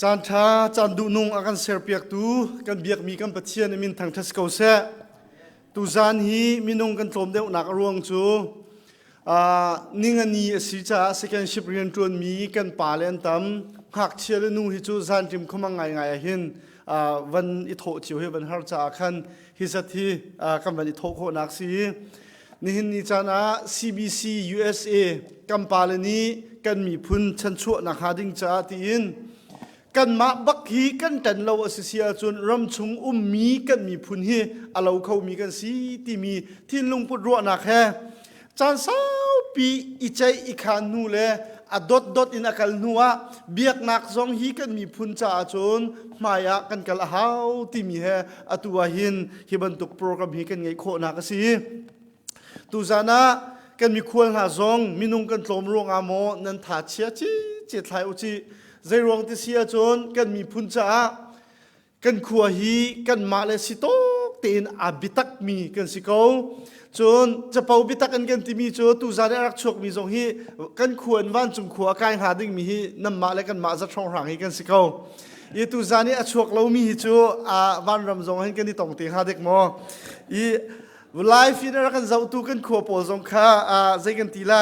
จานท้าจานดูนงอากันเสียเปียกตูกันเบียกมีกันปะเทียนมินทางทัศเกาเสตูจานฮีมินงกันตรมเดวนักรวงจูนิ่งอันนี้สิจ้าสแกนชิปเรียนจวนมีกันป่าเลนตั้มหักเชียร์นูฮิจูจานจิมขมังไงหินวันอิโถจิวเฮวันฮาร์จาคันฮิสัทีกันวันอิโถโคนักซีนี่หินนี่จานะ CBC USA กันป่าเลนี้กันมีพุนชันชั่วนักหาดิ้งจ้าตีอินกันมาบักฮีกันแต่เราอสิเสียจนรำชงมีกันมีพุนฮีเราเขามีกันสีที่มีที่ลุงพุทธรัวนักแฮจานสาวปีอิใจอีขานนูเลดดอินอากาศนัวเบียกนักซองฮีกันมีพุนจ่าจนมายากันกันละหาวที่มีแฮตัวหินฮิบันตุกโปรแกรมฮีกันไงโคนักสีตุจานะกันมีควรหาซองมินุงกันตรมรวงอามอนันถาเชียจีเจ็ดไทยอุจิใจรวงที่เสียจนกันมีพุนจ่ากันขัวฮีกันมาเลสิโตเตียนอาบิตักมีกันสิเขาจนจะเป่าบิตักกันที่มีโจตุจาได้รักชกมีทรงฮีกันควรวันจุงขัวกายหาดิ้งมีฮีน้ำมาและกันมาจะช่องหางฮีกันสิเขาอีตุจานี่ชกเรามีฮีโจวันรำทรงให้กันที่ตรงตีหาเด็กมออีไลฟ์นี่รักกันเจ้าตุกันขัวโปรทรงข้าใจกันตีไล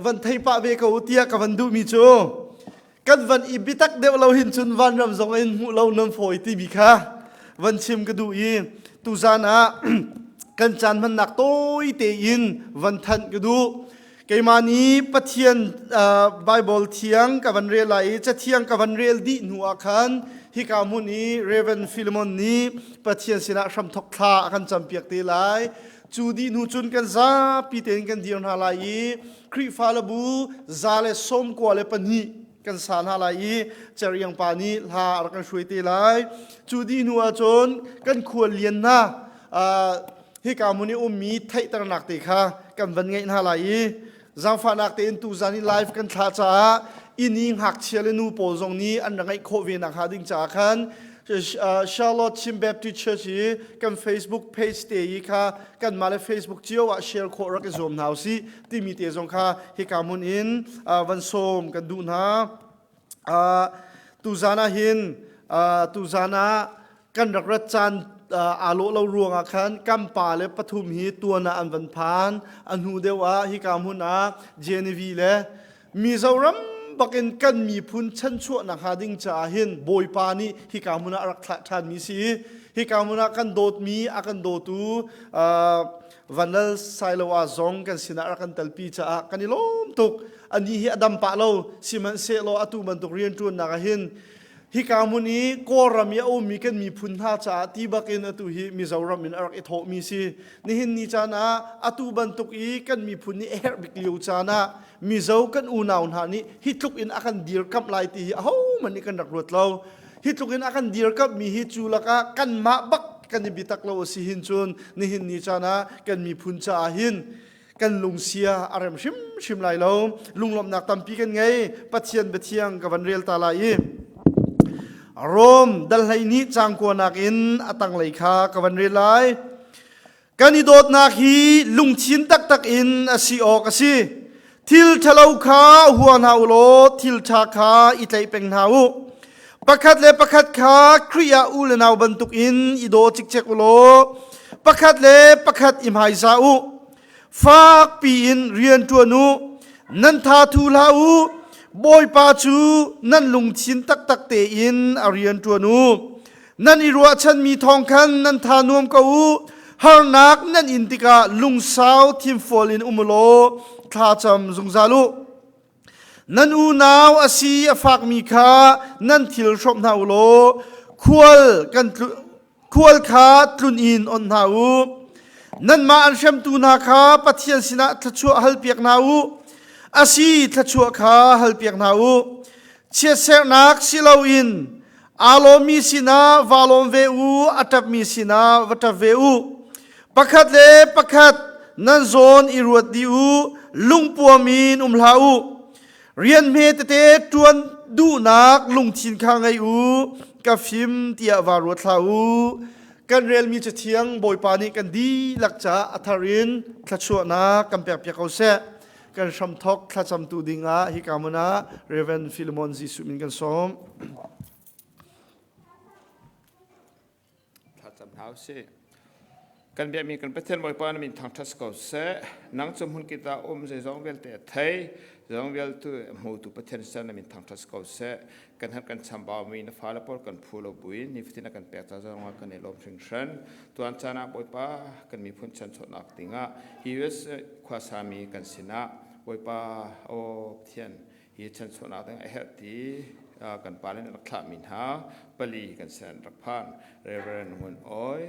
วันไทยปะเบกอุติยากับวันดูมีโจกันวันอีบิตักเดี๋ยวเราเห็นจนวันรำทรงเองเรานำฝอยที่มีค่าวันชิมกระดูอีตุจานะกันจันมันหนักโต้ยเตยินวันทันกระดูเกมานี้ปะเทียนไบเบิลเทียงกับวันเรียลไหลจะเทียงกับวันเรียลดีหนัวคันฮิกามุนีเรเวนฟิลมอนนี้ปะเทียนสินะชำทกทากันจำเปียกตีไหลจูดีนูจุนกันซาปีเตนกันเดียนฮาลายครีฟาลบูซาเลสมกว่าเลปนีกันสานฮาลายจะเรียงปานี้ลารักันช่วยตีไหลจูดีนัวจนกันควรเลียนนะฮิกามุนีมีไทยตระหนักตีค่ะกันวันไงฮาลายจางฟานักเตนตูจานี่ไลฟ์กันท้าจ้าอินิงหักเชียร์เลนูโปลงนี้อันนั้นไงโควิดนักหาดิ้งจ้าคันCharlotte Chim Baptist Church กัน Facebook Page เตยค่ะกันมาเลย Facebook เจียวแชร์โครักzoomหาวสิที่มีเตยจงค่ะฮิกามุนอินวันโสมกันดูนะตูจานะหินตูจานะกันรักรัจันอาโลเรารวงอาคันกัมปาเลปทุมฮีตัวนาอันวันพานอันหูเดวะฮิกามุนาเจเนวีเลมีเจ้ารัมบักเอ็นกันมีพุนชั้นชั่วนักหาดิ้งจ่าหินบอยปานีฮิกามุนารักทานมีสีฮิกามุนากันโดดมีอากันโดตูวันเลไซโลอาซองกันสินารักันตัลปีจ่ากันนิลมตุกอันนี้ฮิอดัมปะเราสิมันเซโลอตุมันตุกเรียนจวนนักหินฮิกามุนีโกรามีเอามีกันมีพุนท่าจ่าที่บักเอ็นอตุฮิมิจารามินอารักอิทโฮมีสีนี่หินนี่จานะอตุบันตุกอีกันมีพุนนี่เอร์บิกลิวจานะมีเจ้ากันอูนาวนานี่ฮิตลุกอินอากันดีร์กับไลตีอ้าวมันนี่กันรักรวดเราฮิตลุกอินอากันดีร์กับมีฮิจูลักกันมาบักกันนี่บิตักเราสิหินจนนี่หินนี่จานะกันมีพุนจ่าหินกันลุงเสียอารมชิมไหลเราลุงลมนักตั้มปีกันไงปัจเจียนเบทียงกับวันเรียลตาลายรมดัลไลนี้จางกวนักอินอตังไหลคากับวันเรียลไลกันนี่โดดนักฮีลุงชินตักอินอสิออกอสิทิลทะเลาขาหัวหาวโลทิลชาขาอิตัยเป็งหาวประคัดเลประคัดขาคริยาอูเลนาวบรรทุกอินอิโดจิกเจกโลประคัดเลประคัดอิมไฮซาอูฟากปีอินเรียนตัวนูนันทาทูลาอูบอยปาจูนั่นลุงชินตักเตอินอาเรียนตัวนูนั่นอิรัวฉันมีทองคันนั่นทานวมกูฮาร์นักนั่นอินติกาลุงสาวทีมฟอลินอุมโลทาจำซุงซาลุนั่นอูนาวอาซีอฟากมีคานั่นทิลชอบนาวโลควลคาตลุนอินอนนาวนั่นมาอันเชมตูนาคาปัทยันสินะทัชวฮัลเปียกนาวอาซีทัชวคาฮัลเปียกนาวเชียเซนักสิลาวินอาโลมีสินาวาลมเวอูอัตบมีสินาวัตเวอูประคัดเลประคัดนั่นโซนอิรวดดิอูลุงปัวมีนลาอูเรียนเมตเตจวนดูนักลุงชินข้างไออูกับฟิมเตียวารวดลาอูกันเรียนมีจะเทียงบอยปานิกันดีหลักจ่าอัธรินทัชวนากันเปียกเปียกเอาเส กันชมทอกข้าจำตูดิงะฮิกามุนะเรเวนฟิลมอนจิสุมินกันสมถ้าจำเท้าสิกันเบียมีกันประเทศบอยปานมีทางทัศกเสนังสมหุ่นกิตาใจจงเวลเตะไทยจงเวลตัวหมู่ตัวประเทศเสนมีทางทัศกเสกันหัดกันสัมบาวมีนฟ้าละปอกันพูลบุยนิฟตินักันเปียตาจงว่ากันในลมชิงชันตัวอันชนะบอยปากันมีพ้นชันสดนักติงะฮิวสควาสามีกันสินะบอยปาโอเทียนฮิชันสดนักติงะเฮตีกันปาเลนนักขมินหาปลีกันเซนรักพานเรเวนมุนอ้อย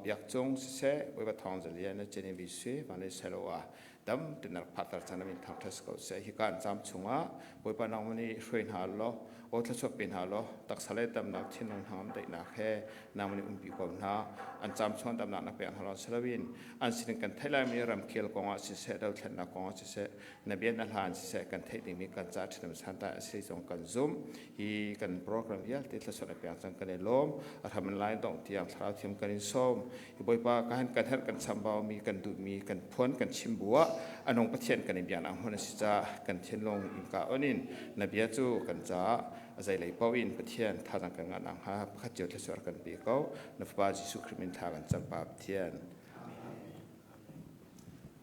อยากจงเสะไว้ประทองจะเรียนเจเนวิสุวันนี้เซโลอาดำตินักพัฒนาชนมินทางทัศกเสะฮิการจำชงะไว้ปนองมันนี้ช่วยหาล้อโอทัศเป็นหาล้อตักสเลตำนักที่นองหามได้นักแค่นางมันนี้ปีกว่าหน้าอันจำชวนตำนักนักเปียนหาล้อสลาวินอันสิ่งกันไทยลายมีรำเคียวกองอาศิเสะดาวเทนนักกองอาศิเสะนเบียนนักหานศิเสะกันไทยมีการจัดทำสันตาศิสงกันซุ่มฮีกันโปรแกรมยัลติดละส่วนเปียนสังกันในลมอาทำมันไล่ดองเตียงสาวเทียมกันในส้มฮีบอยปาการกันทัดกันสัมบาวมีกันดูมีกันพ้นกันชิมบัวอันองประเทศกันในเบียนอังฮอนสิจ้ากันเทียนลงอิมกาอนินนเบียจูกันจ้าใจไหลเป้าอินประเทศท่าทางกันงานอังฮาขัดเจียวทศวรรษกันปีเก้านฟบาจิสุคริมินทากันจำปาเทียน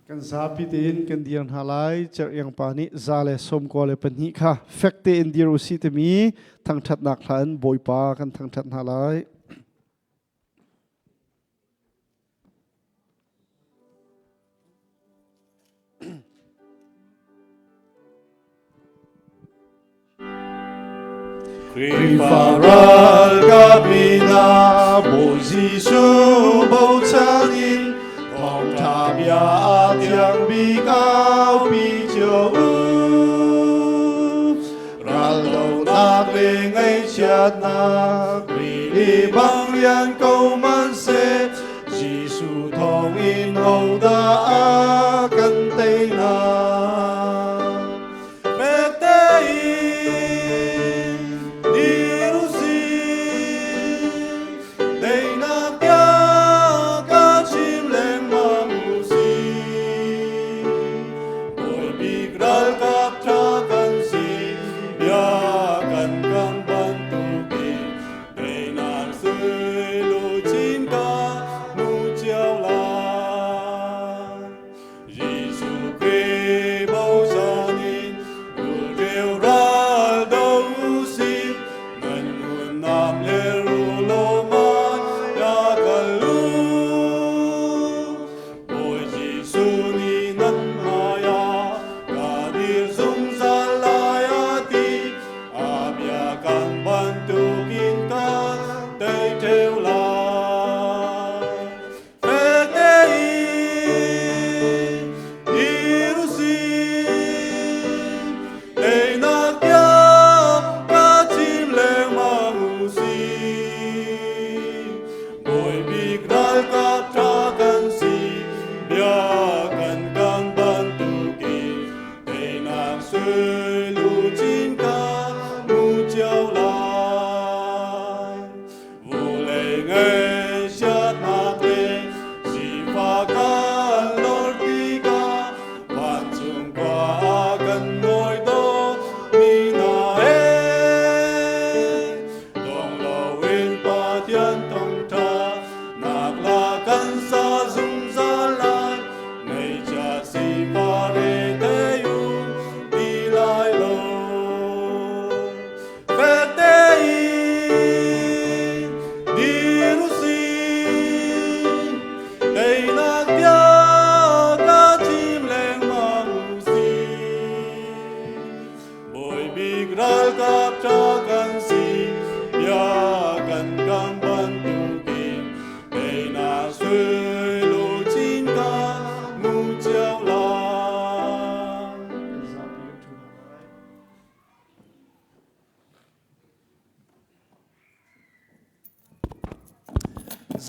กันซาพิตินกันเดียนฮาไลเจอยังปานิซาเลสมกอเลปนิค่ะเฟกเตอินเดียรุสิตมีทั้งทัดนักหลานบอยปากันทั้งทัดฮาไลKrifaral Gabina Bozisu Bauchanin Thong Tham Ya Thiang Bi Cao Bi Chiều Ral Đầu Nạc Lê Ngay Chát Nạc Vì Đi Băng Liên Câu Man Sê Giê-xu Thong In Hậu Da A Căn Tây Nạc Phép Tây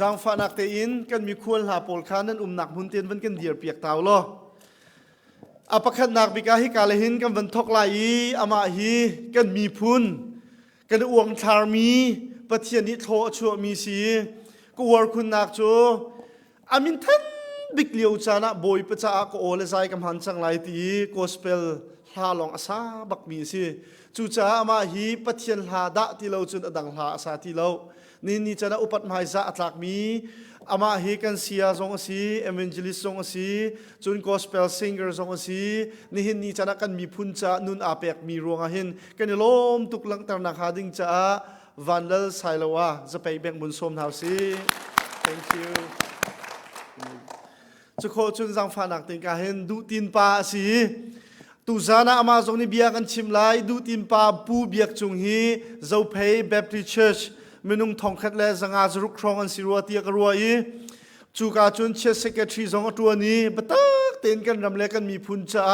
Giang pha nak te in kan mi khul ha pol khan nan nak mun ten van kan dir piak taw lo apakhat nak bika hi kalehin kan van thok lai ama hi kan mi phun kan uang thar mi pathian ni tho chu mi si ku war kun nak chu amin than บิ๊กเลียวจานะบอยประจากโอเลไซกำหันจังไลตีกอสเปลลาลองอาซาบักมีสิจูจ้ามาฮีปัทยันลาดะที่เราจุนอดังลาอาซาที่เรานี่จะนะอุปัตไมซาอัตลักมีอามาฮีกันเสียซงสีเอเวนเจลิสซงสีจุนกอสเปลซิงเกอร์ซงสีนี่จะนะกันมีพุนจานุนอาเปกมีรวงอาหินกันล้มตุกลังตระนักหาดิงจ้าวันเลไซลาวาจะไปแบ่งบุญสมเฮาสิ thank you จุโคจุนจังฟานักติงกาเห็นดูตินปาสิตูจานะอามาจงนี่เบียกันชิมไลดูตินปาปูเบียกจุงฮีเจ้าเพย์แบปติสต์เชิร์ชเมนุงทองคัดเลสังอาจรุกครองอันสิรัวเตียกรัวอีจูกาจุนเชสเซกเทรีจงอตัวนี้บัตักเต้นกันรำเล็กกันมีพุนจ้า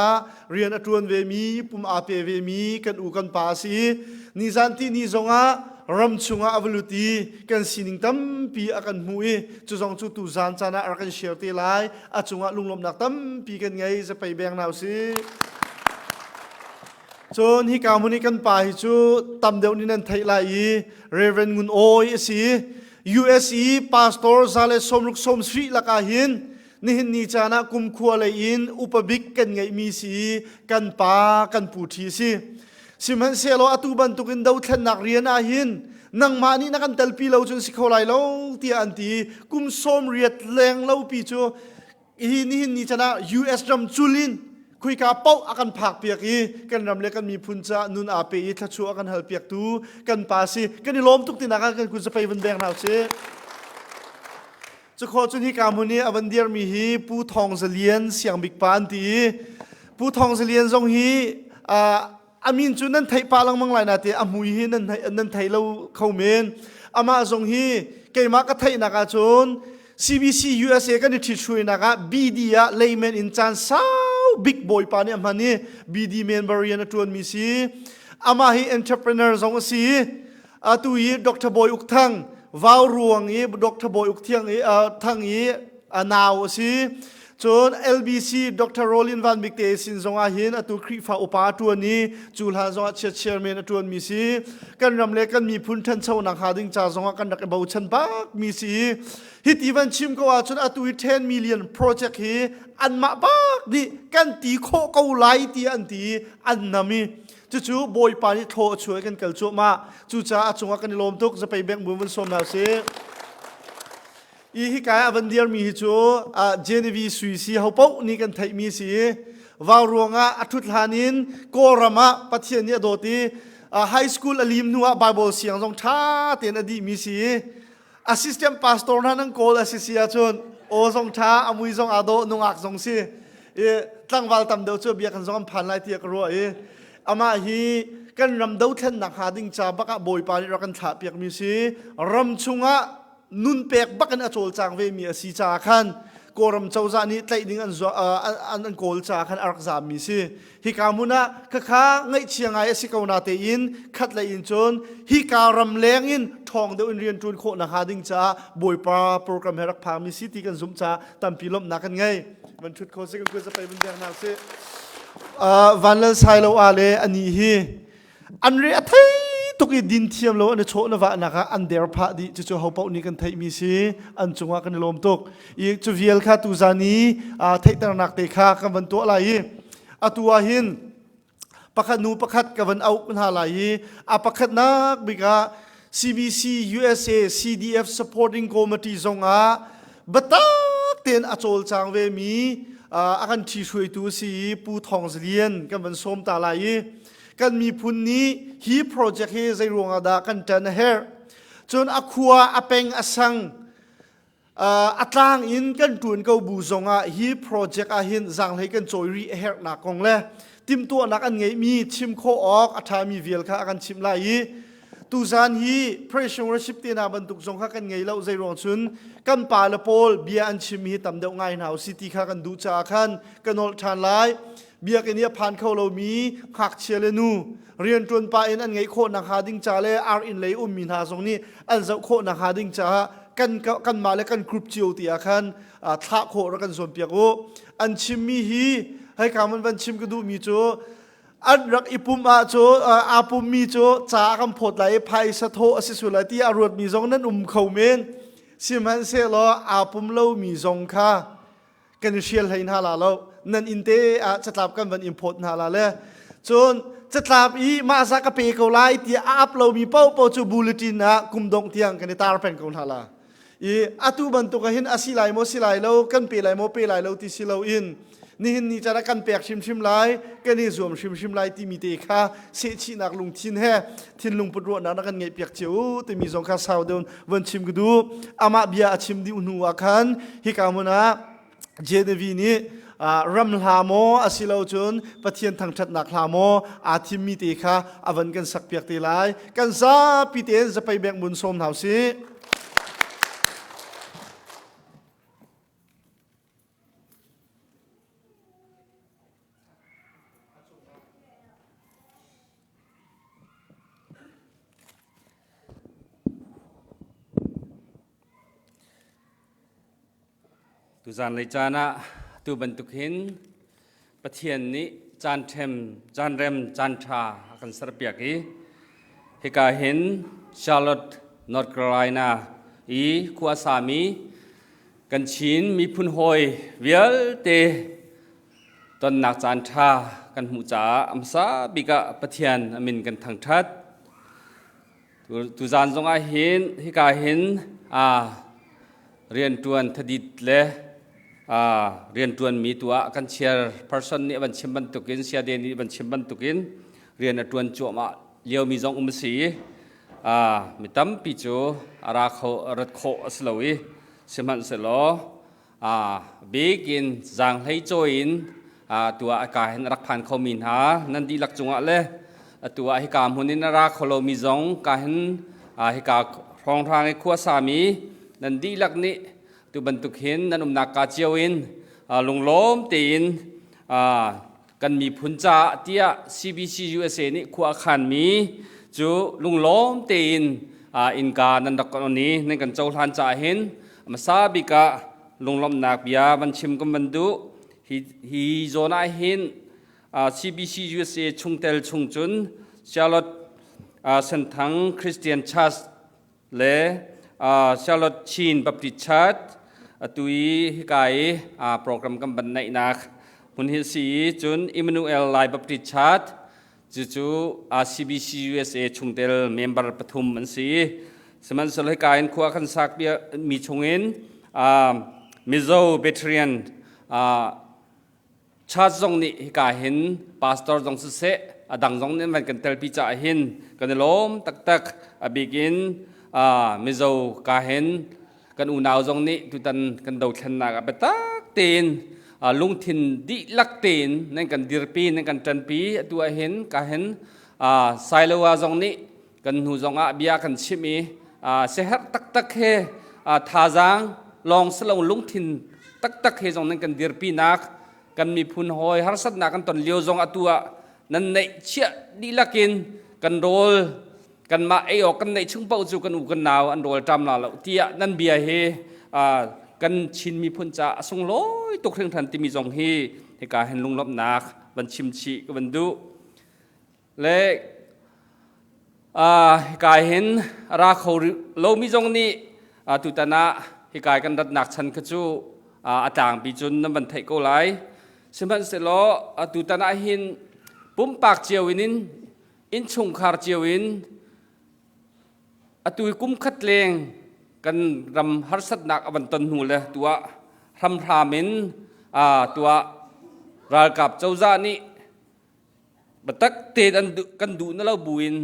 เรียนอตวนเวมีปุ่มอาเปเวมีกันอูกันปาสีนิจันที่นิจงอารำชุงอาอวลุตีกันสินิงตั้มปีอากันมวยจุจงจุตูจานจานะอากันเชียร์เตลายอาจุงอาลุงลมนักตั้มปีกันไงจะไปแบ่งนาวสิจนฮิกามุนิกันไปจูตำเดียวนี้นั่นไทยไลเรเวนงุนโอยสิ USE Pastor Zale Somruk Som Sri Lakahin nihin ni chana kum khuale in upabik kan ngai mi si kan pa kan puthi si siman selo atu ban tukin dau thlan nak rian a hin nang mani na kan talpi lo chun sikholai lo ti anti kum som riat leng lo pi chu nihin ni chana US drum chulinคุยกาเป้าอากันผักเปียกอีกันรำเล็กกันมีพุนจานุนอาเปียทัชชัวกันเฮลเปียกตูกันปาซีกันนี่ล้มทุกทีนักกันคุณจะไปวันแบงเราเชจะขอจุนที่กามุนีอวันเดียร์มีฮีผู้ทองเสลียนเสียงบิ๊กปานตีผู้ทองเสลียนทรงฮีอามินจุนนั้นไทยปาลังมังไหลนาตีอามุยฮีนั้นไทยเราเข้าเมนอามาทรงฮีเกมาก็ไทยนักจุน CBC USA กันที่ช่วยนักBDอะเลย์แมนอินจานซาbig boy pa ni amani BD member yan atun mi si ama hi entrepreneur zong si atu yi Dr. Boy Ukthang vaw ruang yi Dr. Boy Ukthiang yi thang yi anaw si chon LBC Dr. Rolin Van Bikte sin zong a hin atu khri fa upa tu ni chulha zong chairman atun mi si kan ramle kan mi phun than chau nang ha ding cha zong kan dak bau chan bak mi si hit even chim ko a chon atu 10 million project hiอันมาบักดิกันตีโคเกาไลตีอันตีอันนามีจู่ๆบอยปานิโทช่วยกันเกลจุมาจู่จ้าจงกันลมทุกจะไปแบ่งบุญวันสมแล้วสิอีฮิกายอวันเดียร์มีจู่เจนีวีสุยซีเขาเป้านี่กันไทยมีสิวาวรวงอัทุทานินโกรามะปัทเทียนเนี่ยโดตีไฮสคูลอลิมนัวไบเบิลเสียงทรงท้าเตียนอดีมีสิแอสซิสแตนต์พาสตอร์นั่งโกลแอสซิสเซียชนโอทรงช้าอมุยทรงอาโดนงอักทรงซีตั้งวัลตำเดียวช่วยเบียกันทรงพันไล่เทียกรัวอามาฮีกันรำเดาเทนนักหาดิ่งจ่าบักบอยปานิรักันถาเปียกมีซีรำชุงะนุนเปียกบักกันอโจลจางเวมีสีจ่าขันโกรำเจ้าจานี้ไตดิ่งอันโกลจ่าขันอารักษามีซีฮิกามุนะข้าไงเชียงไงสิกาวนาเตอินคัดเลยอินจนฮิการำแรงอินทองเดินเรียนจุนโคนักหาดิ่งจ่าบอยปาโปรแกรมเฮรักพามีซีที่กันซุ่มจ่าตั้มปีลมนักกันไงมันชุดโคสิกันกูจะไปบนเดียงนาซีวันเลนไซโลอาเลอันนี้ฮีอันเรียทัยตุกิดินเทียมโลอันโชนวะนะคะอันเดียร์พาดิจู่ๆเขาเป้านี้กันไทยมีสิอันจงว่ากันลมตกอีกจู่เวียลค่าตูจานีไทยตระหนักเตะค่ากันวันตัวอะไรตัวหินประคัดนูประคัดกันวันเอาปัญหาอะไรประคัดนักบิกา CBC USA CDF supporting committee จงบัตรเตียนอโจลจางเวมีอาการที่ช่วยตัวสีปูทองเลียนกันวันส้มตาไหลกันมีพุนนี้ฮีโปรเจกต์ให้ใจรวงอาดากันจันเฮร์จนอคัวอเป็งอสังอัตลางอินกันตุนเกาบูจงฮีโปรเจกต์อาหินจังให้กันจอยรีเฮร์นักกงเล่ติมตัวนักอันไงมีชิมโคออกอัฐามีเวลค่ะกันชิมไหลตูจานฮีเพรสชั่นรัชิปตีนาบรรทุกจงค่ะกันไงเล่าใจรวงชุนกันปาลโปลเบียอันชิมฮีตำเดาไงหนาวซิตี้ค่ะกันดูจาคันกันนอลทานไลเบียกันเนี่ยผ่านเข้าเรามีหักเชลนูเรียนจนไปอันไงโคนักหาดิ่งจ่าเลยอาร์อินเลยมีนาทรงนี้อันจะโคนักหาดิ่งจ่ากันมาแล้วกันกรุ๊ปจิวตีอาคันท้าโคแล้วกันส่วนเปียกโออันชิมมีฮีให้คำมันชิมก็ดูมีโจอันรักอิปุมอาโจอาปุมมีโจจ่าคำพดไหลไพสะโทอสิสุไลที่อารวดมีทรงนั้นเขาเมนสิมันเสลออาปุมเล่ามีทรงค่ะ กันเชียร์ให้นาลาแล้วนั่นอินเตอจะตามกันวันอิมพอร์ตนาลาเลยจนจะตามอีมาสักเปย์เขาไล่ที่อัพเรามีเป้าจูบูลตินนะกุมดงเทียงกันในตาเป็นคนนาลาอีอัตุบันตุกันเห็นอาศิไลโมศิไลแล้วกันเปย์ไลโมเปย์ไลแล้วที่ศิลาอินนี่เห็นนี่จะรักกันเปียกชิมไลกันนี่รวมชิมไลที่มีเตะข้าเสียชีนักลุงทินแห่ทินลุงปวดรัวนักกันไงเปียกเจียวแต่มีสองข้าสาวเดินวันชิมก็ดูอามาเบียชิมดิอุนูอาคันฮิกามุนะเจเนวีนี่รำลาโมอาศิลาจุนปะเทียนทางชัดนักลาโมอาทิมมีเตะข้าอวันกันสักเปียกเตะไลกันซาปีเตนจะไปแบ่งบุญสมเท่าสิตุจานเลยจานะตุบรรทุกหินปะเทียนนี้จานเทมจานเรมจานชากันสระเปียกีเฮกาเห็นชาร์ลอตต์นอร์ทแคโรไลนาอีคัวสามีกันชินมีพุนหอยเวียลเตตอนนักจานชากันหูจ่าอัมซาบิกะปะเทียนอามินกันทางทัดตุจานทรงอาเห็นเฮกาเห็นเรียนตวนทดิตเลเรียนตวนมีตัวกันเชียร์ person นี่บันชิมบันตุกินเชียร์เดนี่บันชิมบันตุกินเรียนตวนจั่วมาเลี้ยวมีจงสีมีตั้มปีจูอาราเขารัดโคสลวิสิมันเสลอเบกินจางให้โจอินตัวอากาศรักพันเขามีหานั่นดีหลักจงอ่ะเลยตัวให้การหุ่นนี้รักเขาเรามีจงการให้การครองทางให้ขั้วสามีนั่นดีหลักนี้ตัวบรรทุกเห็นนั่นนักกาเจียวอินลงล้มตีนกันมีพุนจ่าเตีย CBC USA นี่ขั้วขันมีจูลงล้มตีนอินกานันดักคนนี้นั่นกันเจ้าทานจ่าเห็นมาซาบิกะลงล้มนักเบียบันชิมกันบันดูฮีโซนาเห็นCBC USA ชุงเตลชุงจุนชาร์ลอตเส้นทางคริสเตียนชัสเลชาร์ลอตชีนบัพติชัดตุยฮิกายโปรแกรมกันบันในนักหุ่นฮิสีจุนอิมนูเอลไลบัพติชัดจู่CBC USA ชุงเตลเมมเบอร์ปฐุมมันสีสมันสลายกายขั้วขันสักเบียมีชงเงินมิโซเบทเรียนชาติทรงนี้ฮิกายเห็นพาสตอร์ทรงสุเสดังทรงนี้มันกันเตลปีจ่าเห็นกันล้มตักบิกินมิโซกาเห็นกันอุณาวจงนี้ทุตันกันดาวชนะกับตักเตีนลุงทินดิลักเตีนนั่นกันดิรปีนั่นกันจันปีตัวเห็นกาเห็นไซเลวาจงนี้กันหูจงอาเบียกันชิมีเสหัดตักเฮทาจางลองสลงลุงทินตักเฮจงนั่นกันดิรปีนักกันมีพุนหอยฮาร์สัตนักกันตอนเลี้ยวจงอาตัวนั่นในเชี่ยดิลักินกันโรลกันมาไอออกกันในช่วงเป้าจูกันอุกันนาวอันโดยจำลาเราเตียนั่นเบียเฮกันชินมีพุนจ่าทรงลอยตกเครื่องทันติมีจงเฮให้การเห็นลุงลบนักบันชิมชีกับบันดุและกายเห็นราเขาเรามีจงนี้ตุตนะให้กายกันรัดหนักชันขจูอาจารย์ปีจุนนั่นบันเทโกไลสมันเสลอตุตนะเห็นปุ่มปากเจียววินินอินชงคาร์เจียววินตุยกุ้มขัดเลงกันรำฮัรสัตนักอวันตันหูเลยตัวรำพรามินตัวรากับเจ้าจานี่บัตักเตอันกันดูนั่นเราบุญ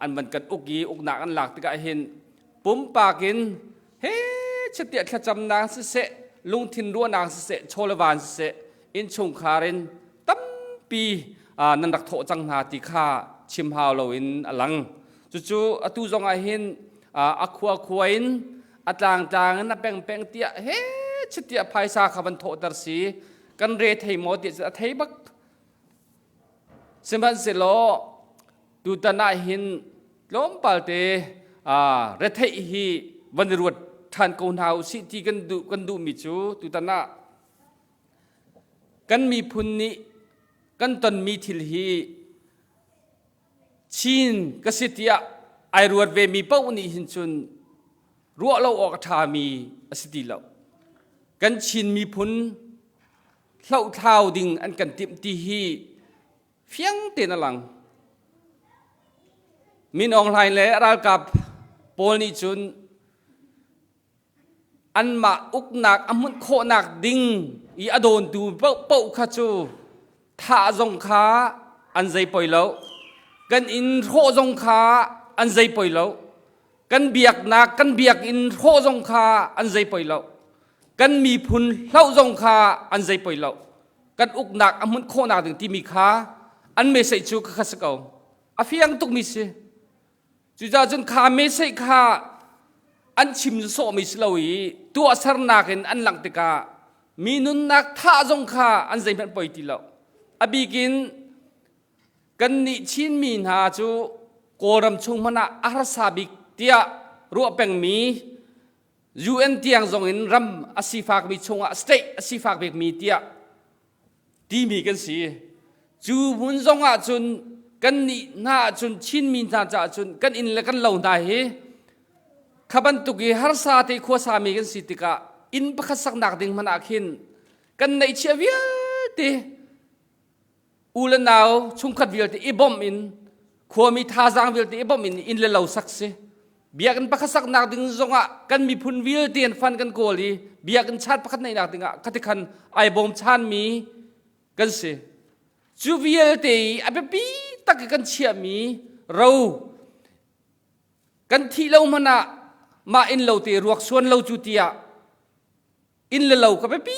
อันมันกันอุกีอุกหนักอันหลักที่ก็เห็นปุ่มปากินเฮ้เฉลี่ยแค่จำนางเสะลุงทินรัวนางเสะโชลวานเสะอินชงคารินตั้มปีนันดักโถจังนาติข้าชิมฮาวโลอินอลังจู่ๆอตุจงอาเห็นอักขวอินอัตลางจางนั่นแปงเตียเฮ้เฉลี่ยภายซาขับันโถตรสีกันเรทให้หมดเดียจะให้บักสมัยเสลอดูตานาหินล้มปาลเตเรทให้ฮีวันรวดทานกนหาวสิที่กันดูมิจูดูตานากันมีพุนนี้กันตนมีทิลฮีชีนกสิทธิยไอรวดเวมีเป้านี้หินจุนรัวเราออกทามีอสิติเรา กันชินมีพุนเล่าเท้าดิ่งอันกันติมตีฮีเฟียงเตนหลังมินออนไลน์และรักกับโพลนิจุนอันมาอุกหนักอมุนโคหนักดิ่งอีอโดนดูเป้าขจูท่าจงขาอันใจปล่อยแล้วกันอินโคจงขาอันใจปล่อยแล้วกันเบียกหนักกันเบียกอินโคจงขาอันใจปล่อยแล้วกันมีพุนเล่าจงขาอันใจปล่อยแล้วกันอุกหนักอมุนโคหนักถึงที่มีขาอันไม่ใช่จูกขัสเกาอาเฟียงตุกมิเสจูจ่าจนขาไม่ใช่ขาอันชิมโซมิสลาวีตัวสารนักอันหลังติกามีนุนนักท่าจงขาอันใจมันปล่อยทีแล้วอบีกินกันนิชินมีนาจูโกรมชงมนาอาราซาบิกเตียรัวเป็งมียูเอ็นเตียงจงอินรัมอาศิฟากมีชงอาสเตอาศิฟากเบกมีเตียที่มีกันสิจูบุญจงอาจุนกันนินาจุนชินมีนาจ่าจุนกันอินเลกันเหล่าได้ขบันตุกีฮาร์ซาติขวสามีกันสิติกาอินปะขัสักนักดิ่งมันอาคินกันในเชียวิติอูเลนาวชุมขัดวิลติอิบอมอินขวมีท่าจางวิลติอิบอมอินเลเหล่าสักสิเบียกันปะขัสักนักดิ่งจงอากันมีพุนวิลติอันฟันกันโกลีเบียกันชาติปะขัดในนักดิ่งอ่ะคัติคันไอบอมชานมีกันสิจูวิลติอเปปีตักกันเชียมีเรากันที่เรามันอะมาอินเราตีรวกส่วนเราจุติยาอินเราก็ไปปี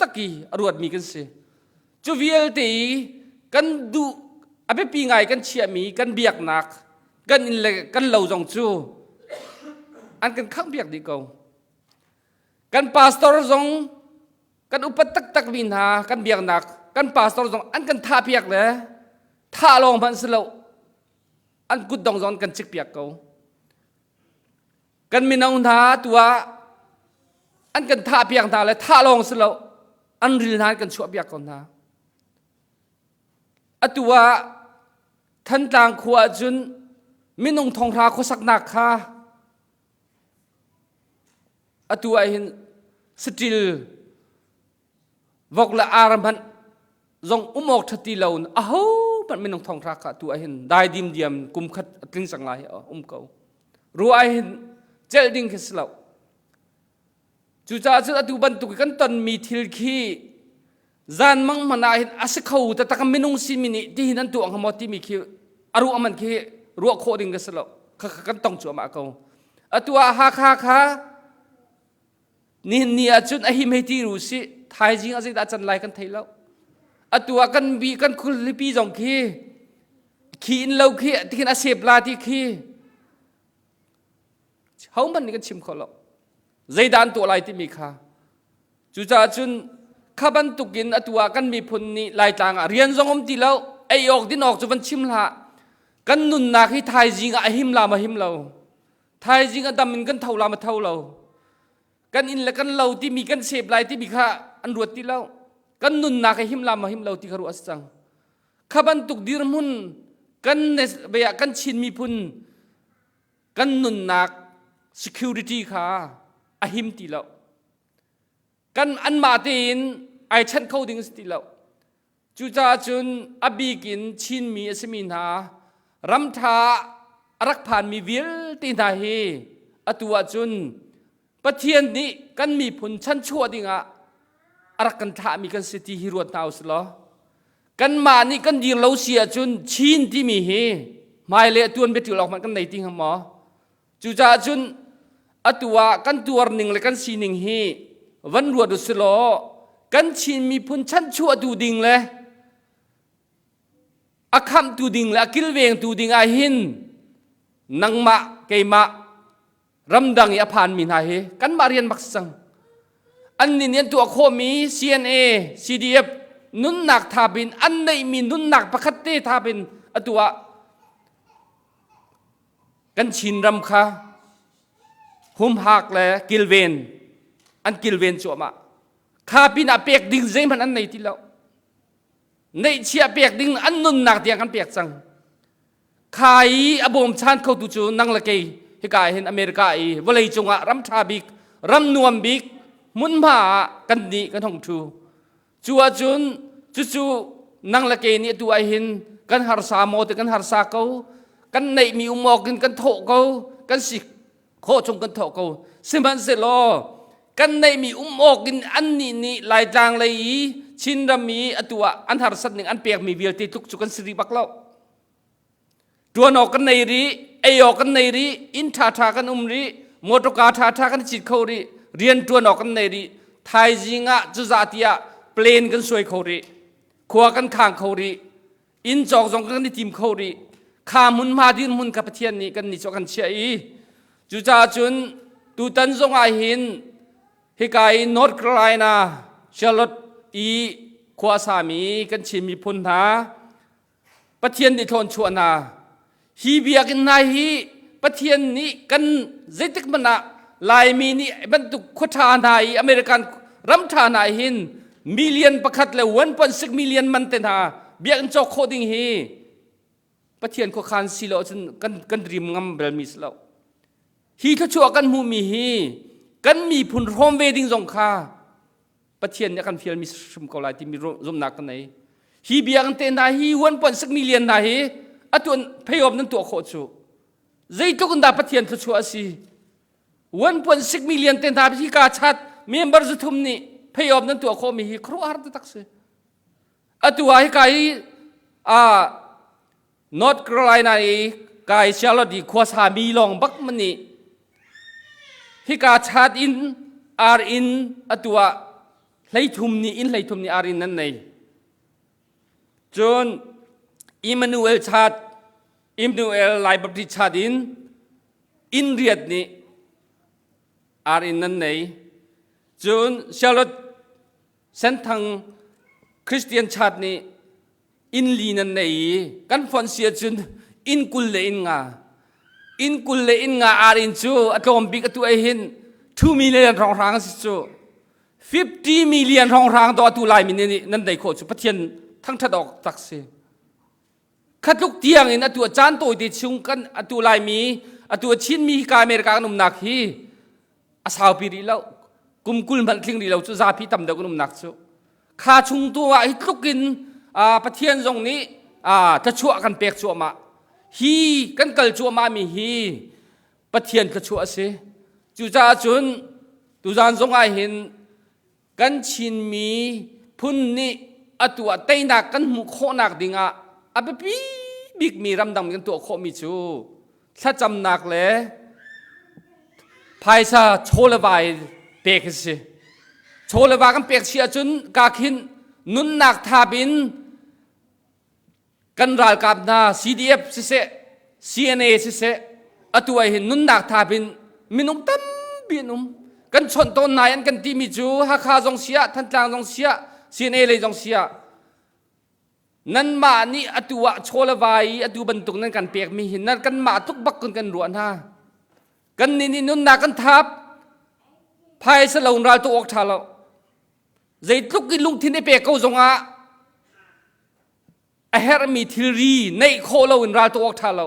ตะกี้รวดมีกันสิจูวิลตีกันดูอเปปีไงกันเชียมีกันเบียกนักกันอินเลกันเราจงจูอันกันข้างเบียกดีกว่ากันพาสตอร์จงกันอุปตักวินหากันเบียกนักกันพาสตอร์จงอันกันท่าเบียกเลยท่าลองพันสโลอันกุดดองจงกันจิกเบียกเขากันมีน้องท่าตัวอันกันท่าเพียงท่าเลยท่าลองสละอันริลนานกันชั่วเบียกคนท่าอัตัวท่านต่างขวาจุนมีน้องทองราโคสักนักค่ะอัตัวเห็นสติลวกละอารมันจงอกทัติลาวอ้าวมันมีน้องทองราค่ะตัวเห็นได้ดิมเดียมกุมขัดกลิ้งสังไลเขารู้ไอเห็นเจลดิ้งขึ้นแล้วจู่จ้าจุดอตุบันตุกันตอนมีทิลคีจานมังมันอาหินอาศัยเขาแต่ตะกันไม่นุ่งสิมินิที่หินันตัวของมอติมีคีอารุอามันคีรัวโคดิ้งขึ้นแล้วกันต้องจั่วมาเขาอตัวฮานี่อาจุนอหิมเหตุรู้สิไทยจริงอาศัยอาจารย์ไล่กันไทยแล้วอตัวกันบีกันคุลิปีจงคีอินเลวคีที่หินอาเซบลาที่คีเขามันนี่กันชิมเขาหรอกใจดานตัวอะไรที่มีค่าจู่จ้าจุนข้าบันตุกินอตัวกันมีพุนนี่ลายต่างเรียนทรงอมตีแล้วไอออกดินออกจุบันชิมละกันนุนนักที่ไทยจริงอะหิมลามาหิมเราไทยจริงอะดำมินกันเท่าลามาเท่าเรากันอินและกันเราที่มีกันเสพลายที่มีค่าอันรวดที่เรากันนุนนักให้หิมลามาหิมเราที่คารุอัสซังข้าบันตุกดิรมุนกันเนสเบียกันชินมีพุนกันนุนนักsecurity ค่ะอาหิมตีแล้วกันอันมาตีนไอชันเข้าดิ้งสตีแล้วจู่จ้าจุนอบีกินชินมีสมินหารำทารักผ่านมีวิลตีนาเฮอตัวจุนปะเทียนนี้กันมีผลชั้นชั่วดิ้งอะรักกันท่ามีกันสติฮิรวดนาวสลอกันมานี่กันยิงเราเสียจุนชินที่มีเฮไม่เละตัวเบ็ดอยู่หรอกมันกันในติ้งหมอจู่จ้าจุนอตัวกันตัวหนึ่งและกันสีหนึ่งเฮวันรัวดุสโลกันชินมีพุนชั้นชั่วตูดิ่งเลยอาคำตูดิ่งและกิลเวงตูดิ่งอาหินนังมะเกมะรำดังยาพานมินาเฮกันมาเรียนมักสังอันนี้เนี่ยตัวโคมี CNA CDF นุนหนักทาบินอันในมีนุนหนักประคัตเตทาบินอตัวกันชินรำคาหุมหักเลยกิลเวนอันกิลเวนจัวมาข้าปีน่าเปียกดิ่งเจมันอันไหนที่แล้วในเชียเปียกดิ่งอันนุนหนักเดียงกันเปียกจังขายอบอมชานเข้าตุจูนังละเกยให้กายเห็นอเมริกาอีวลัยจงอะรำชาบิกรำนวมบิก มุนมากันนี่กันท่องทูจัวจุนจู่ๆนังละเกนี่ตัวหินกันหาสาโมตกันหาสาเขากันในมีอุโมงค์กันโถเขากันสิโคจงกันโถเขาสิมันเสลอกันในมีอุโมงค์อันนี้นี่ลายจางเลยชินดามีตัวอันหาสัตว์หนึ่งอันเปียกมีเวียติทุกจุกันสิริบักเล่าตัวนอกกันในรีเอออกกันในรีอินทาทากันรีมอตกาทาทากันจิตเขารีเรียนตัวนอกกันในรีไทยจิงะจุจาติยาเปลี่ยนกันสวยเขารีขวากันข้างเขารีอินจอกจงกันที่ทีมเขารีขามุนมาดินมุนกับเทียนนี้กันนี่จอกกันเชียจุจาจุนตูตันจงอาหินฮิกายนอร์ทแคโรไลนาชาร์ลอตอีขวาสามีกันชิมีพุนหาปะเทียนที่ทนชวนนาฮีเบียกันนายฮีปะเทียนนี้กันเจติกมันอะลายมีนี่บรรทุกขวดทานายอเมริกันรำทานายหินมิลเลียนประคัดเลย1.6 มิลเลียนมันเต็นหาเบียกันจอกโคดิ้งฮีปะเทียนขวานสิโลจนกันริมงำเบลมิสโลฮีทัชวกันมูมีฮีกันมีพุนโฮมเวดิ้งจงคาปะเทียนเนี่ยกันเฟียลมีสมกอลายที่มีรมนักกันไหนฮีเบียกันเต็นหาฮี1.6 มิลเลียนนาฮีอัตวนพยอบนั้นตัวโคชูใจตุกันดาปะเทียนทัชวสิ1.6 มิลเลียนเต็นหาพิกาชัดเมมเบอร์จุทุมนี่พยอบนั้นตัวโคมีฮีครัวอาร์ตตักเสอัตัวให้กายนอร์ทแคโรไลนาอีกายชาร์ลอตดีขวาสามีลองบักมันนี่ฮิกาชาดอินอาร์อินอัตัวไหลทุมนี่อินไหลทุมนี่อาร์อินนั่นไงจนอิมมานูเอลชาดอิมมานูเอลไลบับติชาดอินเรียดนี่อาร์อินนั่นไงจนชาร์ลอตเส้นทางคริสเตียนชาตินี้อินลีนันในกันฟอนเสียจุนอินกุลเลอินงาอารินจูอัตโอมบิกตัวเอหิน2 มิลเลียนรองรางสิจู50 มิลเลียนรองรางตัวตัวลายมินนี่นั่นได้โคจูปะเทียนทั้งทัดออกตักเสขัดลูกเตียงอินตัวจานตัวติดชุงกันตัวลายมีตัวชิ้นมีกาอเมริกาหนุ่มนักฮีอาสาวปีรีแล้วกุมกุลมันทิ้งรีแล้วจูซาพีตำเดกุนุ่มนักจูข้าชุงตัวไอ้ทุกินปะเทียนตรงนี้ถ้าชั่วกันเปียกชั่วมาฮีกันเกลชั่วมามีฮีปะเทียนถ้าชั่วสิจูจ่าจุนตูจานทรงไอเห็นกันชินมีพุ่นนี่ตัวเตยนักกันมุขโคนักดิ่งเปปีบิกมีรำดำกันตัวโคมิจูถ้าจำนักเลยภายซาโชลบายเปียกสิโชลบากันเปียกเชียจุนกาคินนุนนักทาบินกันรายกับนา CDF สิเส CNA สิเสตัวเห็นนุนนักทาบินมินุมตั้มบินุมกันชนต้นนายอันกันที่มีจูฮักคาจงเสียทันจางจงเสีย CNA เลยจงเสียนั่นมานี่ตัวโชลบายตัวบรรทุกนั่นกันเปียกมีหินนั่นกันมาทุกบักกันรวนฮะกันนี่นุนนักกันทับภายสลาวราตัวออกทาเราใจทุกกิลุงที่ในเปียกเขาจงเฮรมีทิรีในโคเราอินราตัวออกทาเรา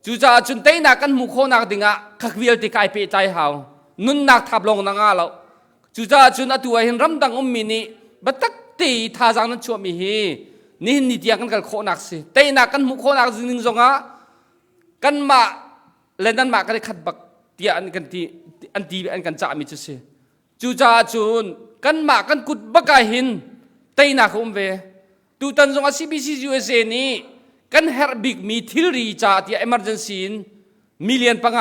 จูจ่าจุนเตยนักกันมุขโคนักดิ่งขักเวียลติกายเปใจหาวนุนนักทับลงนังเราจูจ่าจุนตัวเห็นรำดังมินีบัตักตีท่าจางนั้นชัวมีฮีนี่นิดยังกันโคนักสิเตยนักกันมุขโคนักจริงจงกันมาเล่นนั้นมากันได้ขัดบักเตียอันกันที่อันดีอันกันจ่ามิจุสิจูจ่าจุนกันมากันกุดบักหินเตยนักอุ้มเวตูตันจงCBC USA นี้กันเฮร์บิกมีทิลรีจ่าที่ emergency มิลเลียนปัง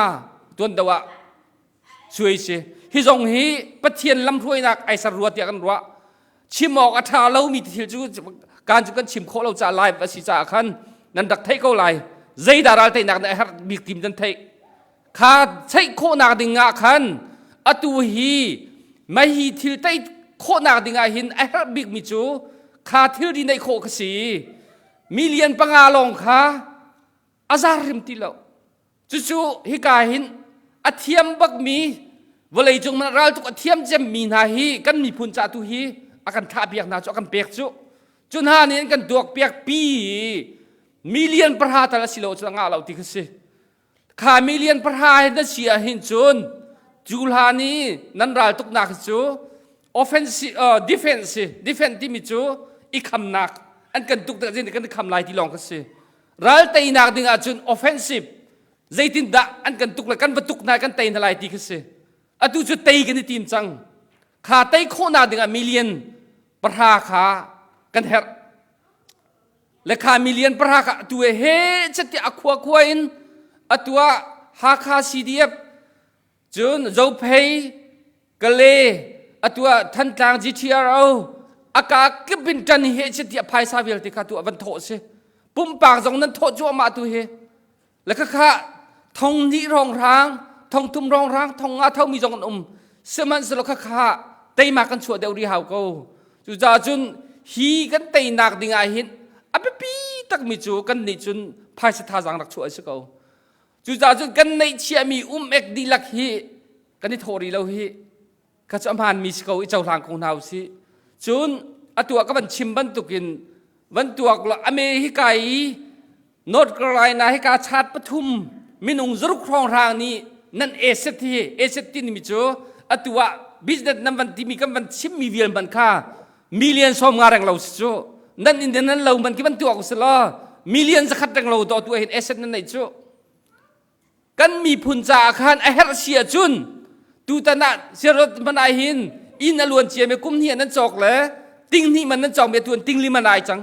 ตัวเดียวช่วยสิฮิจงฮีปะเทียนลำถ้วยนักไอสรัวเตียกันรัวชิมออกอัฐาเรามีทิลจูการจุกันชิมโคเราจ่าลายภาษีจ่าขันนั่นดักไทยเขาลายใจดาราเตยนักในเฮร์บิกทีมจันไทยข้าใช้โคนักดิ่งขันตัวฮีไม่ฮีทิลไตโคนักดิ่งหินไอเฮร์บิกมิจูข้าทิลดีในโคกสีมิลเลียนปังลงข้าอาซาริมติโลจู่ๆฮิกาหินอาเทียมบักมีวลัยจงมันรัลตุกอาเทียมเจมมีนาฮีกันมีพุนจ่าตุฮีอากันท่าเปียกนาจุอากันเปียกจุนหานี่กันดวกเปียกปีมิลเลียนประหาตละสิโลจุงาเราติกสิข้ามิลเลียนประหาเห็นเสียหินจุน จูลานีนันรัลตุกนักจู offensive defense ที่มีจูอีกคำนักอันกันตุกแต่จริงกันคำลายที่ลองกันสิรัลเตยนักดึงอาจุน offensive ใจตินดะอันกันตุกเลยกันประตุกนายกันเตยนลายที่กันสิอตุจุเตยกันที่ทีมจังขาเตยโคนาดึงมิลเลียนประหาขากันเฮและขามิลเลียนประหาขาตัวเฮจะที่อควาควอินอตัวหาคาซีดีเอฟจุนโจเพย์กะเลอตัวทันทาง GTRO อากาศบินจันเฮจะที่ภายซาเวลที่ขาตัววันโถสิปุ่มปากตรงนั้นโถจัวมาตัวเฮแล้วก็ข้าทองนี้รองร้างทองทุ่มรองร้างทองอาเท่ามีจงกันเสมันสลกข้าเตยมากันชัวเดียวรีหาวกูจุจ่าจุนฮีกันเตยนักดิ่งไอหินอภิปีตักมีจูกันนี่จุนภายสถาสังรักชัวสิกูจุจ่าจุนกันในเชียมีเอกดีลักฮีกันนี่โทรีเราฮีข้าจะมานมีสกูอีเจ้าทางของเราสิจุนอตัวก็บันชิมบันตุกินวันตัวกอเมริกาโนดกลายนาให้การชาติปทุมมินุงจรุกครองทางนี้นั่นเอเซตีนี่มิจูอตัวบิสเนสนั้นวันที่มีกันวันชิมมีเวียนบันค่ามิลเลียนสองงานแรงเราสินั่นอินเดียนั้นเรามันกี่วันตัวกุศลมิลเลียนจะขัดแรงเราตัวเห็นเอเซตนั่นไหนจูกันมีพุนจ่าคันไอเฮรเชียจุนตูตนาเสียรถมันไอหินอินอลวนเชียเมกุมเฮียนั้นจอกเลยติ้งนี่มันนั้นจอกเมตุนติ้งลิมันไอจัง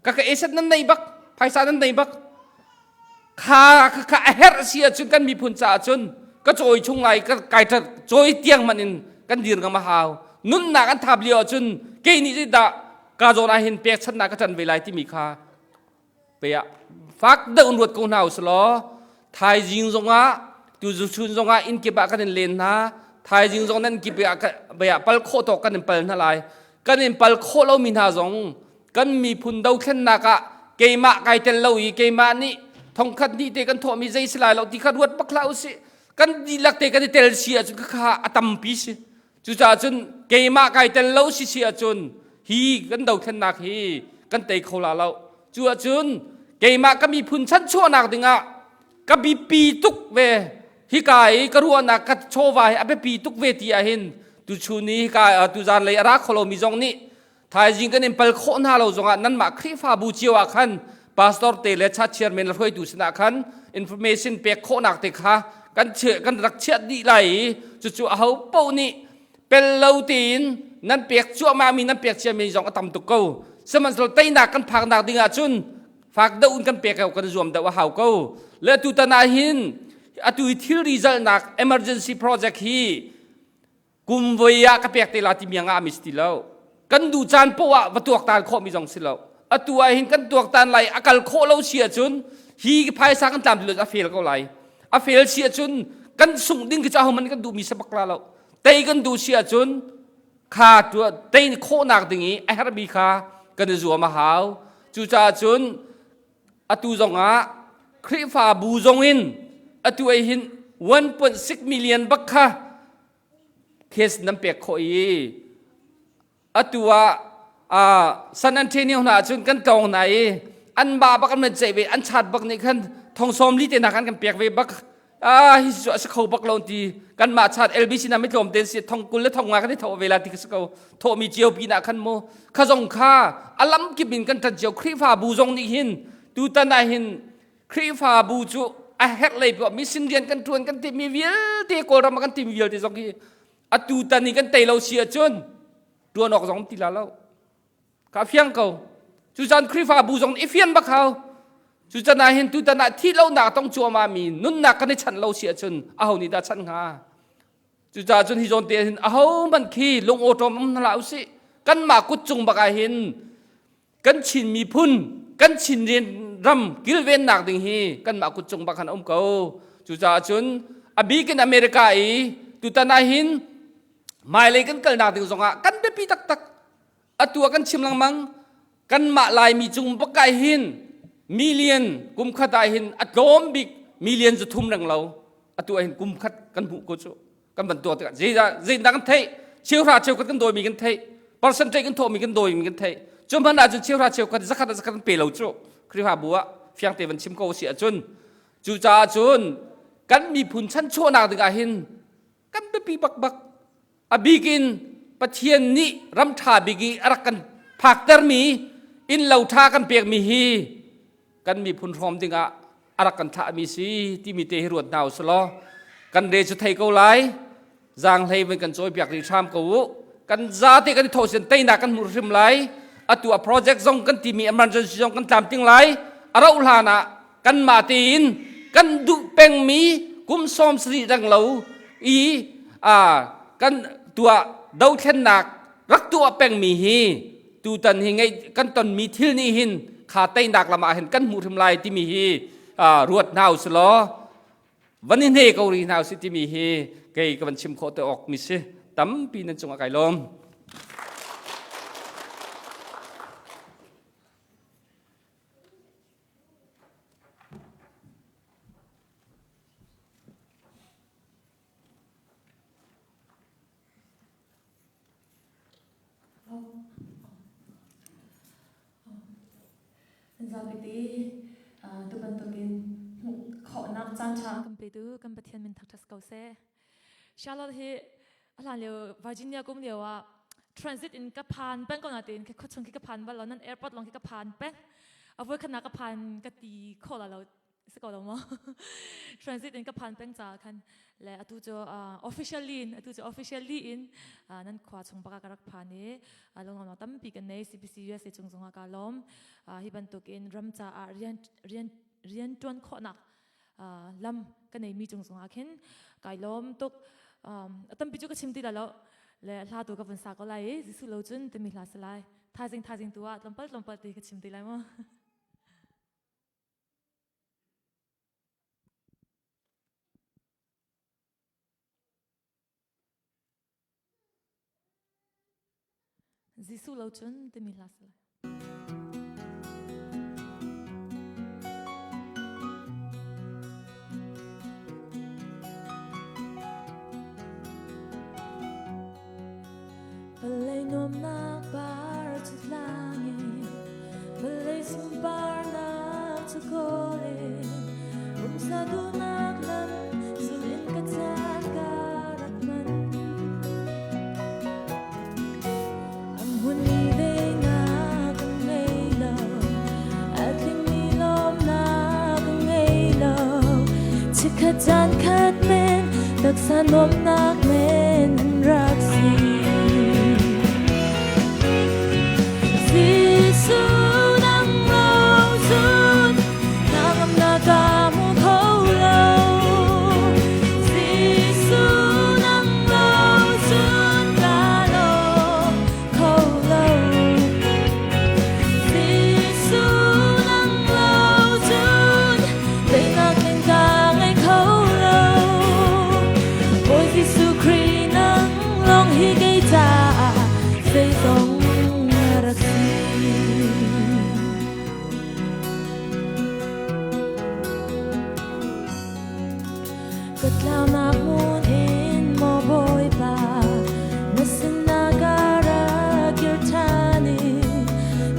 ก็เอเซตนั้นในบักภายสารนั้นในบักข้าเฮรเชียจุนกันมีพุนจ่าจุนก็โจยชุงไหลก็ไก่จะโจยเตียงมันอินกันยืนกันมาหาวนุ่นหนักกันทับเลียวจุนเกนี่จิดะกาโจนาเห็นเปียกชันนักกันเวลาที่มีค่าเปียฟักเดินรวดกงหาวสลอไทยจิงจงอ่ะตูจุชุนจงอ่ะอินกิบะกันเลนนะไทยจิงจงนั้นกิบะเปียปัลโคตกันปัลนั่นไรกันปัลโคเรามีนาจงกันมีพุนดาวเข็นนักะเกมะไก่เตลเราอีเกมะนี่ทองคันนี่เตกันโทมีใจสลายเราที่ขัดวัดปักลาวสิกันดีลักเตกันเตลเชียจุกข้าอัตมปีสิจุจ่าจุนเกมะไก่เตลเราสิเชียจุนฮีกันดาวเข็นนักฮีกันเตะเขาลาเราจัวจุนเกมะก็มีพุนชั้นชั่วนักดึงอ่ะก็มีปีตุกเวฮิกายก็รู้นักกัดโชว์ไว้อเปปีตุกเวทีอาหินตุชูนี้ฮิกายตุจานเลยรักเขาเรามีจงนี้ไทยจริงกันเองเปิลโคน่าเราจงอ่ะนั่นมาคริฟาบูจิวะคันพาสตอร์เตเลชัดเชียร์เมนเราให้ดูสนาคันอินโฟเมชันเปียกโคนักเตะค่ะกันเชื่อกันรักเชื่อดีไหลจู่ๆเขาเป้านี่เป็นเลวตีนนั่นเปียกชั่วมามีนั่นเปียกเชียร์เมนจงอ่ะตำตุกกูสมันเราเตยหนักกันพักหนักดึงอ่ะจุนฝากเดินกันเปียกกันรวมแต่ว่าเขากูและตุตนาหินอตุที่รีซัลนัก emergency project ฮีกุมเวียกับเปียกเตลาติมีงามิสติแล้วกันดูจานปวะวัตถุตานโคมีจงสิแล้วอตัวหินกันตัวตานไหลอากาศโคเราเชียจุนฮีภายสักกันตามดูอเฟลก็ไหลอเฟลเชียจุนกันส่งดิ้งกิจเอามันกันดูมีสบักลาแล้วเตยกันดูเชียจุนขาตัวเตยโคนักดิ่งนี้ไอฮาร์บีคากันจัวมาหาวจูจ่าจุนอตุจงอ่ะคริฟาบูจงอินอตัวหิน 1.6 million บักค่ะเคสน้ำเปียกโคอีอตัวซันอันเทเนียน่าจุนกันตรงไหนอันบาบักมันเจ็บอันชาดบักนี่ขันทองสมลิเตนักกันเปียกเวบักฮิสสเขาบักลงทีกันมาชาดLBCน่ะไม่ถมเต็นสิทองกุลและทองงากันที่ถอเวลาที่เขาถอมีเจียวปีนักขันโมข้าจงข้าอลัมกิบินกันตัดเจียวคริฟาบูจงนี่หินตูตันหินคริฟาบูจูไอเฮดเลยแบบมีสินเดียนกันทวนกันที่มีเวียลที่โกรามากันที่มีเวียลที่สองที่อตูตันนี่กันเตะเราเชียจนตัวนอกสองทีละเราข้าเฟียงเขาจุจันคริฟาบูจงอีเฟียนบักเขาจุจันเห็นตูตันที่เราหนักต้องจัวมามีนุ่นหนักกันในฉันเราเชียจนเอานี่ได้ฉันหาจุจันจนที่จนเตียนเอามันขี้ลงโอโตมันเราสิกันมากุจุงบักเห็นกันชินมีพุ่นกันชินเรียนรำกิลเวนนักดิ่งฮีกันมากุจงบักขันเขาจุจ่าจุนอบีกันอเมริกาตุตานาหินไม่เลยกันเกิดนักดิ่งสงะกันเด็บปีตักอตัวกันชิมลังมังกันมาลายมีจุงบักไกหินมิเลียนกุมขัดหินอัดล้อมบิกมิเลียนจะทุ่มดังเราอตัวหินกุมขัดกันบุกุจุกันบรรตัวกันจีนดังกันเทเชี่ยวราเชี่ยวกันโดยมีกันเทเปอร์เซ็นต์กันโทมีกันโดยมีกันเทจนพันอาจจะเชี่ยวราเชี่ยวกันสักขัดเปล่าจุคริฟาบัวเฟียงเตวันชิมโกเสียจุนจูจ่าจุนกันมีพุนชั้นชั่วนักดึงอาหิน ก็ กันไปปีบักบิกินปะเทียนนี้รำทาบิกีอารักกันผักเตอร์มีอินเหล่าท่ากันเปียกมีฮีกันมีพุนพรอมติงะอารักกันท่ามีสีที่มีเตหิรวดดาวสลอกันเดชไทยเกาไลจางเลยเป็นกันโจยเปียกริชามกูกันซาติกันที่โทเซนเตยนักกันมุริมไลอตัวโปรเจกต์ซงกันที่มีอเมริกันซงกันตามติงไลอาราอุลานะกันมาตีนกันดุเป็งมีกุมซอมสรีดังเหลากันตัวดาวเทนนักรักตัวเป็งมีฮีตูตันหิงไงกันตอนมีทิลนี่หินขาเตยนักละมาเห็นกันมุริมไลที่มีฮีรวดนาวสลอวันนี้เกาหลีนาวสิที่มีฮีเกย์กับวันชิมโคตออกมิสิตั้มปีนั้นจงอาไกลมตุบันตุกินขอนักจันทร์กันไปดูกันไปเทียนมินทักทัสเกาเซ่ชาลอตที่อะไรเลี้ยววอร์จิเนียกุมเลี้ยวว่า transit in กับพันแป้งก่อนนะตีนแค่ขดชงกับพันว่าเรานั้น airport ลองกับพันแป้งเอาไว้ขนาดกับพันกตีข้อละเราสกอตเรามั้ง transit in กับพันแป้งจ่าคันและอตุโจofficially in อตุโจ officially in นั่นขวาชงปากการักพันนี้ลงเราตั้มปีกันใน CBC US จงจงอาการล้มฮิบันตุกินรัมจ่าเรียนจวนข้อนักลำกันในมีจงจงอาคินไก่ล้มตุกตั้มปีจุกชิมตีแล้วและลาตัวกับวันสากอะไรสิสุโลจุนจะมีลาสลายทายจิงตัวลำปัดตีกับชิมตีไรมั้งสิสุโลจุนจะมีลาสลายBalay nom nak bar sa langit Balay sumbar nak sa kolin Rumsa dunak lam Sulin katsan karakman Ang hunilay na kang ngaylaw At linilom na kang ngaylaw Sikatan katmen Tagsanom nak men Ang raksi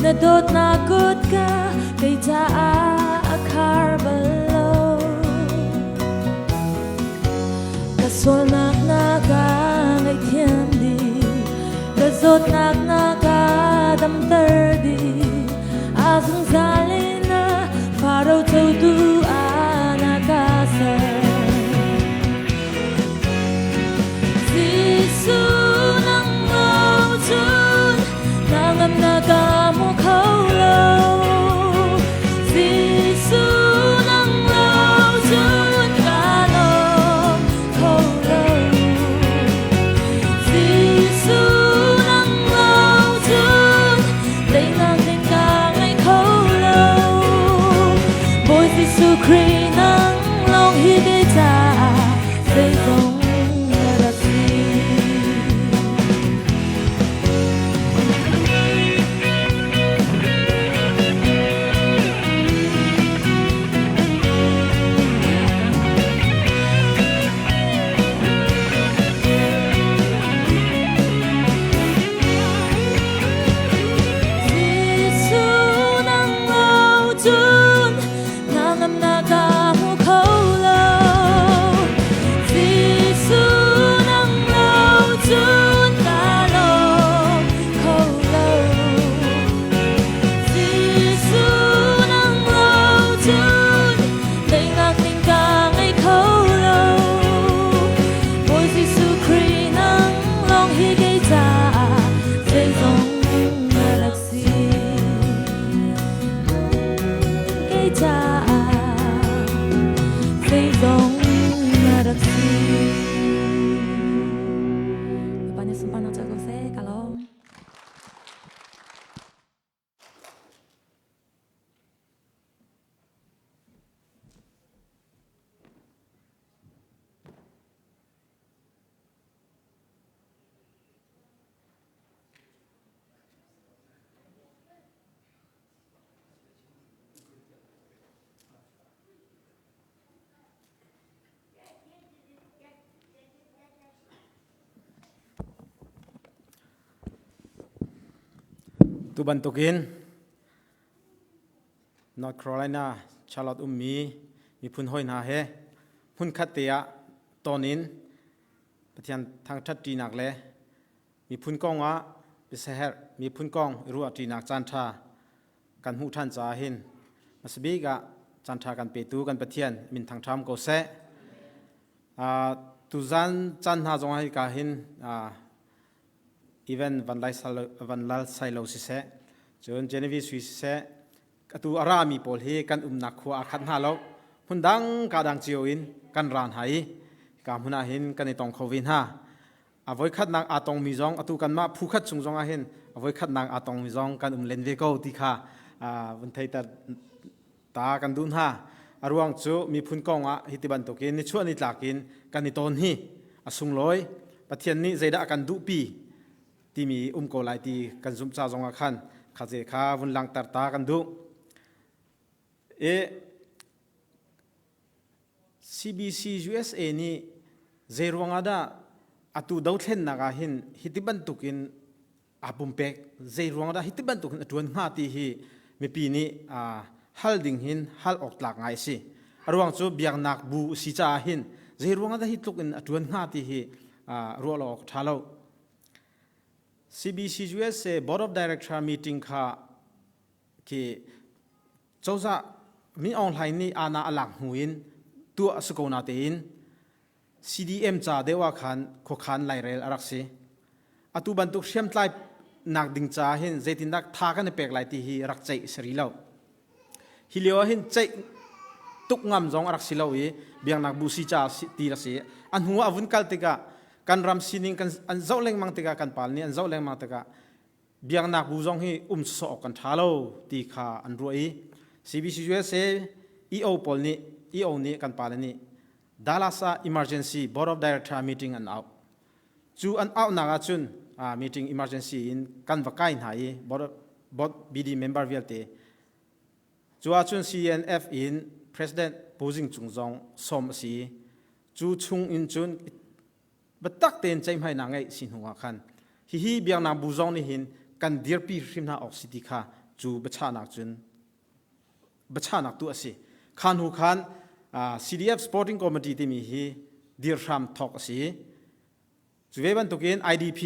Nadot na good ka kay taa akar balo Kasol nak naga ngay tiendi Lazot nak naga dam terdi Asang zalina faro taudu anakasa Sisu nang mautun Nangam naga mo Hãy subscribe cha xây dòng đặc sĩ bạn nhớ sum pan nào cho cô sẽ cả lo tu bantukin North Carolina Charlotteมีพุนห้อยนาเฮพุนคัตเตียตอนินประเทศทางทัดจีนักเลมีพุนกองวะพิเศษมีพุนกองรัวจีนักจันทากันหูท่านจาหินมาสบีกะจันทากันเปตูกันประเทศมินทางทำก็เสตุจันจันทาจงให้กาหินอีเวนต์วันไลไซโลสิเซจนเจเนวิสวิสิเซกตูอารามีโพลเฮกันนักขัวอาคันฮาโลหุ่นดังกาดังเจียวอินกันรานไฮกามุนาหินกันในตองโควินฮาอวัยขัดนางอาตองมิจงอตูกันมาผู้ขัดจงอาหินอวัยขัดนางอาตองมิจงกันเลนเวโกติค่ะวันไทยตากันดุนฮาอารวงจูมีพุนกองฮิติบันตุกินนิชวนิตลากินกันในตอนฮีอสุงลอยปะเทียนนี้ใจดากันดุปีที่มีโกไลที่กันซุมซาจงอาคันข้าเจข้าวุนลังตัดตากันดุCBC USA นี่เจรวงอาดาอตูดาวเทนนักหินฮิติบันตุกินอาบุมเป็กเจรวงอาดาฮิติบันตุกินอตวนหาตีฮีมีปีนี้ฮัลดิงหินฮัลออกหลักไงสิอรวงจูเบียงนักบูสิจาหินเจรวงอาดาฮิตุกินอตวนหาตีฮีรัวหลอกทาโลCBC USA Board of Director meeting ค่ะที่เจ้าจะมีออนไลน์นี่อาณาอลังหูอินตัวสกุลนาเตอิน CDM จ่าเดว่าขันโคขันไลเรลอารักษีอตุบันตุเชื่อมไลนักดิ่งจ่าเห็นเจตินักทากันในเปกไลที่ฮีรักใจสรีเลาฮิเลวเห็นใจตุกงามจงอารักษีเลาอีเบียงนักบุษีจ่าตีรักษีอันหัวอวุนกัลติกากันรำซินิงกันอันเจ้าเล่งมังติกากันปาลนี่อันเจ้าเล่งมังติกาเบียงนักบุจงฮีสอกกันท้าโลตีขาอันรวย CBC USA EO ปอลนี่ EO นี่กันปาลนี่ Dallas Emergency Board of Director meeting อันเอาจูอันเอานักจุนmeeting emergency in กันวักไก่หาย Board BD member เวลเตจูอาจุน CNF in President ปูจิงจุงจงสมสีจูชุงอินจุนบัดตักเต็นใจไม่นางไงสินหัวคันฮีเบียงนางบูจงนี่หินกันเดียร์ปีริมนาออกสิติค่ะจูบัชานักจุนบัชานักตัวสิคันหูคันCDF Sporting Committee ที่มีฮีเดียร์รำทอกสิจูเวบันตุกิน IDP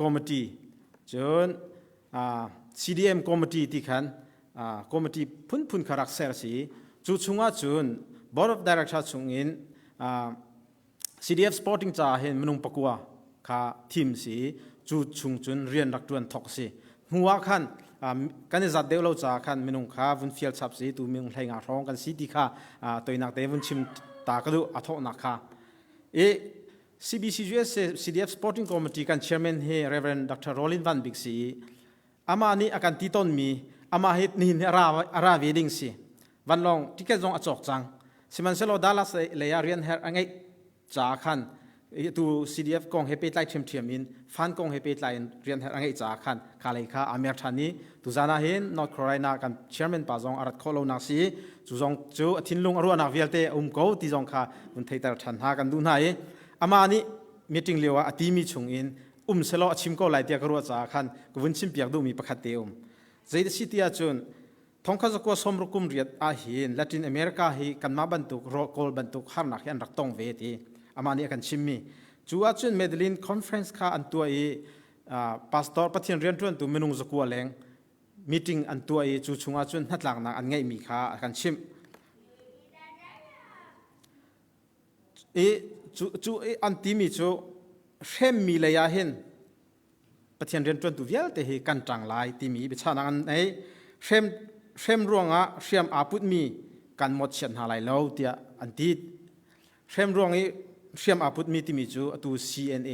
Committee จนCDM Committee ที่คันCommittee พุ่นคารักเซอร์สิจูชุงอาจุน Board of Directors ชุงอินCDF Sporting จ่าเห็นมนุงปกัวค่ะทีมสีจูชุงจุนเรียนรักดวนทอกสิหัวขันกันจัดเดียวเราจ่าขันมนุงข้าวุนเฟียลชับสีตูมนุงไทยงาร้องกันสีดีค่ะตัวนักเตะวุนชิมตากระดูอัทนักค่ะCBC US CDF Sporting Committee กัน Chairman เฮ Reverend Dr. Rollin Van Big สีอามานี่อาการตีต้นมีอามาเฮ็ดนี่อาราเวดิ้งสิวันลองที่แค่จงอจอกจังสิมันเซโลดาลัสเลยเรียนเฮอังไงจ่าขันตู CDF กองเฮปิไลเทียมอินฟันกองเฮปิไลเรียนอังไงจ่าขันคาเลยค่ะอเมริกันนี้ตูจานาเห็น North Carolina กัน Chairman ป่าจงอารัดโคโลนักสีจูจงจูทิ้งลุงอรัวนักเวลเตกูที่จงค่ะมันไทยแต่ทันหากันดูไหนอามานี้มีติงเลียวอติมีชงอินเซโลชิมโกไลเตียกรัวจ่าขันกุนชิมเปียกดูมีประคัตเตียใจเดสิตีอาจุนทองข้าจะกัวสมรุกุมเรียดอาหินลาตินอเมริกาฮีกันมาบรรทุกโรโกลบรรทุกฮาร์นักยันรักตองเวทีอามานี้กันชิมมีจูอาจุนเมดลินคอนเฟรนซ์ค่ะอันตัวพาสตอร์ปะเทียนเรียนทุนตัวเมนุงจะกัวแรงมีติ้งอันตัวจูชุงอาจุนนัดหลังนักอันไงมีค่ะกันชิมจูอันที่มีจูเช่นมีเลยาเห็นปะเทียนเรียนทุนตัวเวลแต่เหกันจังไลที่มีไปชานังอันไหนเช่น เชื่อมรวงอ่ะเชื่อมอาพุทมีกันหมดเชียนหาไหลเล่าเตียอันที่เชื่อมรวงนี้เชื่อมอาพุทมีที่มีจูตัว CNA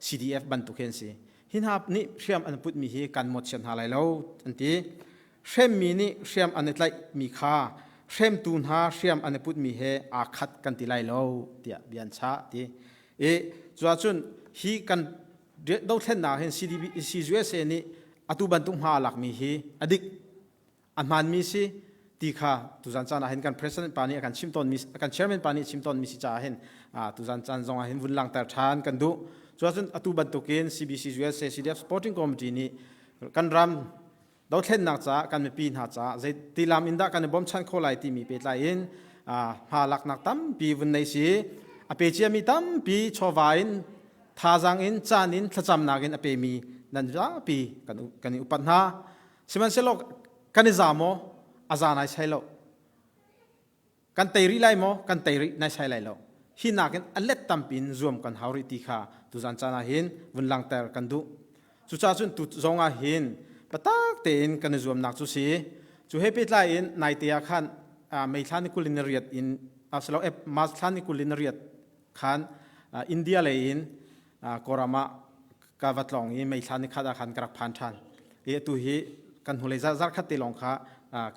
CDF บรรทุกเห็นสิหินหาบนี่เชื่อมอันพุทมีกันหมดเชียนหาไหลเล่าอันที่เชื่อมมีนี่เชื่อมอันนี้ไลมีค่าเชื่อมตูนหาเชื่อมอันนี้พุทมีเฮอาคัดกันที่ไหลเล่าเตียเบียนชาที่จวนจุนฮีกันดาวเทนนาเห็น CGSA นี่อตุบันตุงหาหลักมีฮีอดิกอันมันมีสิตีค่ะตุจันจันเห็นกัน President ปานีกันชิมตอนมีกัน Chairman ปานีชิมตอนมีสิจ่าเห็นตุจันจันจงเห็นวุ่นหลังแต่ทานกันดูจวนจุนอตุบันตุกิน CBCGSA CDF Sporting Committee นี่กันรำดาวเทนนักจ้ากันไม่ปีนหาจ้าใจตีลามอินดากันบอมชันโคไลที่มีเป็ดไลน์หาหลักนักตั้มปีวันในสิอเปจีมีตั้มปีชวาอินทาจังอินจานินทจำนากินอเปมีนั่นจ้าปีกันอุปันหาสิมันเสลกกันนิจามออาจารย์นายใช่แล้วกันเตรีไลมอกันเตรีนายใช่ไลแล้วหินากินอันเล็ดตั้มปีนรวมกันหาริติค่ะตุจันจานาเห็นวันหลังแต่กันดูสุชาจุนตุจงอาเห็นปะตักเตนกันรวมนักจุสีจุเฮปิดไลอินนายเตียขันไม่ทานิคุลินเรียดอินสโลเอฟมาทานิคุลินเรียดขันอินเดียเลยอินกรามะกาวัดลองอินไม่ทานิขัดขันกระพันทันตุฮีกันหัวเลยซาร์คัดเตลองค่ะ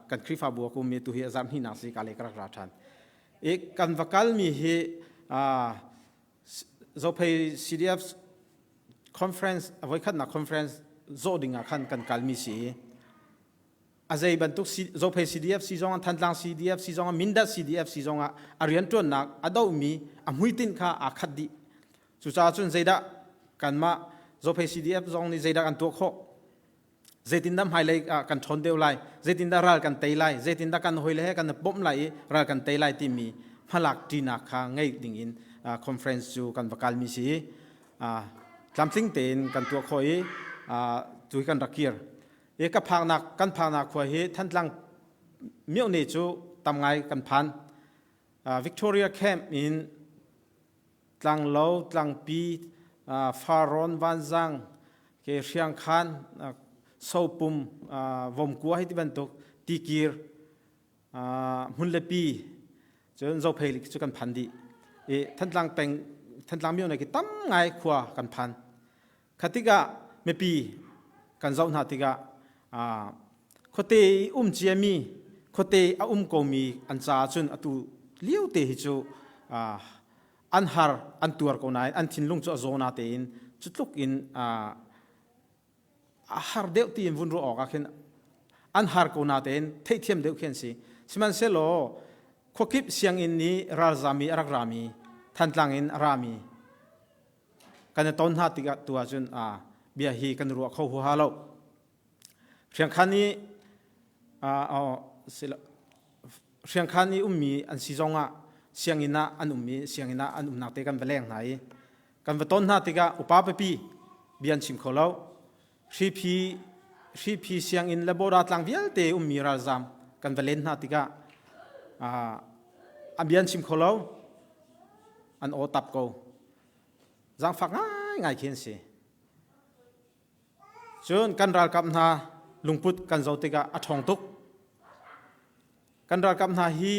กันคริฟาบัวกุมีตุฮีซาร์หินักสิกาเลกระทันกันวักลมีฮีโซเพย์ CDF conference ไว้ขัดนัก conferenceโซดิ่งขันกันกัลมีสีอาศัยบรรทุกโซเพย์ CDF ซีจงทันลัง CDF ซีจงมินดัส CDF ซีจงอารียนตัวนักอดาวมีอมุยตินค่ะอาคัดดีสุดท้ายจนใจดะกันมาโซเพย์ CDF จงนี่ใจดะกันตัวโคใจตินดำไฮไลท์กันชนเดียวไลใจตินดารัลกันเตยไลใจตินดากันหอยเล่กันบ่มไลรัลกันเตยไลที่มีพลักดีนักค่ะไงดิ่งอินคอนเฟรนซ์จูกันประกาศมีสีลำซิงเตนกันตัวคอยจุยกันรักเกียร์กับพางนักกันพางนักคอยท่านลังเมียวเนจูทำไงกันพันวิกตอเรียแคมป์อินลังโลลังปีฟารอนวันซังเกียร์เชียงคันโซปุมวมกัวให้ที่บรรทุกตีกีร์มุนเลปีจนโซเพลิกจุกันพันดีท่านลังแต่งท่านลังเมียวเนกิตั้มไงขวากันพันคติกะไม่ปีกันเจ้าหน้าที่กะคนเตะเจียมีคนเตะโกมีอันจ้าจุนอตุเลี้ยวเตะฮิจูอันฮาร์อันตัวคนไหนอันทิ้งลงจุดโซนาเตอินจุดลุกอินฮาร์เดียวตีนวุ่นรู้ออกกันอันฮาร์คนไหนเตอินเทียมเดียวเขียนสิสมันเซโลขกิบเสียงอินนี้ราซามีรักรามีทันหลังอินรามีกันต้นหาติกตัวจุนเบียฮีกันรัวเข้าหัวฮาโลเชียงคันนี้เชียงคันนี้มีอันซีจงเสียงอินะอันมีเสียงอินะอันนักเตะกันไปแรงไหนกันต้นหาติกอุปาเปปีเบียนชิมเขาโลชีพีเสียงอินเลบอรัตลังเวียลเตมีราซามกันไปเล่นหาติกอันเบียนชิมเขาโลอันโอตับเขาจังฝักง่ายเขียนสิจนกันรักกับนาลุงพุทธกันเจ้าติกาอัฐองตุกกันรักกับนาฮี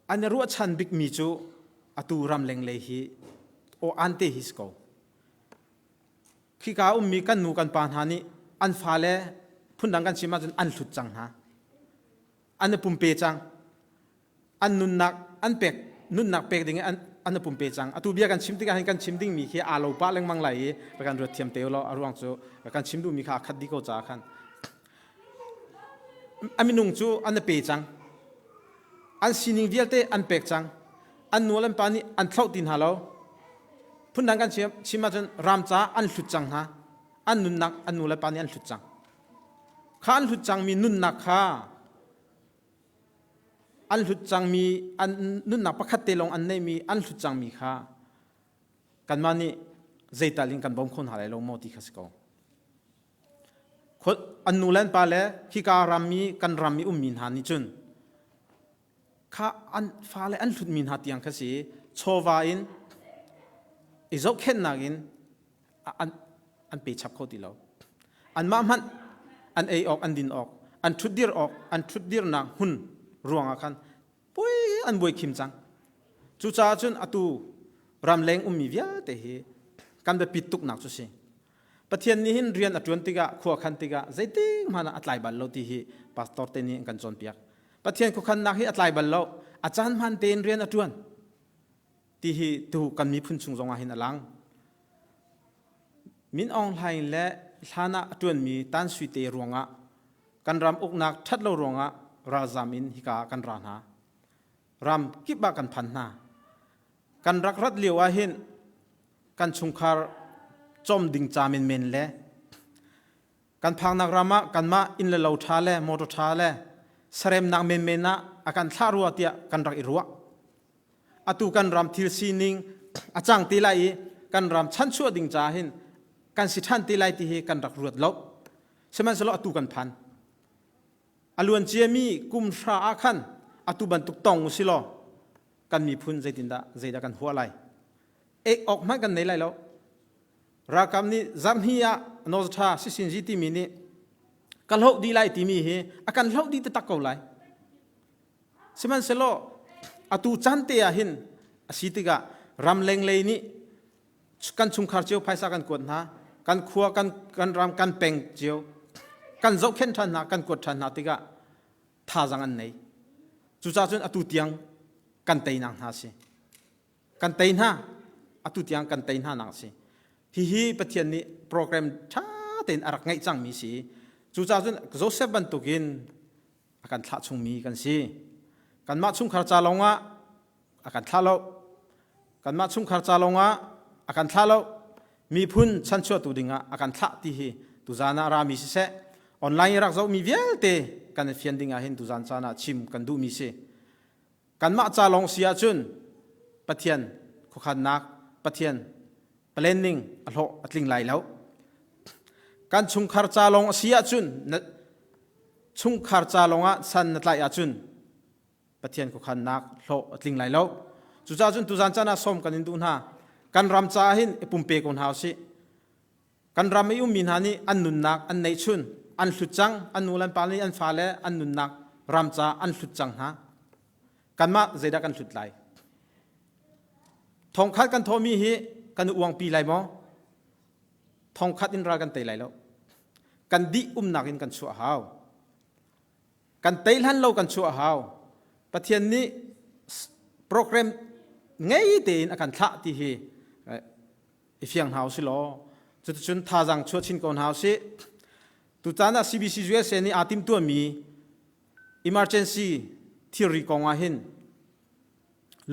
อันรู้ชันบิกมีจูอตูรำเลงเลยฮีโออันเตฮิสโกขี้กามีกันนูกันปานหานี่อันฟ้าเลพุ่นดังกันชิมาจนอันหลุดจังฮะอันปุ่มเปจังอันนุนนักอันเป็กนุนนักเป็กดิ่งอันปุ่มเปจังอตูเบียกันชิมติกันกันชิมดิ่งมีแค่อาโลปะเล็งมังไหลประกันรถเทียมเตลเราอารวงจูกันชิมดูมีค่าคัดดีก็จ้าขันอันมีนุ่งจูอันเปจังอันสินิงเวียลเตอันเป็กจังอันนัวเลมปานี่อันเท่าตินฮาโลพุ่นดังกันชิมาจนรามจ้าอันหลุดจังฮะอันนุนนักอันนัวเลมปานี่อันหลุดจังข้าอันหลุดจังมีนุนนักค่ะอันหลุดจังมีอันนุ่นนักประคัตเตลงอันนี้มีอันหลุดจังมีค่ะกันมานี่ใจตาลิงกันบ่มคนหาเลยลงโมติคัสโกคนอันนูเลนปาเลที่การามีกันรามีมินหานิจุนข้าอันฟ้าเลอันหลุดมินหาตียงคัสีโชวาอินอิจกเข็นนักินอันเปชับเขาตีเราอันมามัน อันเอออกอันดินออกอันชุดเดียร์ออกอันชุดเดียร์นักหุ่นรวงอาคันปุ้ยอันบวยคิมจังจุจ้าจุนอตูรำเลงมีเวียเตะกันแบบปิดตุกหนักจุสิปะเทียนนี้หินเรียนอัจวนติกะขัวคันติกะใจติ้งมันอัตไลบัลโลที่ฮีพาสตอร์เตนี่กันจนเปียกปะเทียนขุขันนักฮีอัตไลบัลโลอาจารย์มันเตนเรียนอัจวนที่ฮีตูกันมีพุ่นชุงจงอาหินอลังมินออนไลน์และฐานะอัจวนมีตันสุยเตรวงะกันรำอกนักทัดโลรวงะราซามินฮิกากันรานารำกิบะกันพันนากันรักรัดเลียวอาหินกันชุงคาร์จอมดิ่งจามินเมนเล่กันพังนักรำะกันมาอินเลวทาเล่มอตทาเล่สเรมนักเมนเมนะอากันทารัวเตียกันรักอิรัวอตูกันรำทิลซีนิงอาจังตีไลกันรำชั้นชั่วดิ่งจาหินกันสิทันตีไลตีฮีกันรักรวดลบใช่ไหมสโลอตูกันพันอลวนเจมีกุมราอาคันอตูบันตุกตองสิโลกันมีพุนใจตินดาใจดากันหัวไหลเอกออกมากันในไรแล้วรากำนี้จำฮียโนสธาสิสินจิติมินีกันหกดีไลติมีเฮอากันหกดีตะตักเกาไลใช่ไหมสโลอตูจันเตียหินสิติกะรำเลงเลยนี่กันชุมคาร์เจียวไพศากันกวดนะกันขัวกันรำกันเป่งเจียวกันเจ้าเข็นทันนะกันกวดทันนะติกะท่าจังอันไหนจุจ้าจุนอตูเตียงกันเตยนังฮาสิกันเตยนะอตูเตียงกันเตยนะนังสิฮีปะเทียนนี้โปรแกรมช้าเต็นอารักไงจังมีสิจุจ้าจุนโจเซฟบันตุกินอาการทัดชงมีกันสิกันมาชุมคาร์จาลงะอาการทัดเรากันมาชุมคาร์จาลงะอาการทัดเรามีพุ่นชั้นชั่วตูดิงะอาการทัดที่ฮีตุจานารามีสิเสออนไลน์รักเรามีเวลเตกันเฟียนดิงะเห็นตุจานจานาชิมกันดูมีสิกันมาจาลงเสียจุนปะเทียนขุขันนักปะเทียนเปลนนิงอโลอัตลิงไหลแล้วการชุงคาร์จาลงเสียจุนชุงคาร์จาลงอ่ะสันนัดไหลอาจุนปะเทียนขุขันนักโลอัตลิงไหลแล้วจุจ้าจุนตุจานจานาสมกันอินดูน่ากันรำจาหินปุ่มเปกอนหาวสิกันรำไม่ยุ่งมินหานี่อันนุนนักอันในชุนอันสุดจังอันนูลันปาลีอันฟาเลอันนุนนักรำจาอันสุดจังฮะกันมาเจดากันสุดไหลทองคัดกันโทมีฮีกันอวงปีไหลมั้งทองคัดอินรากันเตยไหลแล้วกันดินักอินกันชัวหาวกันเตยหันเรากันชัวหาวประเทศนี้โปรแกรมไงเตยอาการท่าที่ฮีเฟียงหาวสิโลจุดจุนท่าจังชัวชินก่อนหาวสิตุจานะ CBC US นี่อาติมตัวมี emergency ที่รีกองอาหิน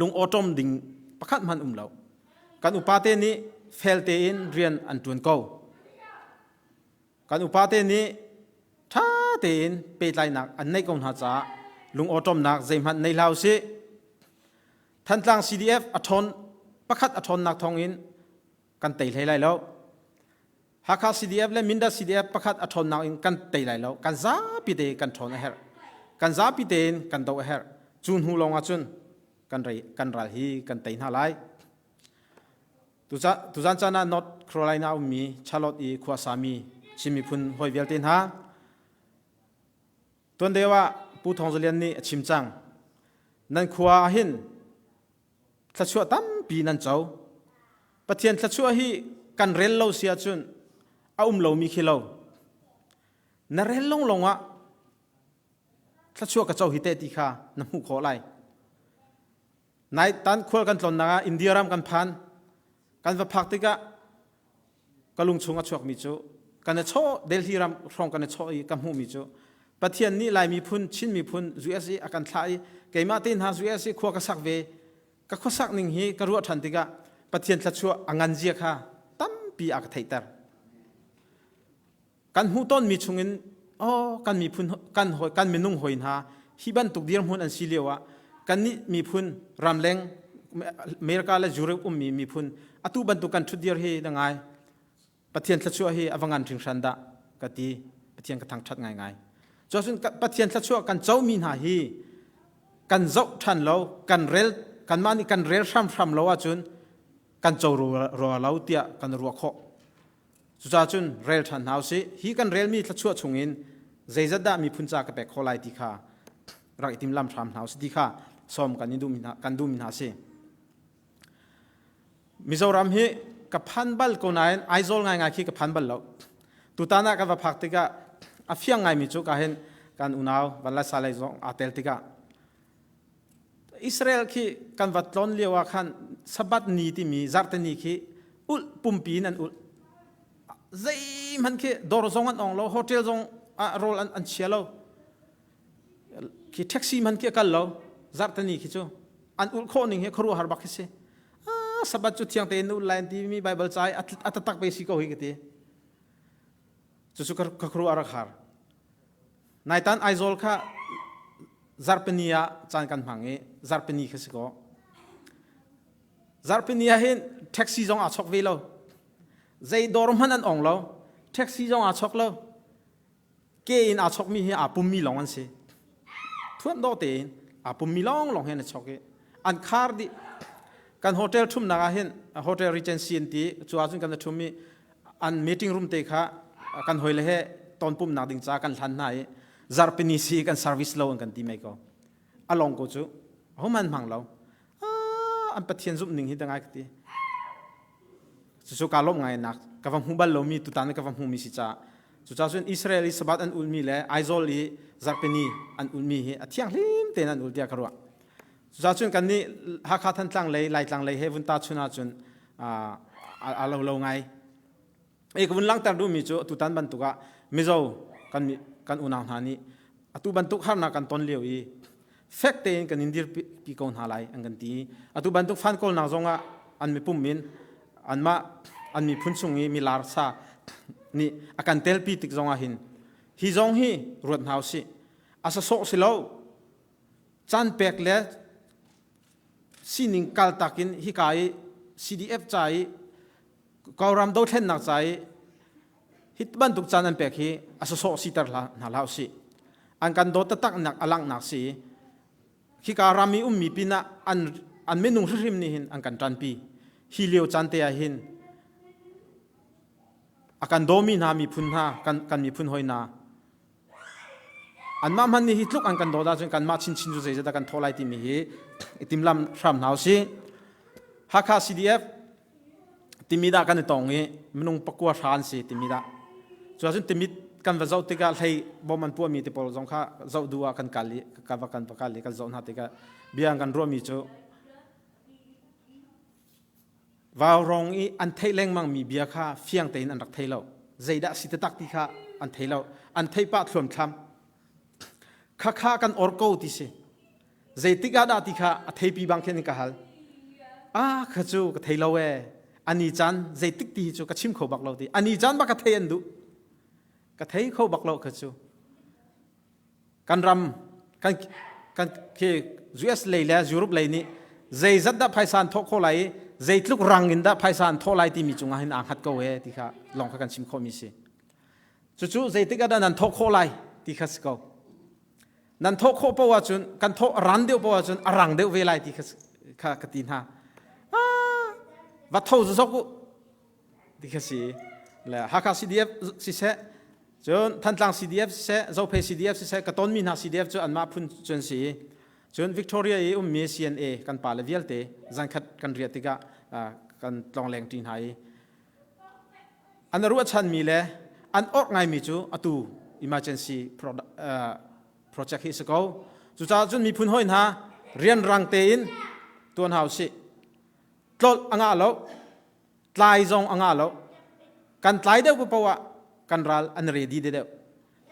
ลุงออตอมดิ่งประคัดมันเหล่าการอุปาเตนี้เฟลเตอินเรียนอันตุนเก้าการอุปาเตนี้ท่าเตอินเปตไลนักอันในกองหาจ้าลุงออตอมนักเจมันในลาวสิทันตัง CDF อัทอนประคัดอัทอนนักทองอินกันเตยไหลแล้วหาก CDF และมินดา CDF ประคัดอัทอนนักอินกันเตยไหลแล้วกันจ้าปีเตกันทอนเฮรกันจ้าปีเตนกันโตเฮรจุนหูลงอาจุนกันรัลฮีกันเตยน่าไลตุจานจานะนอร์ทแคโรไลนามีชาร์ลอตต์อีขวาสามีชิมิพุนหอยเวลเตนฮาตัวเดียวผู้ทองเจริญนี่ชิมจังนั่นขวาหินทัชชัวตั้มปีนั่นเจ้าปะเทียนทัชชัวฮีกันเรลโลเสียจุนเอาโลมีขี้โลนั่นเรลลงวะทัชชัวกับเจ้าฮิเตติค่ะน้ำหูขอไลนายตันควรกันตอนนักอินเดียรำกันพันกันว่าพักติกะกลุงชงอัชวกมิจูกันจะโชเดลฮีรำรองกันจะโชอีกัมหูมิจูปะเทียนนี่ลายมีพุนชินมีพุนจูเอซีอากันทายเกยมาตินหาจูเอซีขวากัสักเวกัขวาสักหนึ่งฮีกรัวทันติกะปะเทียนทัชชัวอังันเจียค่ะตั้มปีอักไทเตอร์กันหูต้นมีชงอินอ๋อกันมีพุนกันหอยกันมีนุ่งหอยหาฮิบันตุกเดียร์มุนอันซิเลียวะกันนี่มีพุนรำเลงเมริกาและยูโรปมีพุนอตุบันตุกันชุดเดียร์เฮดังไงปะเทียนทัชชัวเฮอวังงานถึงชันดะกตีปะเทียนกระทังชัดง่ายจอสุนปะเทียนทัชชัวกันเจ้ามีนาฮีกันเจ้าทันเรากันเรลกันมานี่กันเรลซ้ำเราว่าจุนกันเจ้ารัวเราเตียกันรัวโคจุจ้าจุนเรลทันหาวสิฮีกันเรลมีทัชชัวชงอิน zaizada mi phuncha ka pe kholai ti kha rak itim lam tham hnaus ti kha som kan du min ha se Mizoram hi ka phanbal ko nain aizol ngai ngai khi ka phanbal lo tutana ka va phak tika afiang ngai mi chu ka hen kan unaw wala salai zong atel tika Israel khi kan vatlon lewa khan sabat ni ti mi zartani khi ul pumpi nan ul zai man khi dor zong an ong lo hotel zong a rol an chialo khi taxi man khi kal lo zartani khi chu an ul kho ning he khru har bak se sabat chu thiang te nu line ti mi bible chai atatak pe si ko hi kete chu ka khru ara khar naitan aizol kha zarpenia chan kan mangi zarpeni khasiko zarpenia hin taxi jong a chok ve lo zai dorman an ong lo taxi jong a chok lo ke in a chok mi hi a pum mi long an se thuam do te a pum mi long long hen chok ke an khar di kan hotel thum na hin hotel regency ti chuwa chun kan thum mi an meeting room te kha kan hoile he ton pum na ding cha kan hlan nai zarpini si kan service lo kan ti mai ko along ko chu homan mang lo an pathian zum ning hi dangai ti chu ka lom ngai nak ka vam hubal lo mi tu tan ka vam hu mi si cha chu cha chun israeli sabat an ulmi le aizol li zarpini an ulmi hi athiang hlim te nan ul dia karwa chu cha chun kan ni ha kha than tlang lei lai tlang lei he vun ta chuna chun a lo lo ngai e ko vun lang tar du mi chu tu tan ban tu ka mizo kan unang hani atu bantuk harna kan ton leo I fact te kan indir pi kon halai angan ti atu bantuk fan kol na zonga an mi pum min an mi phunchungi mi lar sa ni akan tel pi tik zonga hin hi zong hi rut hausi asa so silo chan pek le sining kal takin hi kai CDF chai kauram do then nak chai hit bantuk chan an pek hi asa so sitar na lau si an kan do tak nak alang nak si khi ka rami mi pina an menung hrim ni hin an kan tan pi hi leo chan te a hin akan domi na mi phun ha kan mi phun hoina an ma man ni hitluk an kan do da chen kan ma chin ju zai da kan tholai ti mi hi itim lam thram nau si hakha CDF timida kan tong hi menung pakwa than si timida chu chun timit kan va zau tika thei boman pu mi te pol jong kha zau duwa kan kali ka va kan pakali kan zau na tika biang kan ro mi chu vào rong I an thei leng mang mi bia kha fiang tein an rak thei lo zaida sita tak ti kha an thei lo an thei pa thlom tham kha kan or ko ti se zaitika da ti kha a thei pi bang khen ka hal a khachu ka thei lo we ani chan zaitik ti chu ka chim kho bak lo ti ani chan ba ka thei an du ka thei kho bak lo khachu kan ram kan ke US lei la Europe lei ni zai zat da phaisan thok kho lai zaitluk rangin da phaisan tholai ti mi chunga hin ang hat ko we ti kha long kha kan chim kho mi se chu zaitika da nan thok kho lai ti khas ko nan thok kho pa wa chun kan thok ran deu pa wa chun arang deu ve lai ti kha ka tin ha va thau zo ku ti kha si la ha ka CDF si se chun than tlang CDF se zo phe CDF si se ka ton mi na CDF chu an ma phun chun si chun Victoria I mi CNA kan pa le vialte zan khat kan ria tika kan tlong leng tin hai an ru chan mi le an ok ngai mi chu atu emergency project hi se ko chu cha chun mi phun hoin ha rian rang te in ton hau si tlol anga lo tlai zong anga lo kan tlai deu pa wa kan ral an ready de deu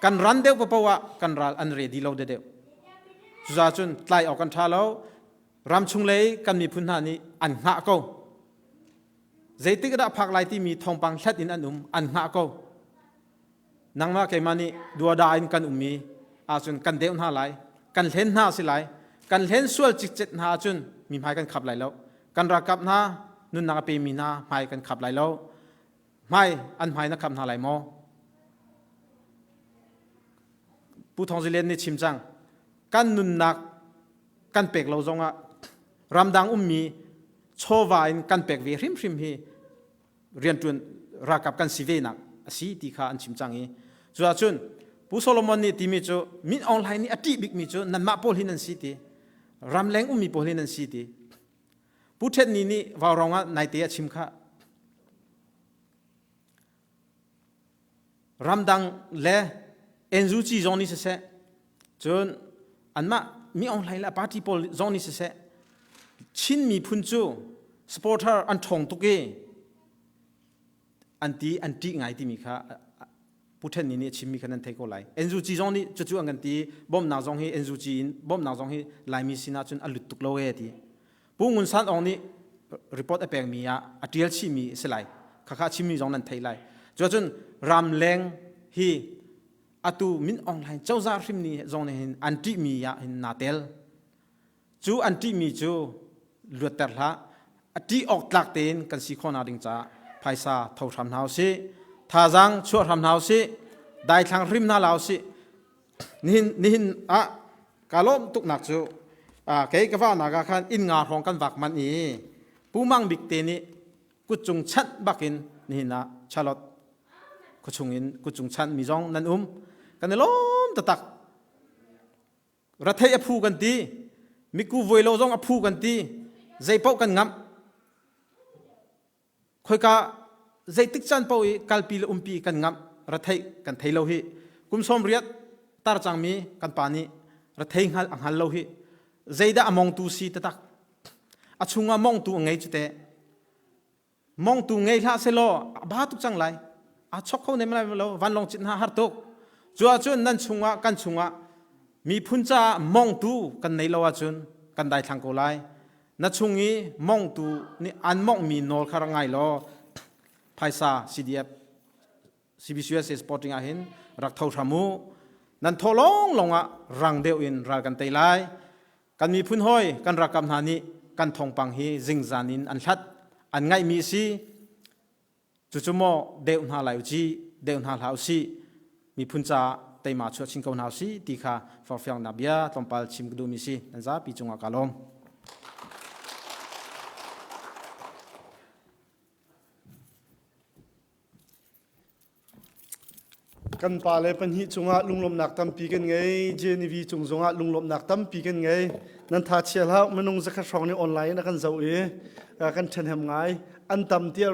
kan ran deu pa wa kan ral an ready lo de deu za chun tlai au kan tha lo ram chung lei kan mi phun ha ni an nga ko zaitik da phak lai ti mi thong pang thlat in anum an nga ko nangma ke mani duwa da in kan ummi a chun kan deu na lai kan len na si lai kan len sual chik chet na chun mi mai kan khap lai lo kan ra kap na nun na pe mi na mai kan khap lai lo mai an mai na khap na lai mo pu thong zilen ni chim chang kan nun nak kan pek lo zonga ramdang ummi chowa in kan pek ve hrim hi rian tun rakap kan sive nak asi ti kha an chim changi chu chun ผู้โซโลมอนนี่ที่มีจูมินออนไลน์นี่อติบิกมีจูนันมาโพลินันสิตีรำแรงมีโพลินันสิตีผู้เทศนี่วาวรองะนายเตียชิมค่ะรำดังเล่เอ็นจูจีจงนี่เสะจนอันมามีออนไลน์ละปาร์ตี้โพลจงนี่เสะชินมีพุนจูสปอร์เตอร์อันทงตุกเกอันตีไงที่มีค่ะผู้เทศนี่ชิมมีคะแนนเทโกไลเอ็นจูจีจงนี่จู่ๆอันกันตีบอมนาจงให้เอ็นจูจีนบอมนาจงให้ไลมิสินาจนอลุตุกโลเอทีผู้งุนสันองนี่รีพอร์ตเปงมีอะอัตเดียลชิมีสไลข้าชิมีจงนั้นเทไลจนรำแรงฮีอาตูมินออนไลน์เจ้าซาริมนี่จงเนี่ยอันตีมีอะหินนาเตลจู่อันตีมีจู่ลวดแต่ละอันตีออกหลักเต็นกันสิคนอาดิงจ้าไพศาเท่าทำหาวสิท่าจังชั่วทำหาวสิได้ทางริมนาลาวสินี่อะกาลมตุกหนักจู่เกี่ยวกับว่านากาขันอินงาของกันวักมันนี่ผู้มั่งบิกเตนี่กุจุงชัดบักินนี่นะชาลอตกุจุงอินกุจุงชัดมีจงนันกันล้มตะตักรัฐเอพูกันตีมิกูวอยโลจงอพูกันตีใจเป้ากันงับคอยกาใจติกจันเป้าอีกัลปีลปีกันงับรัฐเอกันไทยโลหิกุมสมเรียดตาจังมีกันปานีรัฐเอหันโลหิใจได้อมองตูสีตะตักอาชุงอมองตูไงจุดเตมองตูไงท่าเซโลบ้าตุกจังไรอาชกเขาในไม่ไรวันลงจิตหาฮาร์ตุกจัวจนนั่นชุงะกันชุงะมีพุนจ่ามองตูกันในโลวจุนกันได้ทางโกไลนัดชุงนี้มองตูนี่อันมองมีโนลคารังไงโลไพศา CDF CBCS Sporting อาหินรักเท่าทามูนั่นทอลงลงอะรังเดียวอินรักกันไตไลกันมีพุนห้อยกันรักกำนานีกันทองปังฮีจิงจานินอันชัดอันไงมีสิจู่ๆโมเดวนาลายจีเดวนาลาวซีมีพุนจ่าไตมาชัวชิงเกาหนาวซีตีขาฟอร์ฟิองนาเบียตอมปัลชิมกดูมีสินั่นจ้าปีจงอากาลมกันปาเลยปัญหิจงอาลุงลมหนักตั้มปีกันไงเจนีวีจงจงอาลุงลมหนักตั้มปีกันไงนั่นท่าเชียร์แล้วมันนงจะขัดช่องในออนไลน์นะกันเจ้ากันเช่นทำไงอันตั้มเที่ยว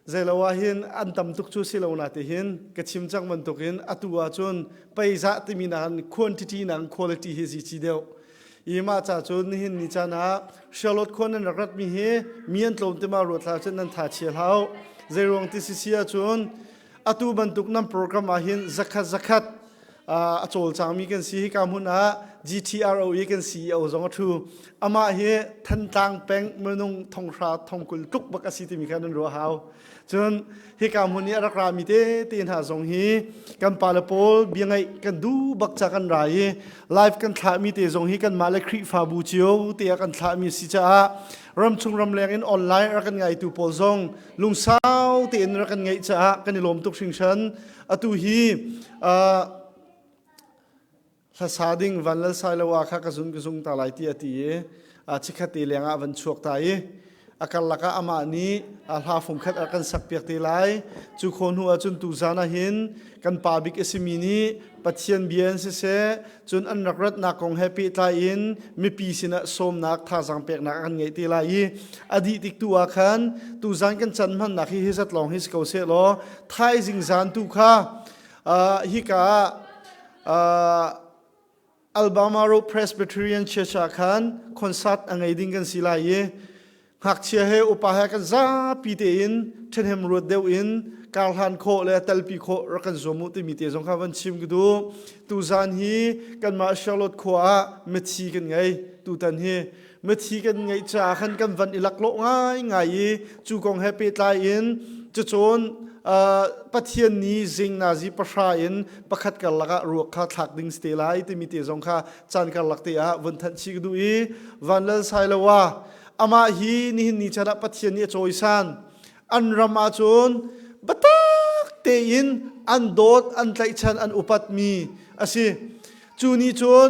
ใจเราว่าเห็นอันตั้มทุกชุดสิเราหน้าที่เห็นกระชิมจังมันตกเห็นอัตัวจนไปจะที่มีนันควอนติตี้นันคุณภาพเฮสิจีเดียวยี่มาจากจนเห็นนิจานะชาลอตคนนั้นรักมีเฮมีอันตรมที่มารวดลาจนนั้นท่าเชียร์แล้วใจรวงที่เสียจนอตูบรรทุกนำโปรแกรมมาเห็นzakatโจลจางมีกันสีกามุนะ GTROE กันสีเอาจงอทูอามาเฮทันตังแปงเมืองทองราทองกุลทุกบักสีที่มีกันนั้นรัวหาวจนเฮกามุนี้รักรามีเตตีนหาจงฮีกันปาลโปลเบียงไงกันดูบักจากกันไรไลฟ์กันถ่ายมีเตจงฮีกันมาเลคริฟาบูจิโอเตียกันถ่ายมีสิจ้ารำชุงรำแรงอินออนไลน์รักกันไงตูโปลซงลุงสาวเตียนรักกันไงจ้ากันในลมตุกชิงชันอตูฮีถ้าสาดิ่งวันละสายละว่าข้ากระซุงตาไหลตีตีชิคตีเลียงวันชวกตายอาการลักอามานี้อาลาฟุมขัดอาการสักเปียกตีไหลจุคนหัวจนตูจานาหินกันปาบิกเอสมินีปัจเจียนเบียนเสจนอันนักรัตนักของแฮปปี้ตายอินมีปีสินะสมนักท่าสังเปียกนักอันไงตีไหลอดีติกตัวขันตูจานกันจันมันนักฮิสัตลองฮิสเกาเสลอไทยจิงจานตูข้าฮิกาอัลบามาโรเพรสเบเทเรียนเชชาคันคอนซัร์ตอังไงดิ้งกันสิลายหักเชียเฮอุปาหกันซาปีเตอินเทนเฮมรูดเดวอินการฮันโคและเตลปีโครักันสมุติมีเตจงข้าวันชิมกันดูตูซานฮีกันมาชาร์ลอตโคอาเมทีกันไงตูตันฮีเมทีกันไงจ้าขันกันวันอิลักโลง่ายไงจูกองแฮปปี้ตายอินจะโจนปัทยานี้จิงนาจีประชาอินประคัดกันลักรัวข้าทักดิ้งสเตลัยที่มีเตจงข้าจานกันลักเตียวันทันชิกดูอีวันเลสไซลว่าอามาฮีนี่นิจาระปัทยานี้โจยสันอันรามาจุนบัตักเตยินอันโดดอันไลชันอันอุปัตมีอาศัยจูนี่จุน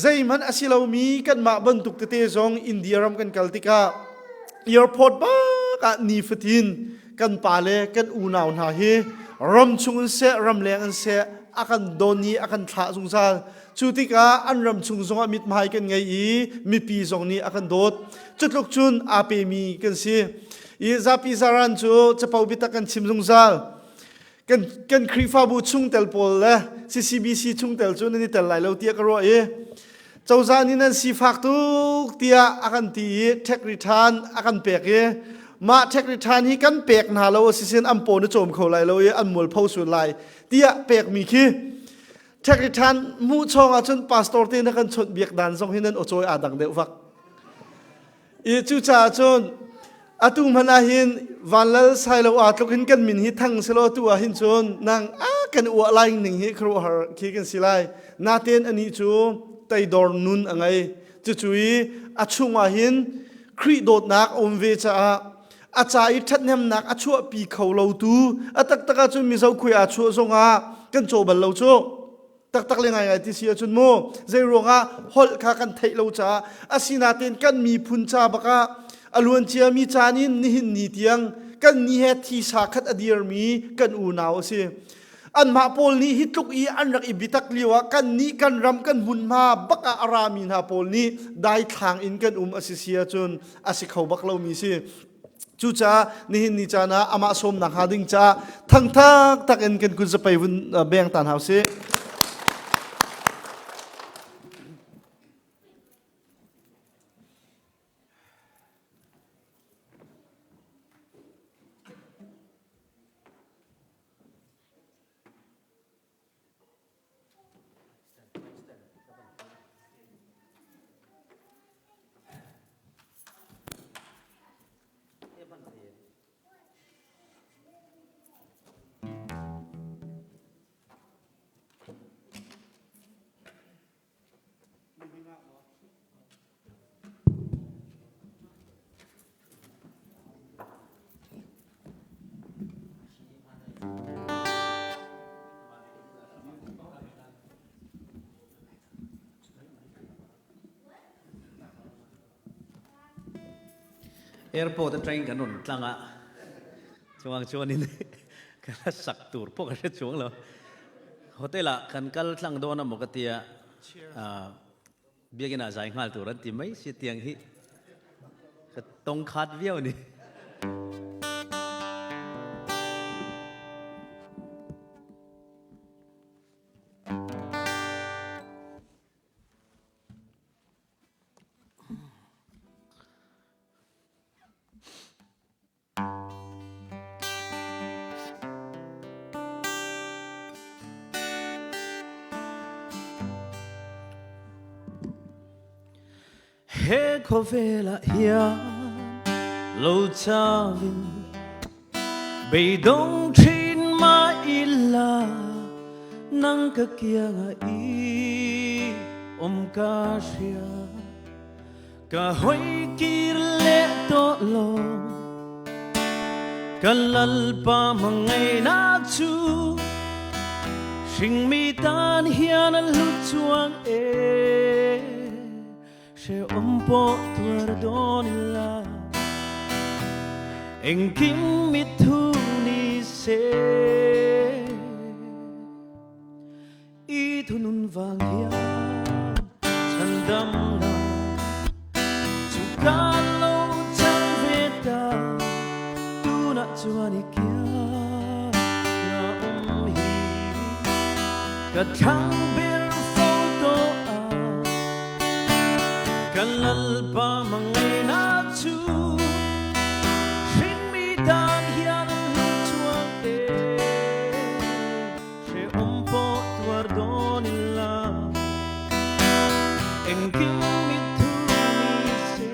ใจมันอาศัยเรามีกันมาบรรทุกเตจงอินเดียรำกันกัลติกาเอร์พอร์ตบ้ากันนีฟตินกันปาเลกันอูนาวนาเฮรำชุงเสรำแรงเส akan doni akan tha sungsal chutika anram chungsonga mit mai kan ngai I mi pi zong ni akan dot chutluk chun ape mi kan si I zapi zaran chu chapau bita kan chim sungsal kan khrifa bu chung tel pol la CCBC chung tel chu ni tel lai lo tia ka ro e chawza ni nan si fak tu tia akan ti tax return akan pek e ma tax return hi kan pek na lo sisin ampo na chom kho lai lo e an mol phau su lai tia pek mi khi tax return mu chonga chun pastor te na kan chot biak dan song hinan o choi adang de vak e chu cha chon atu mana hin vanlal sai lo atluk hin kan min hi thang selo tu a hin chon nang a kan u lai ning hi khro har khi kan silai na ten ani chu tai dor nun angai chu chui achunga hin khri dot nak om ve cha acha I that nem nak achu pi khau lo tu atak taka chu mi zau khui achu zonga kan cho bal lo chu tak tak le ngai ngai ti sia chun mo zai ronga hol kha kan thei lo cha asina ten kan mi phun cha baka alun chia mi chanin ni hin ni tiang kan ni he thi sa khat adir mi kan u naw si an ma pol ni hitluk I an rak ibitak liwa kan ni kan ram kan mun ma baka aramin ha pol ni dai thang in kan asisia chun asikhau bak lo mi si chu cha ni hin ni cha na ama som na hading cha thang thak tak en kan kun zapai bun beng tan hau si airport train กันหนุนตั้งอ่ะช่วงนี้กันสักตูร์พวกกันช่วงแล้วโฮเทลกันกัลตั้งโดนมกติอ่ะเบียกินอาใจงานตัวรันติไม่สิเตียงที่ตรงคัดเวียวนี่เฮโคเวลาเฮียโลชาวินไปดงชินมาอิลานังกะเกียงอีกาเชียกะหอยกีเลโตโลกะลัลปามังไงนาจูชิงมีตานเฮียนลุจวงse un po' perdonila en kim mi tu ni se I tu nun vang hia chan dam na chu kalo chan veta tu na chuani kia na hi ka thang bir photo Kalalpa mangay na chu Shin mi dan hiyan ang lutuang She umpo tuwardo nila Engking mi tu ni se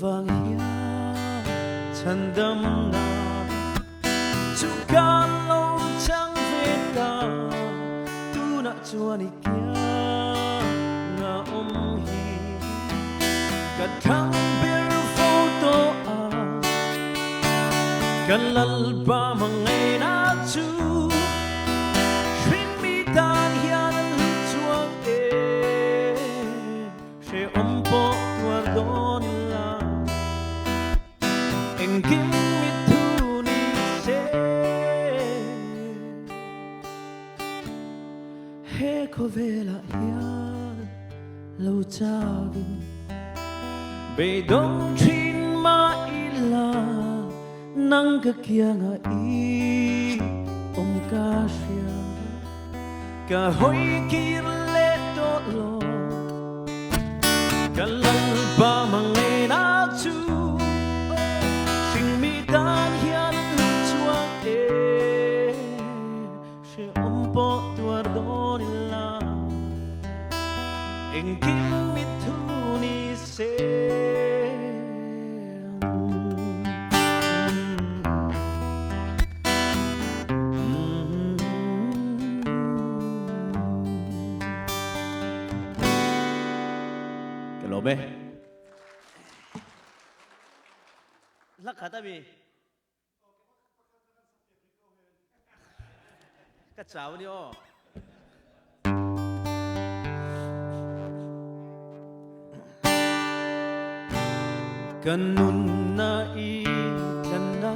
vang hia chan dam na chu ka lo chang ve ta tu na chuani kia na hi ka thang bir photo Kalalba mangai na chu Shin mi tan hian chuang e She ompo tuar don la Engkim mi tu ni se He ko vela hian lo chavin Be dong chin ma ila Nang ka kia nga i om ka siya Ka hoy kirle to lo Ka lalba mangay na chu Sing mi tan hiyan chuang e She om po tuar do nila Engkim mi tu ni se Be lắc hả ta bị cắt cháo đi ô kanun na ikana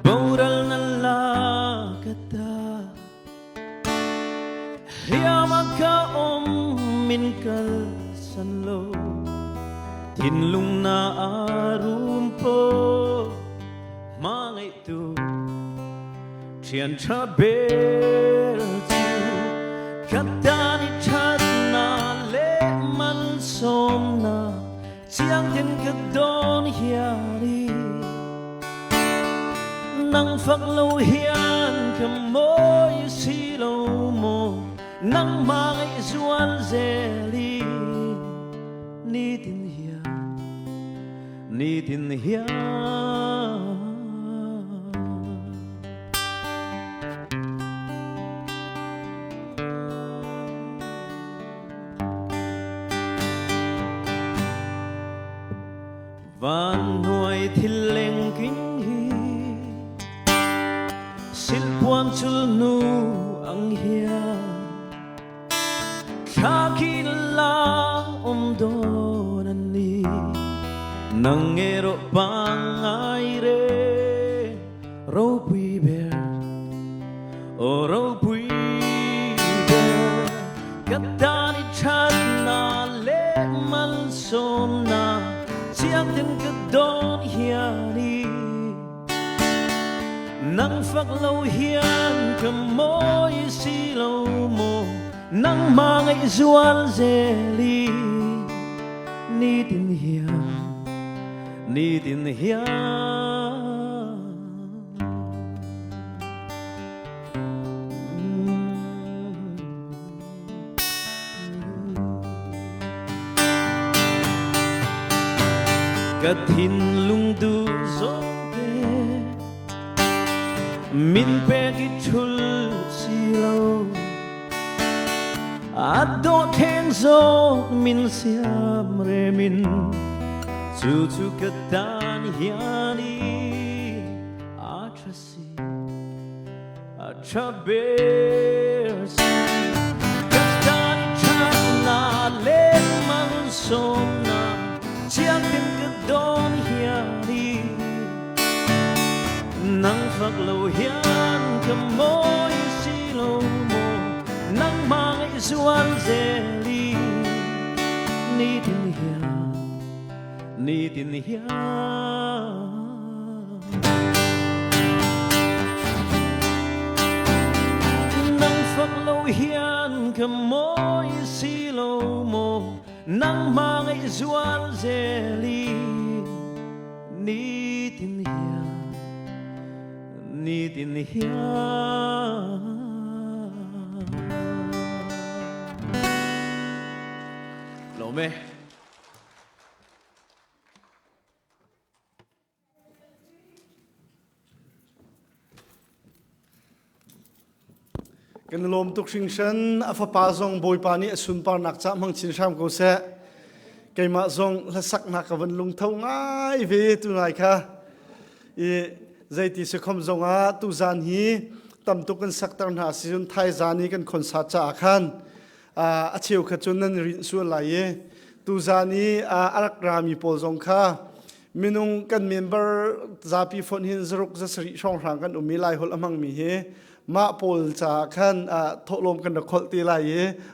baural na la kata Yamaka min kal sanlo Tinlung na arumpo Mangai tu Tian cha bel tu Katani chat na le man som na Chiang tin kadon hiari Nang phak lo hian kamoy silo mo Nang mangai zual zeli Ni tin hiya Van nuai thil leng king hi Sil puan chul nu ang hiya Kakin la donani Nangero pangaire Ropui ber O ropui ber Katani chana le man somna Chiang tin kadon hiani Nang phak lo hian kamoy silo mo Nang mangai zual zeli Ni tin hiya Kathin lung du zote Min pe ki chul silo Ado theng zo min siam re min Chu chu katan hiani Atrasi Atrabersi Katan chana le man somna Chiang tin kadon hiani Nang phak lo hian kamoy silo mo Nang mangai zual zeli Ni tin hiya Nang phak lo hian kamoy silo mo Nang mangai zual zeli Ni tin hiya Lo me Kan lom tuk sing shan afa pa zong boy pani asun par nak cha mang chin sham ko se keima zong la sak na ka van lung thau ngai ve tu nai kha ใจที่สุขมจงอาตุจานฮีตำตุกันสักตันหาสิจุนไทยจานีกันคนสัจจะขันอาเชียวขจุนนั้นรินส่วนไหลตุจานีอารักรามีโพจงค่ะมินุงกันเมมเบอร์จาปีฟอนหินจรุกจะสริช่องทางกันมีลายหลอมังมีมาโพลจากขันทลมกันดอกคนตีไหล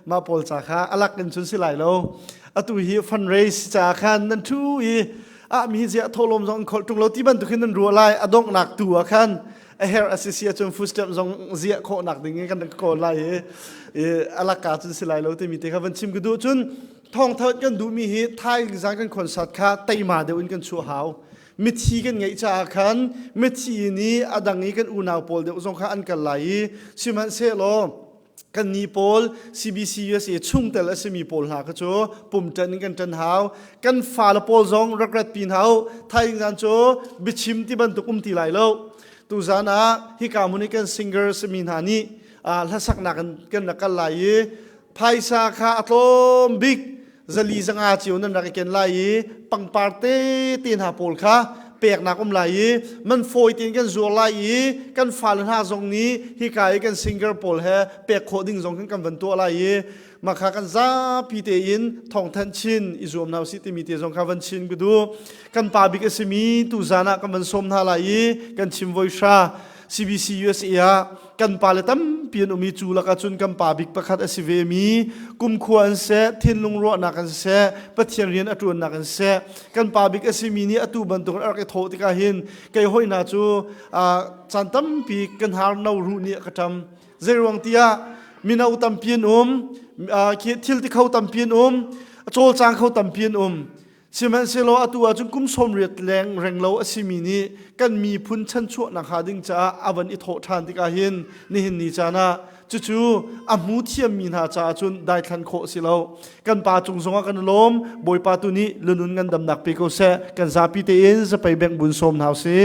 มาโพลจากข้าอลักกันจุนสิไหลโลตุฮีฟันเรสจากขันนั่นทุยมีเสียทลมจงคนตุงเราที่บันตุกินนั้นรัวไลดงหนักตัวขันเฮร์อาเซียจนฟุตสเต็ปจงเสียโคหนักดิ่งกันโคไลอลักกาจุนสิไหลโลที่มีเตะวันชิมกันดูจุนท่องเทิดกันดูมีเหตุไทยจางกันคนสัตว์ข้าไตมาเดียวอินกันชัวหาวมิทีกันไงจากขันมิทีนี้อดังนี้กันอุณาโพลเดียวจงข้าอันกันไหลชิมันเซโลกันนีโพล CBC USA ชุ่งแต่ละสมีโพลหากระโจปุ่มจันกันจันหาวกันฝ่าละโพลจงรักรัดปีนหาวไทยจางโจบิชิมที่บรรทุกตีไหลโลตูจานะฮิกามุนิกันซิงเกอร์สมินหานีละสักนักกันนักกันไหลไพศาคาอัตมบิกจะลีสังอาจิวนั่นนักเก็นไหลปังปาร์เต้ตีนหาโพลค่ะเปียกนักไหลมันโฟยตีนกันจัวไหลกันฟาลหาทรงนี้ฮิกายกันซิงเกอร์โพลเฮเปียกโคดิ้งทรงกันวันตัวไหลมาขากันซาพีเตอินทองทันชินอิจวมนาวสิติมีเตจงคาวันชินก็ดูกันปาบิกสมีตูจานะกันมันสมนาไหลกันชิมโวยชา CBC USA กันปาเลตัมเปลี่ยนมีจูละกันจนกันปาบิกประคัดอสิเวมีกุมควรเสทินลงรัวนักกันเสปะเทียนเรียนอตุนนักกันเสกันปาบิกอสิมีนี้อตุบันตุกันอักโทติกาหินไกห้อยนาจูจันตัมปีกันหาร์นาวรูนี่กระทำเจรวังตียมินาอุตัมเปียนคิดทิลที่เขาตัมเปียนโจลจางเขาตัมเปียนสิมันเซโลอตัวจุงกุมสมเรียดแรงแรงเลาอสิมีนี้กันมีพุนชันชั่วนักหาดึงจ้าอวันอิโททานติกาหินนี่หินนี่จานะจู่ๆอามูเทียมมีนาจ้าจุนได้ทันโคสิโลกันป่าจุงสงกันลมบอยปาตุนี้ลุนุนกันดำหนักไปก็เสกันซาปิเตอินจะไปแบ่งบุญสมหาวสิ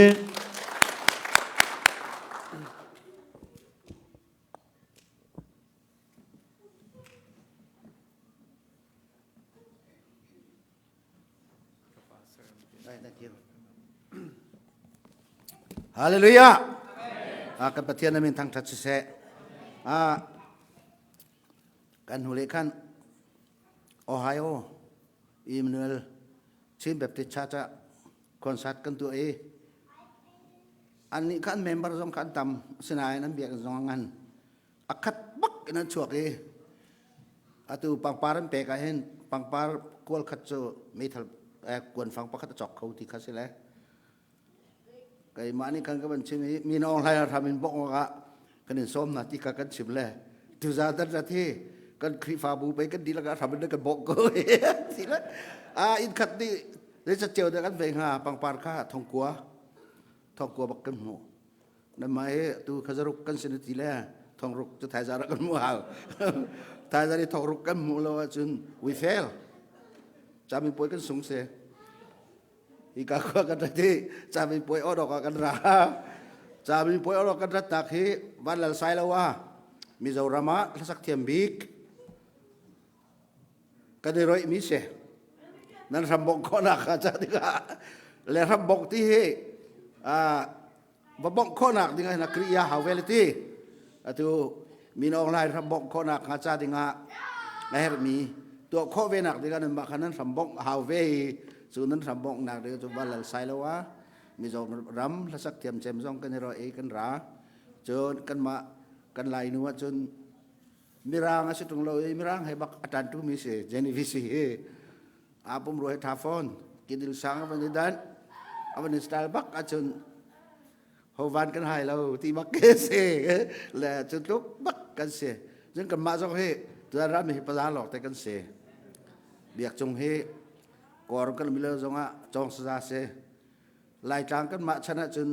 ฮาเลลูยากันประเทศนั้นมีทางทัศเสกันหุเลขันโอไฮโออิมนูเอลชิมแบบติดชาจะคอนซัร์ตกันตัวอันนี้ขันเมมเบอร์สองขันต่ำสนายนั้นเบียกันสองงานอักขัดบักนั้นช่วงatu pangparan pe ka hen pangpar kol khatso metal kwan phang pakhat chok khau ti khasile kai mani kan ka ban chimi min online thamin bok ga kan som na ti ka kan chimle tu za dar ra thi kan khri fa bu pe kan di la ga thamin kan bok ko sila in khat ni le cha cheu da kan ve nga pangpar kha thong kwa bak kan mu na mai tu khazaruk kan sin ti le thong ruk chu thai za ra kan mu hao thai za ni thong ruk kan mu lo chun we fail cha min poi kan sung se ika ko kan ti cha min poi o dok kan ra cha min poi o dok kan ra tak hi ban lal sai la wa Mizorama lasak thiam bik kan roi mi se nan rambok ko na ka cha ti ka le rambok ti he babok ko na dinga na kriya haweliti atu min online rambok ko na ka cha dinga na her mi to ko ve nak dinga nan ma khanan rambok hawe su nan rambok nak de to balal sai la wa Mizoram lasak thiam chem jong kan roi kan ra chon kan ma kan lai nu chun mirang asitung lo mirang hai bak atan tu mi se jenivisi he apum ro he thafon kidil sang ban dan aban style bak achun hovan kan hai lo ti bak ke se la chun luk bak kan se jun kan ma jong he tu ra mi pa za lok te kan se biak chung he kor kan mi lo jong a chong sa se lai chang kan ma chana chun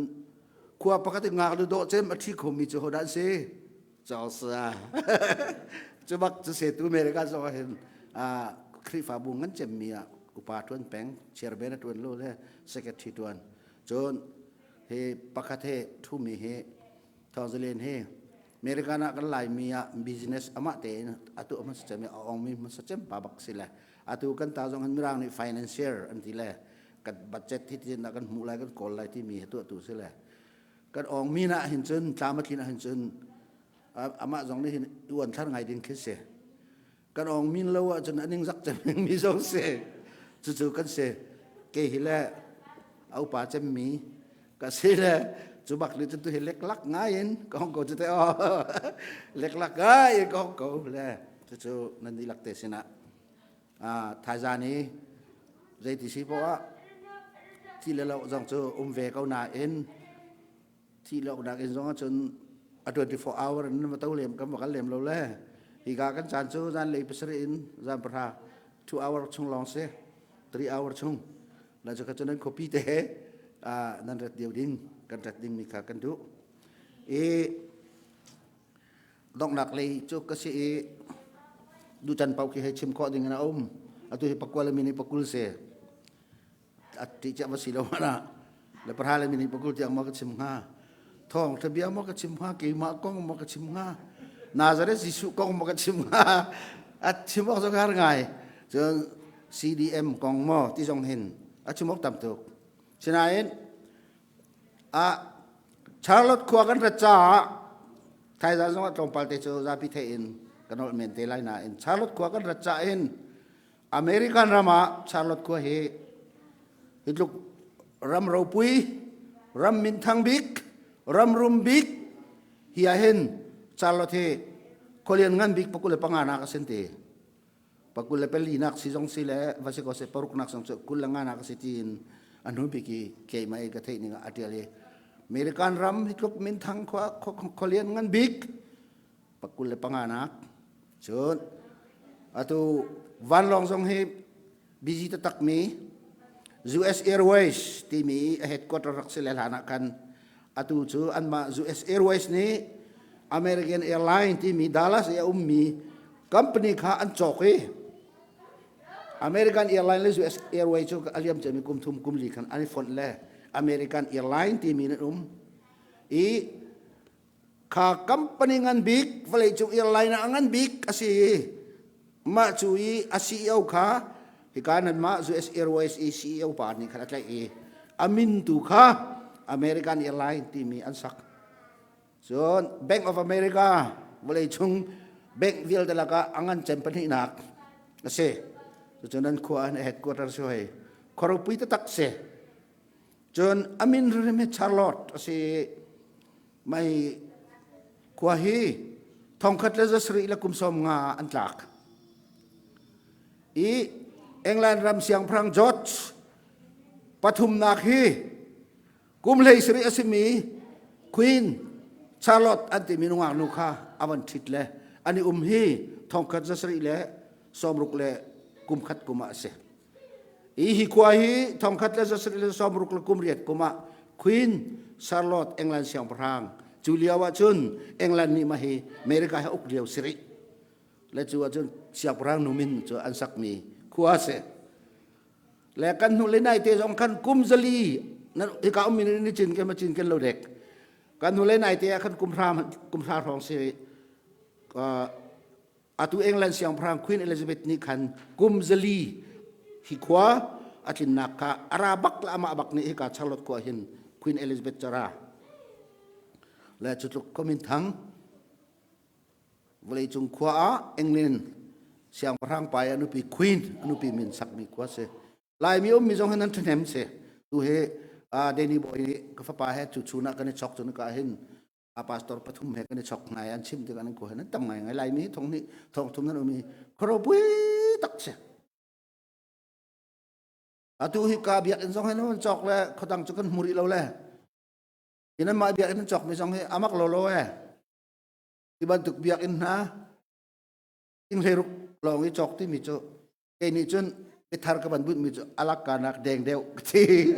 khua pakati ngak do chem athi khomi chu hodan se chao sa chu bak chu se tu mere ka so hen khri fa bu ngan chem mia upa tuan peng chairman tuan lo le secretary tuan chon he pakathe thu mi he thozelen he americana kan lai mia business ama te atu ama chem ong mi ma chem pa bak sila atu kan ta jong han mirang ni financier anti le กันบัตเจ็ตที่ที่นักกันมูลายกันก่อนอะไรที่มีตัวตัวเสียแหละกันอองมีนะหินจนตามมากินหินจนอามาสองนี่หินอ้วนท่านไงดินคิดเสียกันอองมีแล้วจนอันนึงสักจะมีสองเสียจู่ๆกันเสียเกหิแลเอาป่าจะมีก็เสียแหละจุบักลิจตุเห็นเล็กลักง่ายเองก็ห้องกูจะได้อ๋อเล็กลักง่ายก็ห้องกูแหละจู่ๆนั่นดีลักเตสินะทายานี้ใจที่สิเพราะว่าที่เราจังเจอเวเขาหนาเอ็นที่เราหนาเอ็นจงจน24 hour นั่นมาเต้าเหลี่ยมกันบอกกันเหลี่ยมเราเลยอีกากันจานเจอจานเลยไปสระอินจานประทา2 hour ชงลองเสีย3 hour ชงแล้วจะกันจนนั้นคอปีเตะนั่นรัดเดียวดิ้งกันรัดดิ้งมีขากันดูต้องหนักเลยจุกก็สิดูจันเป่าขี้ให้ชิมข้อดิ้งนะatau pakul mini pakul se ati cak masih lawana lepas hal mini pakul tiang mak cimha thong thabia mak cimha ki mak kong mak cimha nazare sisu kong mak cimha at cimok so har ngai jeng CDM kong mo ti jong hin at cimok tam tuk sinain Charlotte khua kan racha thai za jong tong palte cho za pi thein kanol men te lai na in Charlotte khua kan racha in American Rama Charlotte ko he hitluk ram ropui ram min thang bik ram rum bik hiya hen Charlotte he kolian ngan bik pakule pangana ka sente pakule pelinak si jong sile vasiko se paruk nak sang kulangana ka sitin anu biki ke mai ka thei ninga atiale American Ram hitluk min thang kolian ngan bik pakule pangana chon atu Van long song he busy tatak mi US Airways ti mi headquarter rak sila hanakan atu chu anma US Airways ni American Airline ti mi Dallas ya ummi company kha an chok he American Airline le US Airways chu aliam chemi kum thum kum li khan ani fon le American Airline ti mi na kha company ngan big vale chu airline ngan big asi ma chui CEO kha hikanan ma US Airways CEO pa ni khalat lai amin tu kha American Airline ti mi ansak so Bank of America boleh chung bank vil talaga angan company nak ase so chonan khuan headquarter so hai khoropui ta tak se chon amin reme Charlotte ase mai kwahi thongkhat le jasri la kumsom nga antlak England ram siang prang George pathum nakhi kumlei sri asimi Queen Charlotte anti minungang nukha awan thitle ani hi thongkhat jasri le somruk le kumkhat kuma se hi kwahi thongkhat le jasri le somruk le kumriat kuma Queen Charlotte England siang prang Julia wa chun England ni mahi America ha uk riau sri le chu chun siang prang numin chu ansak mi kuase le kan nu le nai te jong kan kum zali na ka min ni chin ke ma chin ken lo dek kan nu le nai te kan kum thra rong se atu England siang prang Queen Elizabeth ni kan kum zali hi kwa atin naka arabak la ma abak ni ka Charlotte ko hin Queen Elizabeth chara le chu komin thang boleh chung kwa England siang perang paya anu pi Queen anu pi min sak mi kwa se lai mi mi jong hanan thenem se tu he Danny boy ka fa pa he chu chuna kan chok chun ka hin pastor pathum he kan chok ngai an chim te kan ko hanan tam ngai ngai lai mi thong ni thong thum nan mi khro pui tak se atu hi ka biak in jong hanan chok le khodang chu kan muri lo le inan ma biak in chok mi jong he amak lo lo dibantuk biak in na ing heruk long i chok ti mi cho ke ni chun ithar ka ban but mi cho alaka nak deng deu ti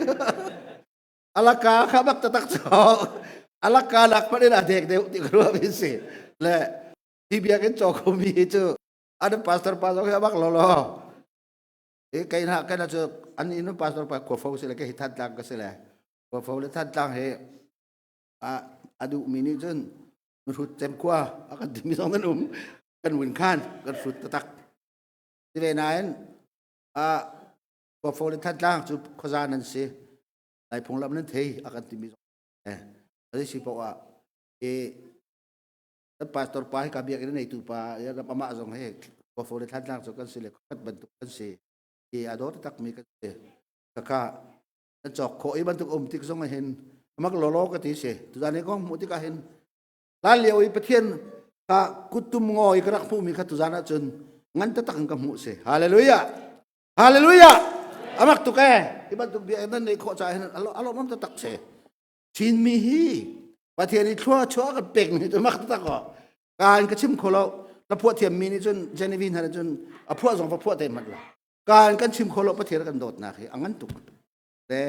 alaka khabak ta tak cho alaka nak pa na deng deu ti kro bi se le ti biak in chok ko mi cho ada pastor pa so khabak lo lo kai na cho an inu pastor pa ko fo se le ke hitat lang ka se le ko fo le that lang he adu mini chun rút tem qua akan dimi song kan win kan kan rút tatak di venain ก็โฟล์ท่านจ้างจุดขจานันสิในพงลำนั้นเทอากันติมีแล้วสิบอกว่าแล้วปาตอร์ปาให้กับเบียกันในตัวปาอย่ารับอามาส่งให้ก็โฟล์ท่านจ้างส่งกันสิเลยขัดบรรทุกกันสิอาโดตักมีกันสิก็ข้าจอกโคอีบรรทุกที่ส่งให้เห็นมักโลโลกันทีสิตัวนี้ก็มุติก็เห็นล้านเลี้ยวอีประเทศก็กุตุมงอยกระผู้มีขัดตัวนั้นจนงั้นจะตั้งกับมุสิฮาเลลูยาฮาเลลูยาอามักตุกอีบรรทุกเบียนั้นในข้อใจนั้นอัลลอฮ์มันจะตักเสชินมีฮีประเทศนี้ชั่วกันเป่งจนมักตักก็การกระชิมคนเราแล้วพวกเทียมมีนี่จนเจนีวินฮะจนพวกสองพวกเต็มหมดละการกันชิมคนเราประเทศกันโดดนะคืออันนั้นตุกแต่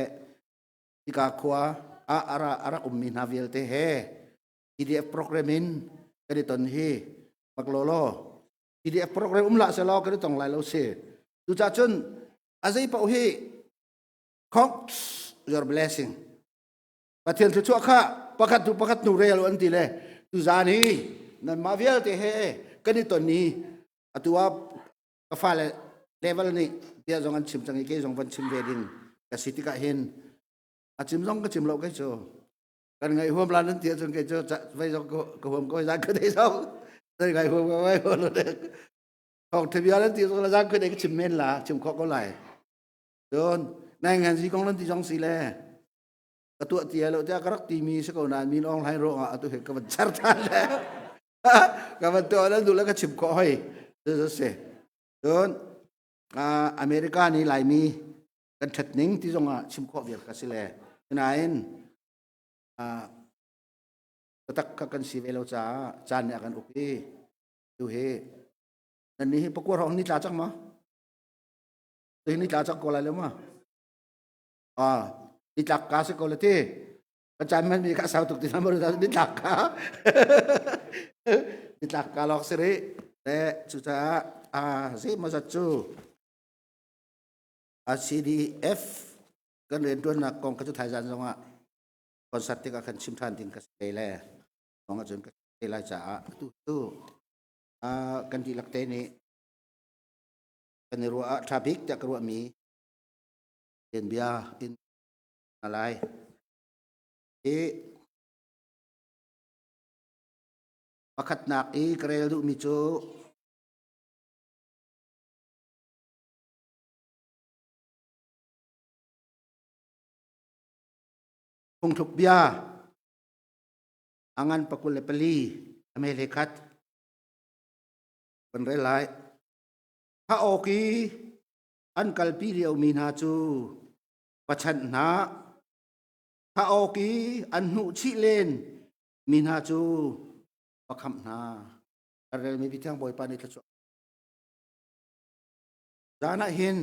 ที่กาขวาอาระกุมมินาวิลเตเฮ PDF programminกันตอนนี้มักโลโล PDF programละเสร็จแล้วกันต้องไล่เราเสียดูจากจนอาศัยเป่าฮีของ your blessing ประเทศชั่วข้าประคัดนูเรียลอันที่เลยดูจานี้นั่นมาวิลเตเฮกันตอนนี้ตัวกาแฟเลเวลนี้เดี๋ยวจงอันชิมจังอีกจงวันชิมเวดิงกับสิทธิกะเห็นอาชิมจงก็ชิมเราก็โจกันไงหัวปลานั้นเดี๋ยวจงก็โจจะไปจงก็หัวก็ยังก็ได้จงได้ไงหัวก็ไม่หัวเราเด็กของทวีนั้นเดี๋ยวจงเราก็ได้ก็ชิมเม่นละชิมข้อก็ไหลโดนในงานสีของนั้นที่จงสีแลกตัวเตี้ยเราจะกระตีมีสักคนนั้นมีน้องไฮโร่อะตัวเห็นกับมันชัดทันแล้วกับมันตัวนั้นดูแล้วก็ชิมข้อให้เดี๋ยวเสียโดนอเมริกานี่หลายมีกันถัดนิ่งที่จงชิมข้อเบียดกันสิแลนายก็ตักกันสิเวลาจ้าจานเนี่ยกันโอเคดูเฮนั่นนี่ประกวดห้องนี่จ้าจังมั้ยตัวนี้จ้าจังก็อะไรแล้วมั้ยนี่จักกาสกอลที่อาจารย์มันมีข้าสาวตุกติน้ำมันนี่จักกานี่จักกาลอกสิริแต่สุดท้ายสิมาสัจจูCDF กันเรียนด้วยนักกองกระจุไทยจันทร์ว่าคอนเสิร์ตที่กันชิมทานทิ้งกันเสร็จแล้วของอาจารย์กันเสร็จแล้วจ้าตู้กันที่หลักเตนี่กันในรัวทราบิกจากรัวมีเห็นเบียอินอะไรประคัดนักกระเรลดูมิจูคงทุบเบียangan pakul peli amelekatเป็นไรหลายถ้าโอกีอันกัลปีเดียวมีนาจูประชันนาถ้าโอกีอันหุชิเลนมีนาจูประคำนาอะไรมีพิธีบอยปานิทชจานะเห็น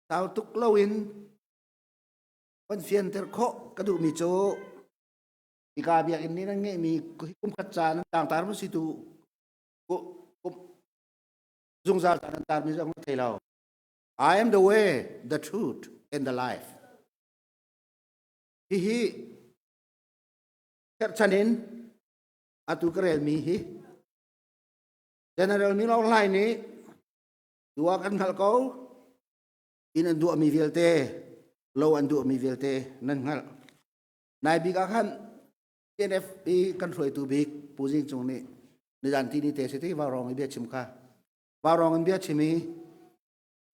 สาวตุกลวินวันเฟียนเตอร์โคกระดูมีโจอีกาเบียกินนี้นั่นไงมีคุ้มขัดจานต่างตามันสิตูกุจงจานต่างมีจงเทลา I am the way the truth and the life ฮิเกิดฉันเองอาตุกเรลมีฮิ General มีเราไล่นี้ตัวกันขัลเขาอินอันดูมีเวลเตเราอันดูมีเวลเตนั่นงั้นนายบิกาขันNFP กันรวยตัวบิกปูจิงจงนี้ในด้านที่นี่เตสิที่วารองเบียชิมค่ะวารองเบียชิมี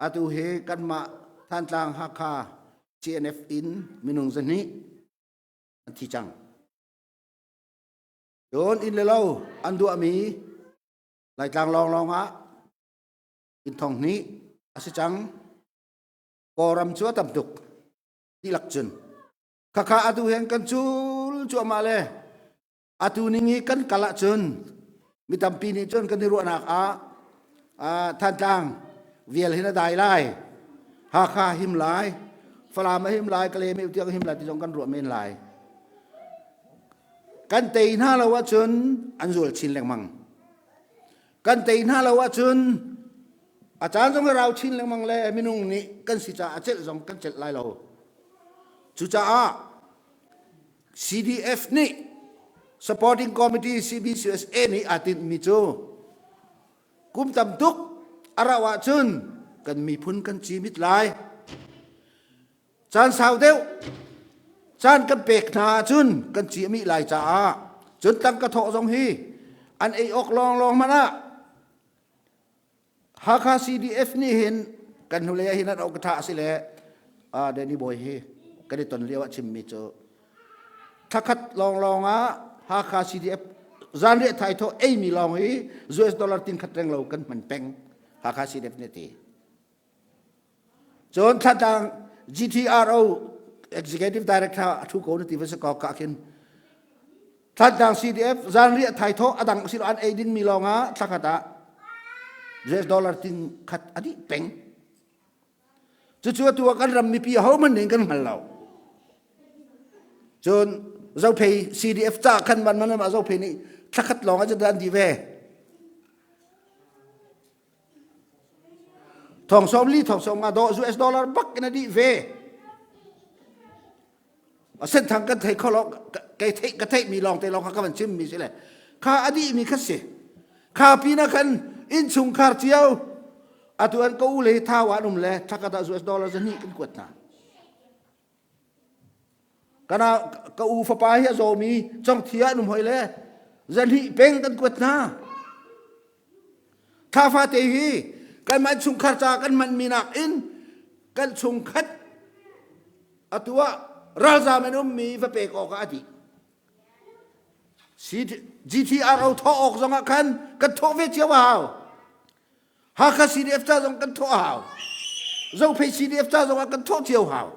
อาตุเฮกันมาท่านต่างฮักคา GNF อินมินุงจันนี้อันที่จังโดนอินเลวอันดูมีหลายต่างลองอ่ะอินทองนี้อาศัยจังกอรำชัวตำตุกที่หลักจุนข้าอาตุเฮงกันจูจัวมาเลยอาตุนี้กันกะละจุนมีตำปีนี้จนกันในรัวนักท่านต่างเวียลหินได้ไล่ฮาคาหิมไลฟลาไม่หิมไลกะเลไม่เที่ยวหิมไลที่จงกันรัวเมนไลกันเตยน่าละว่าจนอันจุลชินแรงมังกันเตยน่าละว่าจนอาจารย์จงเราชินแรงมังเลยมินุงนี้กันสิจ่าเจ็ดจงกันเจ็ดไล่เราจุจ่า CDF นี่ supporting committee CBCSA นี่อาทิตย์มิโจกุมตำตุกอาราวะจุน กันมีพุนกันจีมิดลายจานสาวเดียวจานกันเปกนาจุนกันจีมิลายจ้าจนตั้งกระโถทรงฮีอันไอออกลองมานะหากา CDF นี่เห็นกันหุเลยเห็นนั่นเอากระทะสิแหละเดนี่บอยเฮกันได้ตนเรียกว่าชิมมิโจถ้าคัดลองหากา CDF จานเรียไทยโทเอมีลองฮีUS ดอลลาร์ตินขัดแรงเรากันมันแปงหากา CDF นี่ตีจนถ้าทาง GTRO Executive Director ทุกคนที่วิศวกรกินถ้าทาง CDF จานเรียไทยโทอดังสิรอันเอดินมีลองสักขะUS ดอลลาร์ตินขัดอดีแปงจู่ๆตัวกันรำมีปีเขามันเองกันหันเราจนเจ้าเพย์ CDF จ้าขันมันมาเจ้าเพย์นี่ถ้าขัดลองอาจจะดันดีเวทองสมลีทองสมมาดอ US ดอลลาร์บักกันดีเวเส้นทางกันไทยเขาลองกันไทยมีลองแต่ลองเขาก็มันชิมมีใช่ไหมข้าอดีมีคัสเซข้าปีนักันอินชุงคาร์เจียวตัวอันก็อุเลยท้าวานุ่มเลยถ้ากันUS ดอลลาร์จะนี่กันกวดนะกันก็อูฟ้าไปเฮียโซมีจ้องเทียนุ่มหอยเลยจะนี่เป่งกันกวดนะถ้าฟ้าเตหีกันมันชุงคาร์จากัมันมีนักอินกันชุงคัดตัวราชาเมนุมมีฟ้าเปกออกอดี GTR เอาท่อออกสองคันกันท่อเวชีวาวหากCDF จ้าสองกันท่อหาวเราไปCDF จ้าสองกันท่อเที่ยวหาว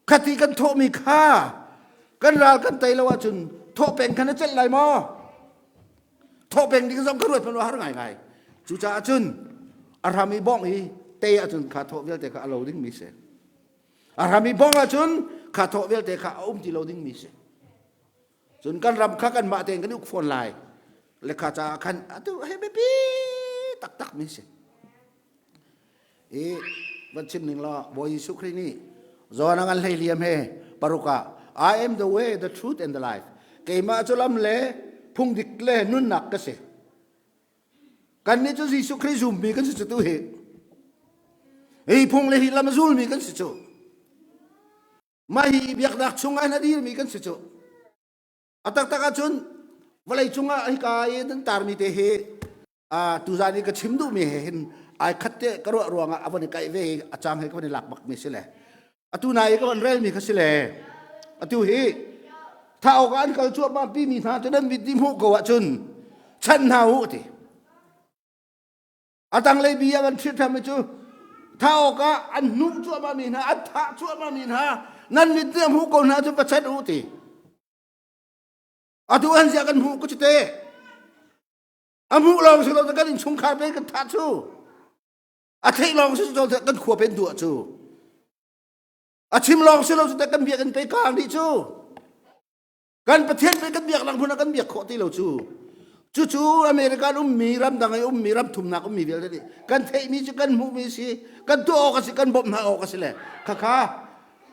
คดีกันท่อมีค่ากันรากันไตแล้วว่าจุนท่อเป็นขนาดเจ็ดไรมอท่อเป็นที่ก็ต้องกระโดดเป็นว่าหรือไงจูจ่าจุนอารามีบ้องอีเตะจุนขาท่อเวลเตะขาเราดิ้งมิเสอารามีบ้องจุนขาท่อเวลเตะขาอุ้มที่เราดิ้งมิเสจุนกันรำข้ากันมาเตงกันยุกฟอนไลน์เลขาจ่าคันตัวเฮ้ยเบบี้ตักมิเสวันชิมหนึ่งล้อบอยสุครีนี่จอนังอันเลยเลียมเฮปารุกะ I am the way the truth and the life เกมาจุลำเล่พุ่งดิกเล่นุ่นหนักกันเสกันนี่จะยิสุครีซุมมีกันสิจุเฮพุ่งเล่ฮิลามาซุลมีกันสิจุมาฮีเบียกดักชุงไอ้นาดีมีกันสิจุอัตตะกันจุนวันไหนชุงไอ้กายนั้นตารมีเตเฮตุจานี่ก็ชิมดูมีเห็นไอ้ขัดเตะกระโดดรวงวันนี้ไก่เวอาจารย์ให้ก็วันนี้หลักบักมีสิแหละตุนายก็วันเรลมีก็สิแหละตุเฮถ้าเอาการเขาชั่วมาปีมีท่าจะได้วิธีมุกว่าจุนฉันหาหูทีตังเลยบียกันชิดทำไม่จูถ้าเอาการอันนุ่มชั่วมามีท่าอันท่าชั่วมามีท่านั่นวิธีมุกคนหาจะประชันหูทีตุอันเสียกันหูก็จะเตะอามุลองสิเราจะกันชุมคาเป็นกันทัดชูอาทิตย์ลองสิเราจะกันขัวเป็นตัวชูอาชิมลองสิเราจะกันเบียกันไปกลางดิชูกันประเทศไปกันเบียกหลังพุ่นกันเบียกโคที่เราชูอเมริกันมีรำดังไงมีรำทุ่มหนักมีเวลเลยกันเทมีจะกันมุมีสิกันตัวออกสิกันบ่มหาออกสิเลยข้า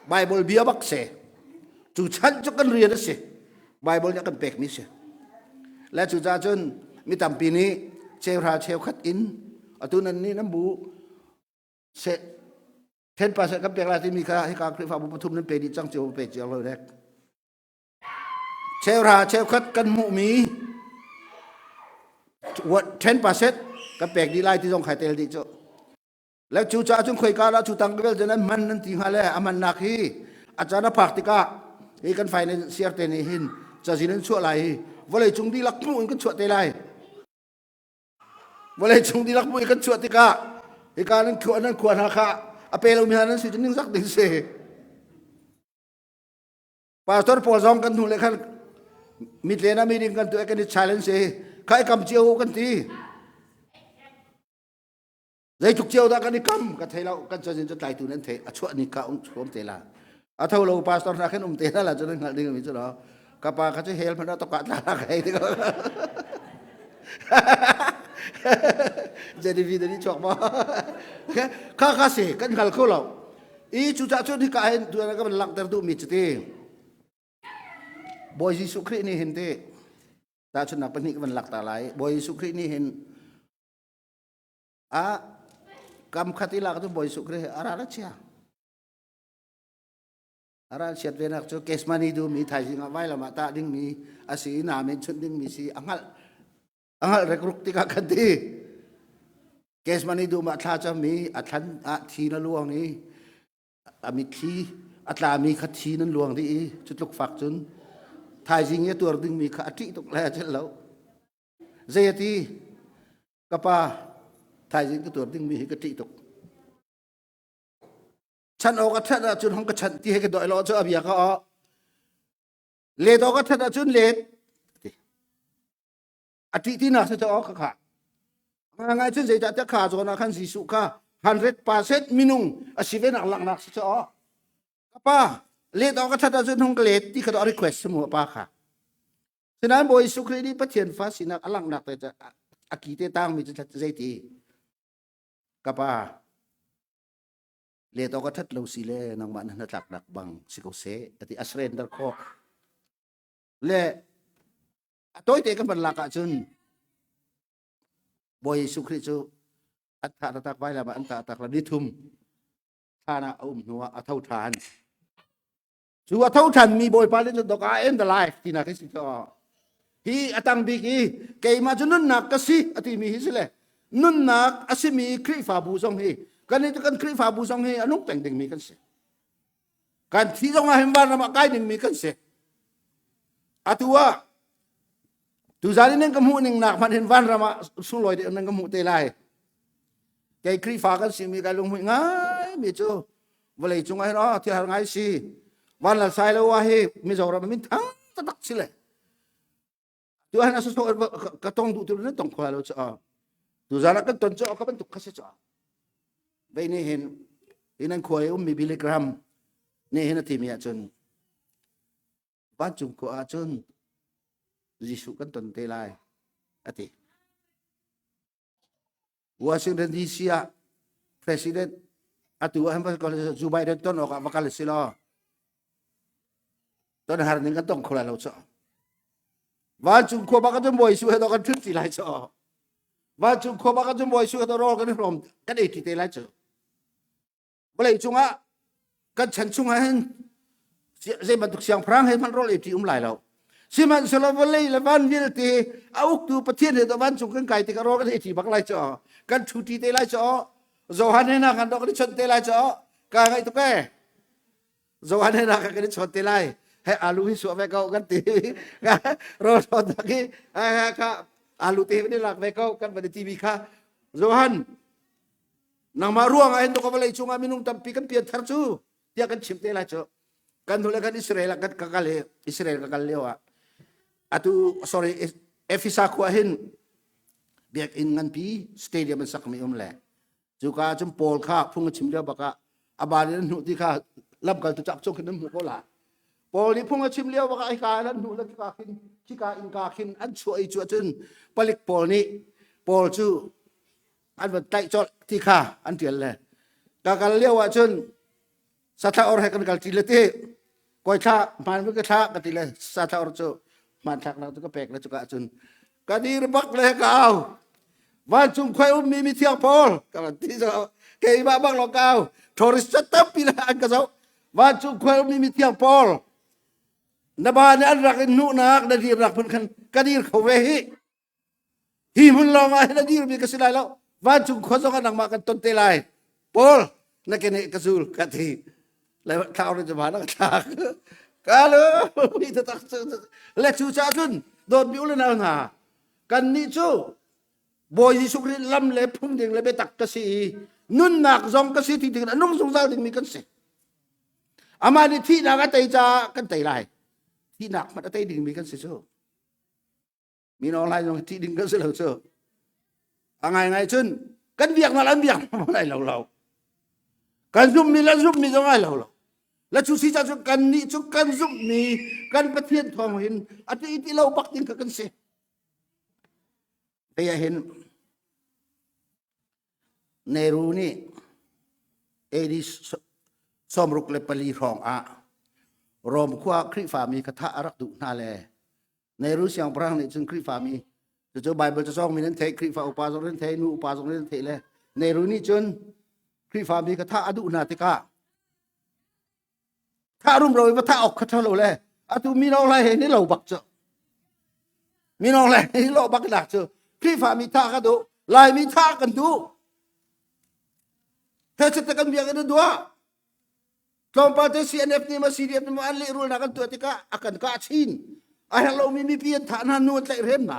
ไบเบิลเบียบักเสจูฉันจะกันเรียนสิไบเบิลเนี่ยกันเปกมิเสและจูจ่าจนมีตามปีนี้เชลราเชลคัดอินตัวนั้นนี่น้ำบูเสเทนปัสกับเปียกลาที่มีค่าให้การคลิฟ้าบุปทุมนั้นเป็นดิจังเจียวเป็นเจียวเลยแรกเชลราเชลคัดกันมุมีวัด10%กับเปียกดีไลที่ต้องขายเตลดิจ้ะแล้วจูจ่าจงคุยกันแล้วจูตังเวลจะนั้นมันนั่นทิ้งหาเลยอามันนักฮีอาจารย์พักติกาไอ้กันไฟในเสียเตนี่หินจะสินั้นชั่วไรวันเลยจงดีลักมุนกันชั่วเตไลวันเลยจงดีลักมุนกันชั่วติกาไอ้การนั้นขวดนั้นขวดราคาอเปเรามีนั้นสิจะนิ่งสักดิเสปาสตอร์พอซองกันทุเลยกันมิดเลนะมีดิ้งกันตัวกันนี่ challenge ใครกำเจียวกันทีใจจุกเจียวตากันนี่กำกันเทเรากันจะจะตายตัวนั้นเทอชั่วนี่กะอุ้งชมเทละเท่าเราปาสตอร์นักขึ้นเทละจะนั่งดิ้งมิจุระกับปาเขาจะเฮลพันธุ์ตกตาใครที่ก็jadi video ni cok mah kakak sih kan hal kau lau cuca cuci di kain tu nak kan lak tertu micti boy si sukri ni hente tak cuna penik kan lak talai boy sukri ni hen กำขัดที่หลักตัวบอยสุกเลยอาราละเชียอาราเชียดเวนักโจเกสมานีดูมีไทยสิงห์ไว้ละมาตาดิ้งมีอาศีนาเมนชุนดิ้งมีสีอังหัลเรกรุกติกาคันดีเกสมานีดูมาทาจะมีอัตลันอาทีนั่นลวงนี้อามีทีอัตลามีขัดทีนั่นลวงดีจุดลุกฝักจุนไทยสิงห์ตัวดิ้งมีขัดที่ตกแล้วเช่นแล้วเจียตีกป้าไทยสิงห์ตัวดิ้งมีขัดที่ตกฉันออกทัดจุนห้องกับฉันที่ให้กันดอยล้อเจ้าอภิยาเขาเลดออกทัดจุนเลดอาทิตย์ที่น่าจะออกค่ะงานจุนเสียจะขาดจนอาคันสีสุขา100%มินุงอาชีพนักหลังนักจะออกป้าเลดออกทัดจุนห้องเลดที่เขาต้อง request สมุป้าค่ะฉะนั้นบอยสุครีนี่ประเทศฟ้าสินักหลังนักแต่จะอากีเตตังมีจะใจตีกับป้าเลตอกทัดเราสิเลนังมันนัดหลักบังสิโกเสติอัสเรนดาร์คอเลตัวเด็กกันหลักจุนบอยสุคริจูอัตถะตักไว้ละมันอันตะตักละนิทุมฐานะนัวอัตเท่าทานชัวเท่าทันมีบอยปาเลนดอกเอ็นเดอร์ไลฟ์ที่นักสิก็ฮีอัตังบิกีเกยมาจุนนักกสิอติมีฮิสเลนุนนักอสิมีคริฟาบูซองฮีกันนี่กันคริฟาบูซองฮีอนุแต่งดึงมีกันเสกันที่ต้องมาเห็นบ้านเรามาใกล้ดึงมีกันเสอาตัวtu zali neng kamu neng nak man hen van rama suloi de neng kamu te lai kai kri fa kan si mi kai lung hui ngai mi chu boleh chungai ro ti har ngai si van la sai lo wa he mi zo ra min thang ta dak si le tu han asu so ka tong du tu ne tong kho lo cha tu zala kan ton cho ka ban tu khase cha be ni hen inan khoi mi miligram ne hen ti mi a chun ban chung ko a chun Yesus kan ton telai ati Washington DC president atu hamba kalau Joe Biden ton ok bakal silo ton har ning kan tong khola lo cho wa chung kho ba ka ton boy su he to kan thut ti lai cho wa chung kho ba ka ton boy su he to ro kan from kan ei ti te lai cho boleh chunga kan chan chunga hen zai ban tuk siang prang he man rol ei ti lai lo si man solo boleh leban vil ti auk tu patien he to ban chung kan kai ti ka ro kan ei ti bak lai cho kan thu ti te lai cho Zohan he na kan do kan chon te lai cho ka ngai tu ke Zohan he na kan chon te lai he alu hi su ve kau kan ti ro ro ta ki ka alu te ni lak ve kau kan ba TV kha Zohan nang ma ruang a hen to ko boleh chung a minung tampi kan pian thar chu dia kan chim te lai cho kan dole kan Israel kan kakale Israel kakal lewa atu sorry efisa ko hin biak in ngan pi stadium sak mi le juga chum pol kha phung chim le baka abali nu ti kha lab kal tu chap chok kin mu ko la pol ni phung chim le baka ai ka lan nu la ka khin ki ka in ka khin an chu ai chu chun palik pol ni pol chu an va tai chot ti kha an tiel le ka kal le wa chun satha or he kan kal ti le te koi tha man mi ka tha ka ti le satha or chu man thak na tu ka pek la chu ka chun ka dir bak le ka au van chung khoi mi thiang pol ka ti so ke ba bak lo ka tourist setup pi la an ka so van chung khoi mi thiang pol na ba ne an rak nu nak na dir rak pun kan ka dir kho ve hi mun lo ma na dir mi ka silai lo van chung kho so ka nang ma kan ton te lai pol na ke ne ka sul ka ti la thao niจะมานะka ka lo mi ta tak le chu cha chun don bi ul na nga kan ni chu boy sukri lam le phung ding le be tak ka si nun nak zong ka si ti ding anong zong zao ding mi kan se ama ni thi na ka tai cha kan tai lai thi nak ma tai ding mi kan se so mi no lai zong thi ding kan se lo so angai ngai chun kan viak na lam viak ma lai lo lo kan zum mi zong ai lo lo la chu si cha chu kan ni chu kan zum mi kan pathian thong hin ati ti lo bak ding ka kan seไปเห็นเนรูนี่ดิสมรุกเลปลีรองอะรวมขั้วคริฟามีคาถารักดุนาเลเนรูเสียงพระนี่จึงคริฟามีจะไบเบิลจะซ่องมีนั้นเทคริฟาอุปาสกนั้นเทนูอุปาสกนั้นเทเลยเนรูนี่จน ครีฟามีกระทะอดุนาติกาถ้ารุ่มเราไปถ้าออกกระทะเราเลยอะตูมีน้องอะไรเห็นนี่เราบักเจอมีน้องอะไรนี่เราบักหนักเจอครีฟามีท่ากันดูลายมีท่ากันดูเธอจะตะกันเบียกันดูว่าลองไปที่ CNF นี่มา CDF นี่มาอันเลี้ยรุ่นนักตัวติกาอากันกาชินไอ้เรามีเพียงฐานนวดแต่เริ่มนะ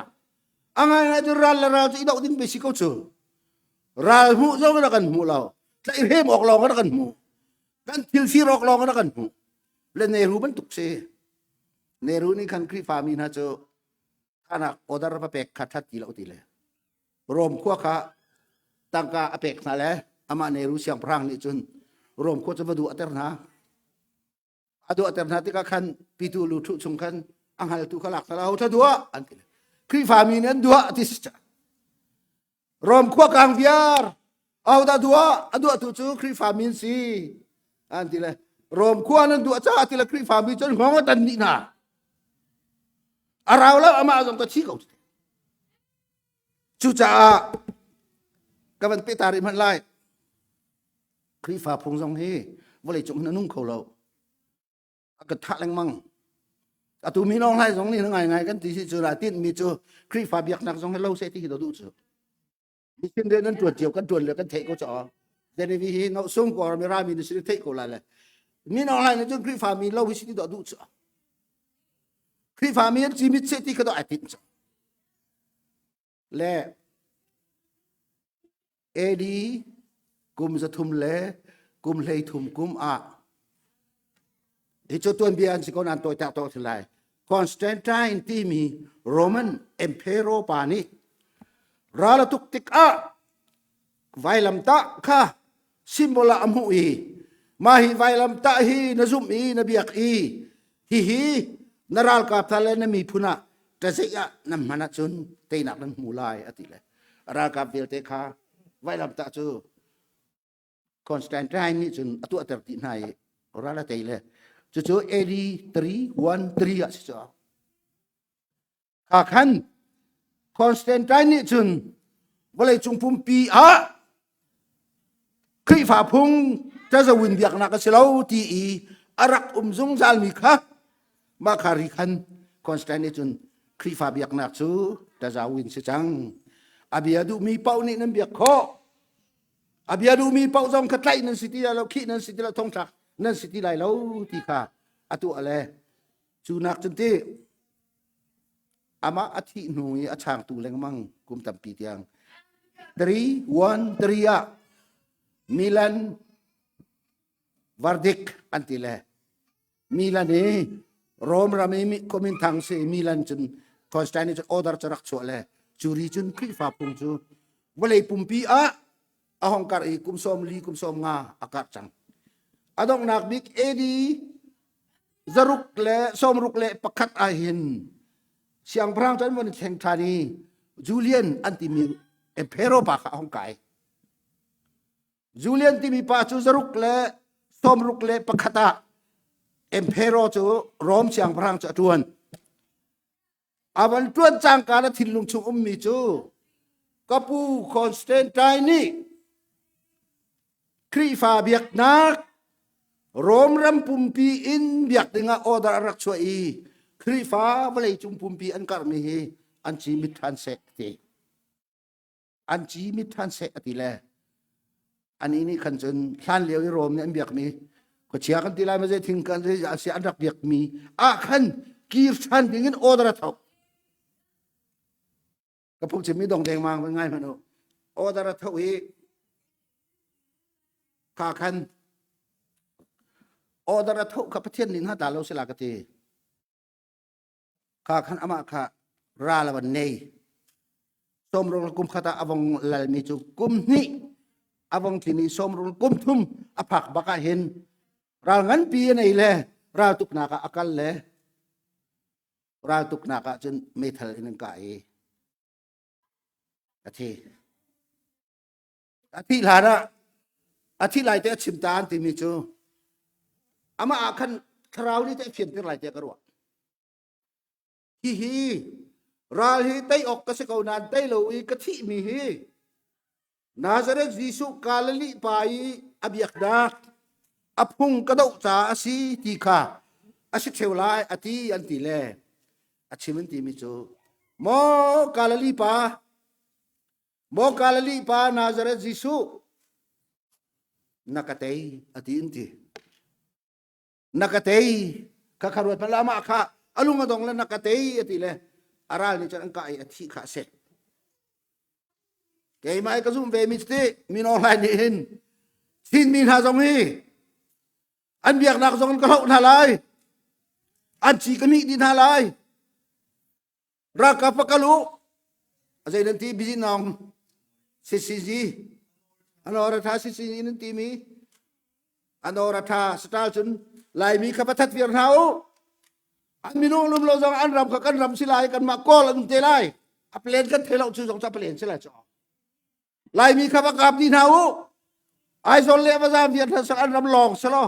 อังไงนะจะรันเราจะอีดอกดิ้งไปสิเขาเจอรันหูจะกันหูเราแต่เริ่มออกลองกันหูกันทิลซีออกลองกันหูเล่นเนรูมันตุกเสเนรูนี่คันครีฟามีนะเจอขณะอดรปะเป็กขัดทัดตีละอุติเลยรวมขั้วขาตั้งกาอเป็กนั่นแหละอามาเนรูเสียงพรางนี่จนรวมขั้วจะมาดูอัตนาดูอัตนาที่ก็คันพิทูลูทุชงคันอังหัลตุขลักเราถ้าดูอันที่ครีฟามีนั้นดูอัติสจ้ารวมขั้วกลางเวียร์เอาแต่ดูตุจูครีฟามีนสิอันที่เลยรวมขั้วนั้นดูจ้าที่ละครีฟามีจนงงตันนี่นะเราแล้วอามาจงตัดชี้เขาจุจ้ากับมันเปตาริมันไล่ครีฟาพงซองเฮว่าเลยจงนุ่งเขาเรากระทะแรงมั่งอะตูมีน้องไล่สองนี่ไงกันที่จุฬาตินมีจูครีฟาเบียกนักสองให้เราเสที่เราดูจูมีเช่นเดียวนั้นตรวจเจียวกันตรวจเหลือกันเทก็จะอ๋อแต่ในวิธีเราส่งก่อนไม่รามีในสิ่งเทก็อะไรเลยมีน้องไล่ในจงครีฟามีเราวิสิตเราดูจูครีฟามีนจีมิเซติก็ต้องอธิษฐานและเอดีกุมจะทุ่มเล่กุมเลยทุ่มกุมอาที่จุดตัวเบียนสิคนอันตัวจากตัวที่ไรคอนสแตนไตน์ที่มีโรมันเอ็มเพโรปานีราลตุกติกอาไวลัมตะค่ะซิมโบลาอัมหุอีมาฮิไวลัมตะฮีนซุมอีนเบียกอีฮีนาราลกับทะเลนมีพุนะแต่เสียน้ำมันจุนเตนักนั้นมูลายอติเลยราลกับเวลเตคาไว้ลำตาจูคอนสแตนไตน์นี่จุนตัวอัตตินายราลเตเลยจู่ๆAD313อ่ะสิจ้าข้าขันคอนสแตนไตน์นี่จุนว่าเลยจุงพุ่มปีอะครีฟาพุงจะวินเบียกนักเสลาตีอีอารักซงจัลมีค่ะมาคาริคันคอนสแตนติจุนครีฟาเบียกนักซูแต่จะวินสิจังอาเบียดูมีเป้านี่นั่นเบียกข้ออาเบียดูมีเป้าจงขัดไล่นั่นสิที่เราขี้นั่นสิที่เราท่องจักนั่นสิที่ไรเราที่ข้าอาตัวอะไรจูนักจนที่อามาอธิหนุยอาช่างตูแรงมั่งกุมตำปีเตียง3-1 มิลันวาร์ดิกอันที่เลยมิลานนี่โรมรามีคอมินทางเซมิลันจนคอนสแตนติจนออเดอร์จะรักชัวเลยจูริจนครีฟาพุงจูวันเลยปุ่มปีอะอาหงการอีกุมสมลีกุมสมงาอากาศจังอดองนักบิกเอดีจรุกเล่สมรุกเล่ประคัดอาหินเสียงพรางจันวันแข่งทานีจูเลียนอันติมีเอเพโรปากอาหงไก่จูเลียนที่มีป้าจูจรุกเล่สมรุกเล่ประคัดอาเอ็มเพโรจูรอมเสียงพรางจะจวนอาวันจวนจังการทิลลุงชุมมีจูกัปูคอนสแตนไตนี่ครีฟาเบียกนักโรมรำปุ่มปีอินเบียกดึงออดารักช่วยครีฟาวันเลยจุมปุ่มปีอันการมีอันจีมิทันเสติอันจีมิทันเสติเลยอันนี้นี่ขันจนขันเลี้ยวโรมเนี่ยเบียกมีก็เชียร์กันทีไรไม่ใช่ทิ้งกันเลยเสียอันรักเบียกมีขันกีร์ชันดึงออดารักเท่าก็พวกจะมีดองแดงมาเป็นไงมันโอ้แต่ละเท่าอีข้าคันโอ้แต่ละเท่ากับประเทศนี้นะแต่เราเสียละกันทีข้าคันอามาข้าราลวันเนยสมรองกุมขตาอวังลลมีจุกุมนี้อวังที่นี่สมรองกุมทุ่มอภักบักเห็นรางันปีไหนเลยราตุกนาคาอากาศเลยราตุกนาคาจนเมทัลอินกายอาทิลาระอาทิลายเตะชิมตานที่มีจูอามาอาคันคราวนี้เตะเขียนที่ไรเตะกระวฮีราฮีเตะออกกระสกาวนานเตะโลอีกะทิมีฮี นาซาเรตยิสุกาลลิไปอบิยักดาอพุงกระโดดจ่าอาศิตีขาอาศิเทวไลอติอันติเลอาชิมันติมิจูโมกาลลิปาโมกาลลิปานาซาเรตยิสุนักเตยอติอันตินักเตยข้าขรวดพลามาข้าอลุงกระดงแล้วนักเตยอติเลอาราลนี่จะอังกายอธิขาเสเกย์ไม่กระซุ่มเวมิสติมีนอไลน์นี่เห็นทินมีนาจงฮีอันเบียกนักจงกระเอานาลายอันจีกันมีดินาลายรักกับปะกะลุอาศัยนันทีบิจินองสิสิจีอันอรธาสิสิจีนันทีมีอันอรธาสตาลจุนลายมีขับทัดเวียนเท้าอันมีนุ่งลุมโลจงอันรำกับกันรำสิลายกันมาก้อลันเตลายอัปเลนกันเทเลาชื่อสองจับเปลี่ยนสิลายจ่อลายมีขับกับดินเท้าไอโซเลวจามเวียนทัศอันรำลองสลอ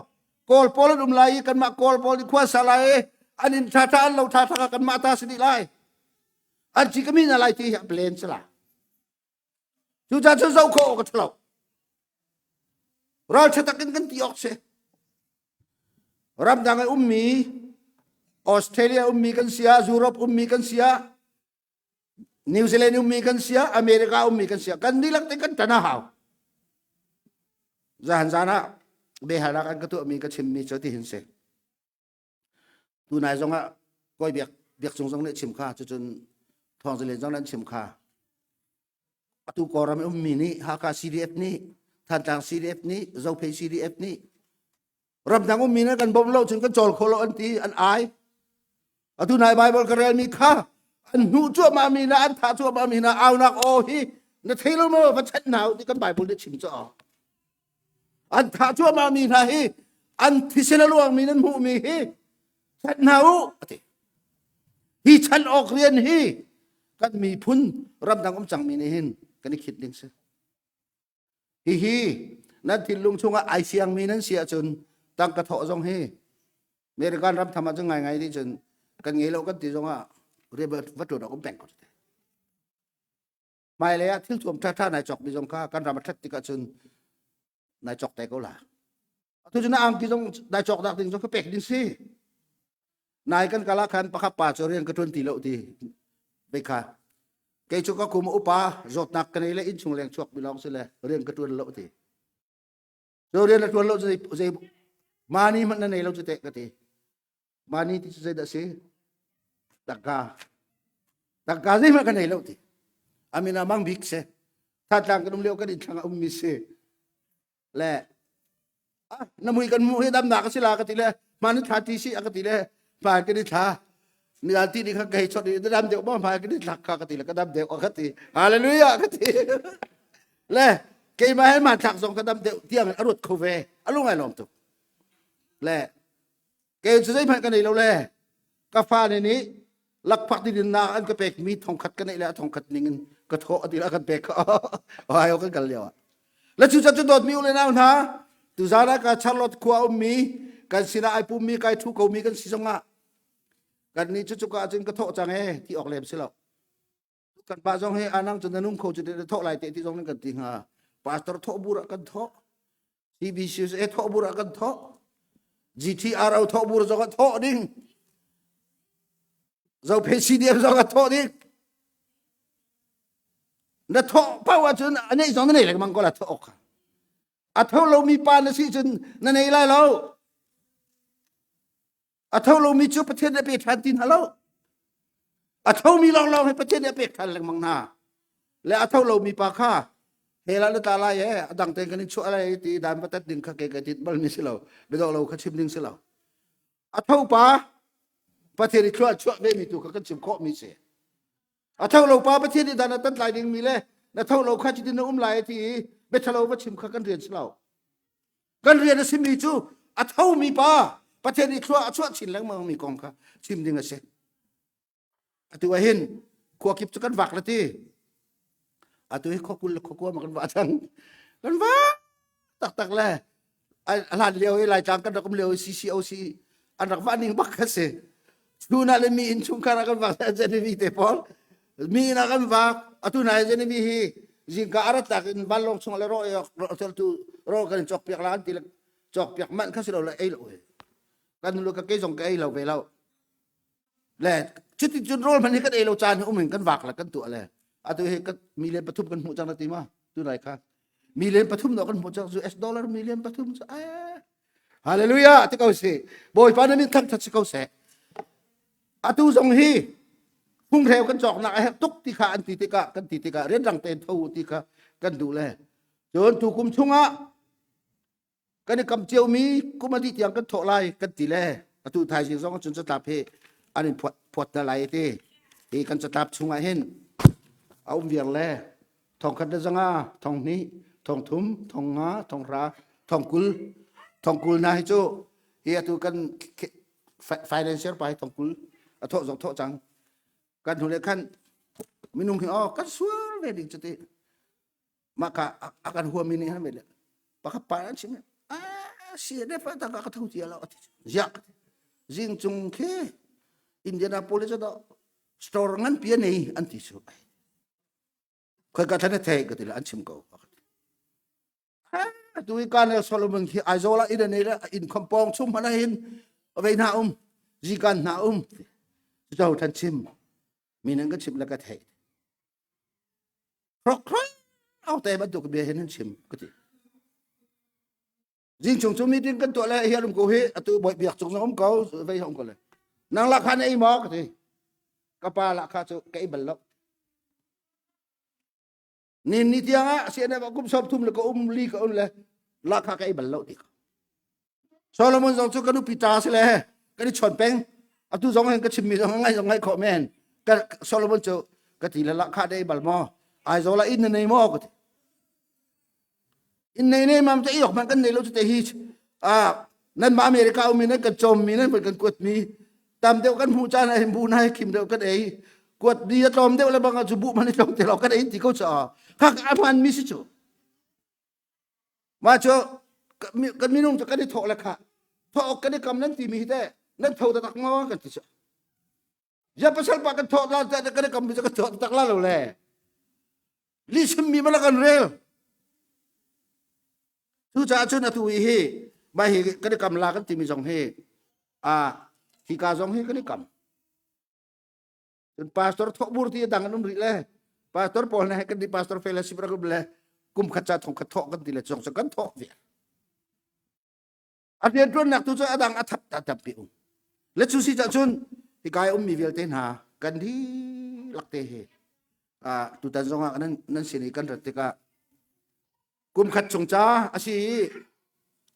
กอลปอลดุมลายกันมากอลปอลขวาสลายอันนินท่าท่านเราท่าท่ากันมาตาสิลายอันจีก็มีอะไรที่อัปเลนสิลาจูจ่าจะเจ้าโคกันเราเราจะตักกันที่ออกเสรำดังไอ้มีออสเตรเลียมีกันเสียยุโรปมีกันเสียนิวซีแลนด์มีกันเสียอเมริกามีกันเสียกันนี่ลักเตกันtanah hau jahan sana behara kan ketu mi ka chim mi choti hin se tu nai zonga koi biak song song ne chim kha chu chun thong zele jang nan chim kha atu koram mi ni ha ka cdf ni than tang cdf ni zo phe cdf ni rab dang mi na kan bom lo chun kan chol kholo an ti an ai atu nai bible ka rel mi kha an nu chu ma mi na an tha chu ma mi na au nak o hi na thelo mo va chat nau ti kan bible de chim choอันท้าชั่วมามีนะฮีอันที่เสนลวงมีนั้นหูมีฮีฉันหนาวฮีฉันออกเรียนฮีกันมีพุนรับดังอมจังมีนี่หินกันนี่คิดดิ้งเสียฮีนั่นที่ลุงชงไอเสียงมีนั้นเสียจนตั้งกระเทาะจงฮีเมริกันรับทำมาจังไงที่จนกันงี้เราก็ตีจงว่าเรียบวัตถุดอกแบ่งกันไม่เลยที่ชมท่านายจอกมีจงค่าการรำทัดติกจนนายจอกแต่ก็ล่ะทุกชนะอังที่ต้องนายจอกดักถึงต้องก็เป็กดิสินายกันกาลคันประคับป่าจะเรียนกระทุนตีเหล่าตีไปค่ะเกจุก็คุมอุปาจดนักกันเลยอินชุงแรงชกไปลองสิเลยเรียนกระทุนเหล่าตีจะเรียนกระทุนเหล่าจะมานี่มันนั่นเองเราจะเตะกันตีมานี่ที่จะได้สิตักกาสิมันกันเองเหล่าตีอามินามังบิกเสถ้าทางกันนุ่มเลี้ยวกันอีกทางมิเสแหละน้ำมือกันมือดำหนักก็สิลากันทีเลยมานิทาทีสิกันทีเลยผ่านกันนิทานี่อันที่นี่เขาเกยชดนี่ดำเดียวบ้างผ่านกันนิทากันทีแล้วก็ดำเดียวกันทีฮาเลลูยากันทีแหละเกยมาให้มาถักส่งกันดำเดียวเที่ยงอรุณคูเวอรุณไงลมตุแหละเกยจะได้ผ่านกันนี่เราแหละกาแฟในนี้ลักพักที่ดินนาอันก็เป็กมีทองขัดกันนี่แหละทองขัดนิ่งก็โถอันที่ละกันเป็กอ๋อเอากันเดียวแล้วจู่ๆจะโดดมิวเลยนะนะตุจาระกับชาร์ลอตคัวมีกันสินะไอปุ่มมีกันทุกคนมีกันสิจงะกันนี้จู่ๆก็จึงกระทบจังเฮที่ออกเล็บสิเรากันป้าจงเฮอานังจนนุ่งเขาจะได้ทบลายเตะที่จงนั้นกันติงฮะป้าตรทบบุระกันทบทีบีซีเอทบบุระกันทบจีทีอาร์เอาทบบุระจงกันทบดิ้งเราเพชรดีเอฟจงกันทบดิ้งนั่นท้อเพราะว่าจนอันนี้สองนั่นเองมันก็ละท้อค่ะอัฐเรามีปานสิจนนั่นเองไรเราอัฐเรามีจุดประเทศในเปรตทันตินฮัลโหลอัฐมีเราให้ประเทศในเปรตทันแรงมังนาและอัฐเรามีปาค่าเฮลันตาลายเอ๋ดังเต็งกันนี่ช่วยอะไรที่ดานประเทศดึงข้าเกยติดบอลนี่สิเราเดี๋ยวเราข้าชิมดึงสิเราอัฐป่าประเทศที่ช่วยเวมีตัวข้าชิมข้อมีเสียอาเท่าเราป้าประเทศนี้ดานัตันหลายดิ่งมีเลยแล้วเท่าเราข้าจิตนอุ้มหลายที่เบทเราว่าชิมข้ากันเรียนสิเรากันเรียนนะสิมีจูอาเท่ามีป้าประเทศนี้ช่วยชินแล้วมันมีกองข้าชิมดิ่งอะเสอาตัวเห็นขวกิบจะกันวักละที่อาตัวเห็นข้อกุลข้อกัวมันกันว่าจังกันว่าตักเลยไอ้หลานเลี้ยวไอ้หลายจางกันเราก็เลี้ยวCCOCอันรักว่านิ่งบักกันเสดูน่าเลยมีอินชุมคารากันวักจะได้มีเตปอลมีนักกันว่าอตุนายจะนี่มีฮี jika arat takin balong sung le ro tu ro kan chok piak lan ti chok piak man kha silo le ai lo kan lu ka ke jong ke ai lo ve lo le chuti chun rol man ni kan ai lo chan min kan wak la kan tu le atu he kan million pathum kan mu chang na ti ma tu nai kha million pathum no kan mu chang US dollar million pathum hallelujah ti kau se boy pa na min thak thak kau se atu jong hi phung theo kan chok na he tuk ti kha an ti ka kan ti ka ren rang ten thau ti kha kan du le chon tu kum chunga kan kam chiu mi kum di tiang kan tho lai kan ti le atu thai sing song chun cha ta phe an phot na lai te e kan cha tap chunga hen au viang le thong kan da zanga thong ni thong thum thong nga thong ra thong kul na hi chu hi atu kan financial pai thong kul atho jong tho chang kan hule kan minung hi kan suar ve ding chete maka akan huam ini han ve pakaparan chim si de fa ta ka thu ti ala ya jing chung ke Indianapolis da store ngan pia nei an ti su khoi ka thane the ka ti la an chim ko tu ka ne Solomon ki aizola ida nei la in kompong chum mana hin ve na jikan na jau than chim minang ka chim la ka the krok au te ba tu ka be hen chim ka ti jing chung chung mi tin kan to la hialum ko he atu boy biak chung ngom ko ve hong ko le nang la khan ei mo ka ti ka pa la kha chu kai bal lo nin ni tianga se na ba kum sop thum le ko li ko le la kha kai bal lo ti Solomon jong chu kanu pita se le ka ni chon peng atu jong hen ka chim mi jong ngai kho men ka Solomon chu ka ti la kha dei bal mo ai zo la in nei mo ko ti in nei mam te yok man kan nei lo te hi nan ma America mi nan kan chom mi nan kan kut mi tam deu kan hu cha na hem bu na kim deu kan ei kut di tom deu la bang chu bu man chom te lo kan ei ti ko cha kha man mi si chu ma cho kan mi nung cha kan tho la kha tho kan kam nan ti mi te nan tho ta tak ngo kan ti cha ya pasal pa kan tho la ta kan kam mi cha kan tho tak la lo le li sim mi ma la kan rel tu cha chu na tu hi ba hi kan kam la kan ti mi jong he hi ka jong he kan kam pastor thok bur ti dang num ri le pastor pol na kan di pastor fellowship ra ko ble kum khacha thong khathok kan ti le chong sa kan thok vi adian tron nak tu cha adang athap ta tap pi le chu si cha chun hi kai mi vel ten ha kan di lakte he tu tan zonga nan sini kan rat ka kum khat chung cha asi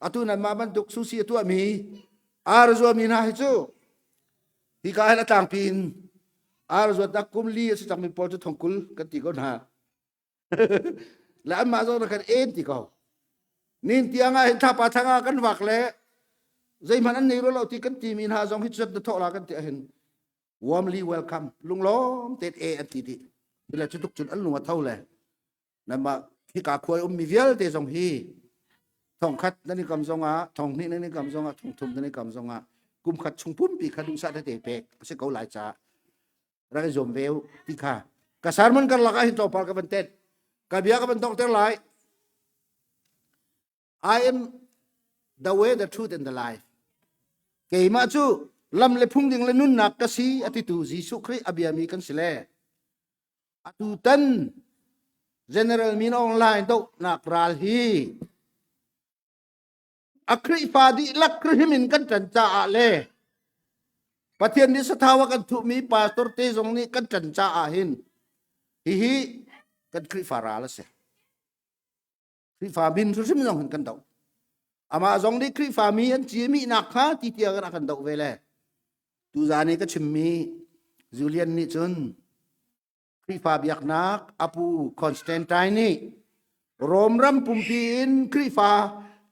atu nan ma ban duk su si tu mi zo mi na hi chu hi kai la tang pin zo ta kum li si chang mi pol chu thong kul kan ti ko na la ma zo na kan en ti ko nin tianga hin tha pa thanga kan wak le zai man an nei ro lo ti kan ti min ha jong hi chat da tho la kan ti hin warmly welcome lung lom tet e an ti ti bila chu tuk chun an lunga thau le na ma hi ka khoi mi vial te jong hi thong khat nani kam zonga thong ni nani kam zonga thong thum nani kam zonga kum khat chung pum pi khadung sa te pe se ko lai cha ra cái zom veo ti kha ka sarman kan laka hi to par ka ban tet ka bia ka ban tok ter lai I am the way, the truth, and the life. Kay ma chu lam le phung ding le nun nak kasi ati tu Jesu Christ abiami kan sile. Atu tan general min online to nak ral hi. Akri padi lakri himin kan chan cha le. Pathian ni sathawa kan thu mi pastor te jong ni kan chan cha hin. Hi kan kri farala se. Kri fa bin su sim jong kan dau. Ama jong ni kri fa mi an chi mi nak kha ti tia kan dau ve le. Tu za ni ka chim mi Julian ni chun. Kri fa biak nak apu Constantine ni. Rom ram pumpin kri fa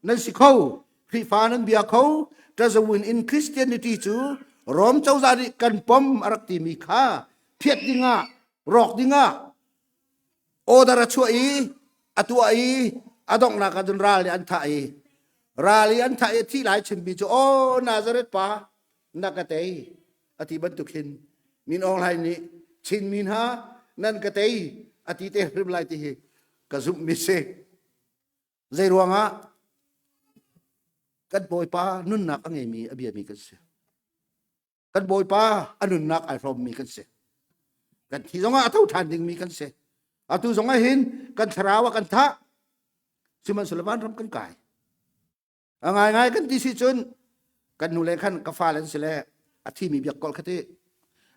nan si khâu. Kri fa nan biak khâu. Does a win in Christianity chu. Rom chau za ni kan pom arak ti mi kha. Phiet dinga. Rok dinga. Odara chua i. Atua i. Adong na ka dun ral ni an tha i. Rali an tha i ti lai chim bi chu. Oh Nazareth pa. Nakatay. Ati bantukin. Min online ni. Chin min ha. Nan katay. Ati te rim lai ti hi. กระซุบมิเซใจรวงอ่ะกันบอยป้านุ่นนักอังไงมีอเบียมีกันเสียกันบอยป้าอันนุ่นนักไอพรอมมีกันเสียกันที่สองอ่ะเท่าทันยังมีกันเสียอาตุสองอ่ะเห็นกันชราวกันทะสิมันสุลวันรำกันไก่ง่ายกันที่สิจนกันนูเลขันกาฟ้าเลนเสลอาที่มีเบียกกอลคติ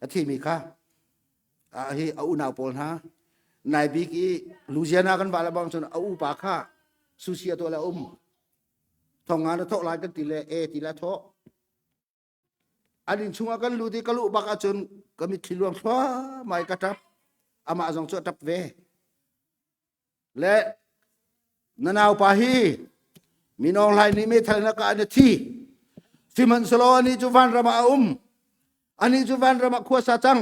อาที่มีค่ะเฮีเอาหนาวปนฮะนายบิ๊กอีลูเซียนากันบาลบางส่วนเอาปากค่ะซูเซียตัวละทองงานทอลายกันตีเลตีละทออันนี้ช่วงกันรู้ที่กลุบักอาจนก็มีขี้ลวงฟ้าไม่กระทับอามาจงจดับเวและนานาวปาฮีมีน้องลายนี้ไม่ทันนักอันที่สิมันสโลอันนี้จุวันรามาอันนี้จุวันรามาขัวซาจัง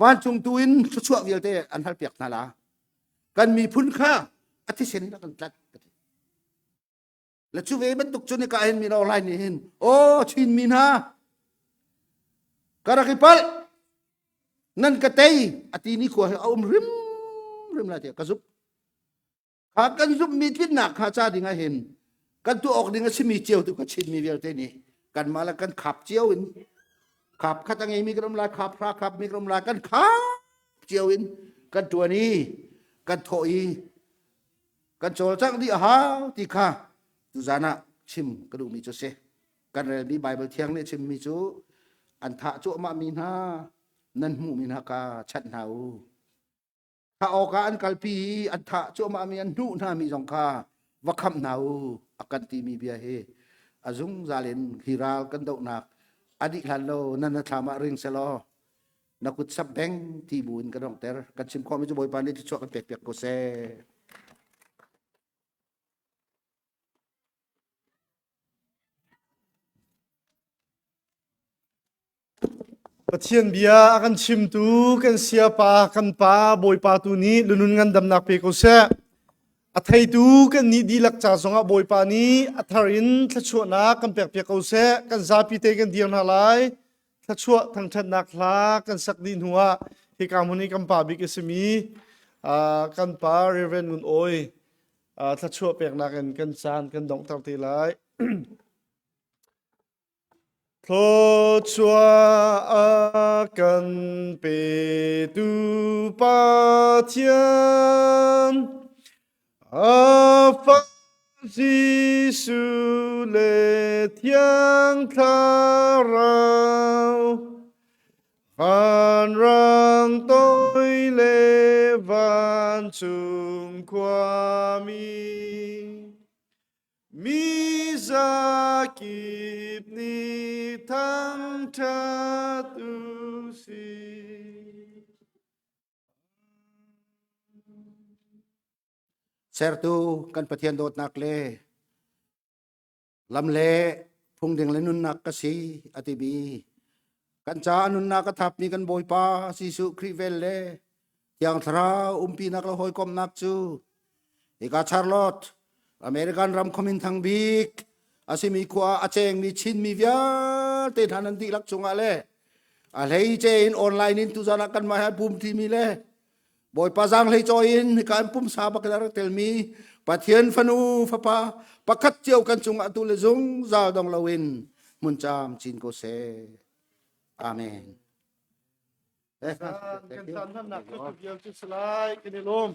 วันจงตุอินชั่วเวลเตอันทัลเปียกนาลากันมีพุนค่าอธิเสนิกันตัดและช่วยบรรทุกจนในการมีน้องลายนี้เห็นโอ้ชินมีนาการกิปัลนั่นกระเตยอธินี้ขัวเอาริมละเดียกระซุบหากกันซุบมีพิษหนักหาจ้าดิ่งเห็นกันตัวออกดิ่งชิมีเจียวตัวก็ชินมีเวลเตนี่กันมาแล้วกันขับเจียวอินขับข้าตั้งไงมีกระดมลายขับพระขับมีกระดมลายกันขับเจียวอินกันตัวนี้กันโถอีกันโจลจังที่หาที่ข้าตุจานะชิมกระดูมีจุเสกันเรียนมีไบเบิลเทียงเนี่ยชิมมีจุอันทะจุมามีนานันหูมีนากาชัดหนาวถ้าออกอันกัลปีอันทะจุมามีอันนุนามีสงคาวักคำหนาวอากันตีมีเบียเฮอาจุงซาเลนฮิราลกันดอกนักอดีตฮัลโลนันทามาเริงเซลอนักุดซับแบงที่บุญกันดองเตอร์กันชิมความไม่จะบอยปานนี้ที่ชอบกันเปียกๆก็เซ ปะเทียนเบียกันชิมตูกันเสียปากันปาบอยปาตูนี้ลุนงันดำนักเปโกเซอัทายตูกันนี้ดีลักจ่าสงะบอยปานี้อัทารินทัชวนักกันเปียกเปียกโกเซกันซาปิเตกันเดียวนาไลทัชวทั้งทันนักลากันสักดินหัวที่กามุนีกันปาบิกสมีกันปาเรเวนมุนโอยทัชวเปียกนักกันซานกันดองตังตีไลโทชัวกันเปตูปาเทียนอาฟังจิสุเลเทียงทาราวหันรังต้อยเลวันจุงความมีzakip ni tham tu si sertu kan patian dot nak le lam le phung ding le nun nak ka si atibi kan cha nun nak ka thap mi kan boy pa si su kri vel le yang thra umpi nak la hoi kom nak chu ika charlotte American ram komin thang big asimi kwa acheng mi chin mi vya te thanan ti lak chunga le a lei che in online in tu jana kan ma ha pum ti mi le boy pa jang lei join kan pum sa ba ka tel mi pathian fanu fa pa pakhat chiu kan chunga tu le zung za dong lawin mun cham chin ko se amen kan tan nam nak tu bial chu slai kan lom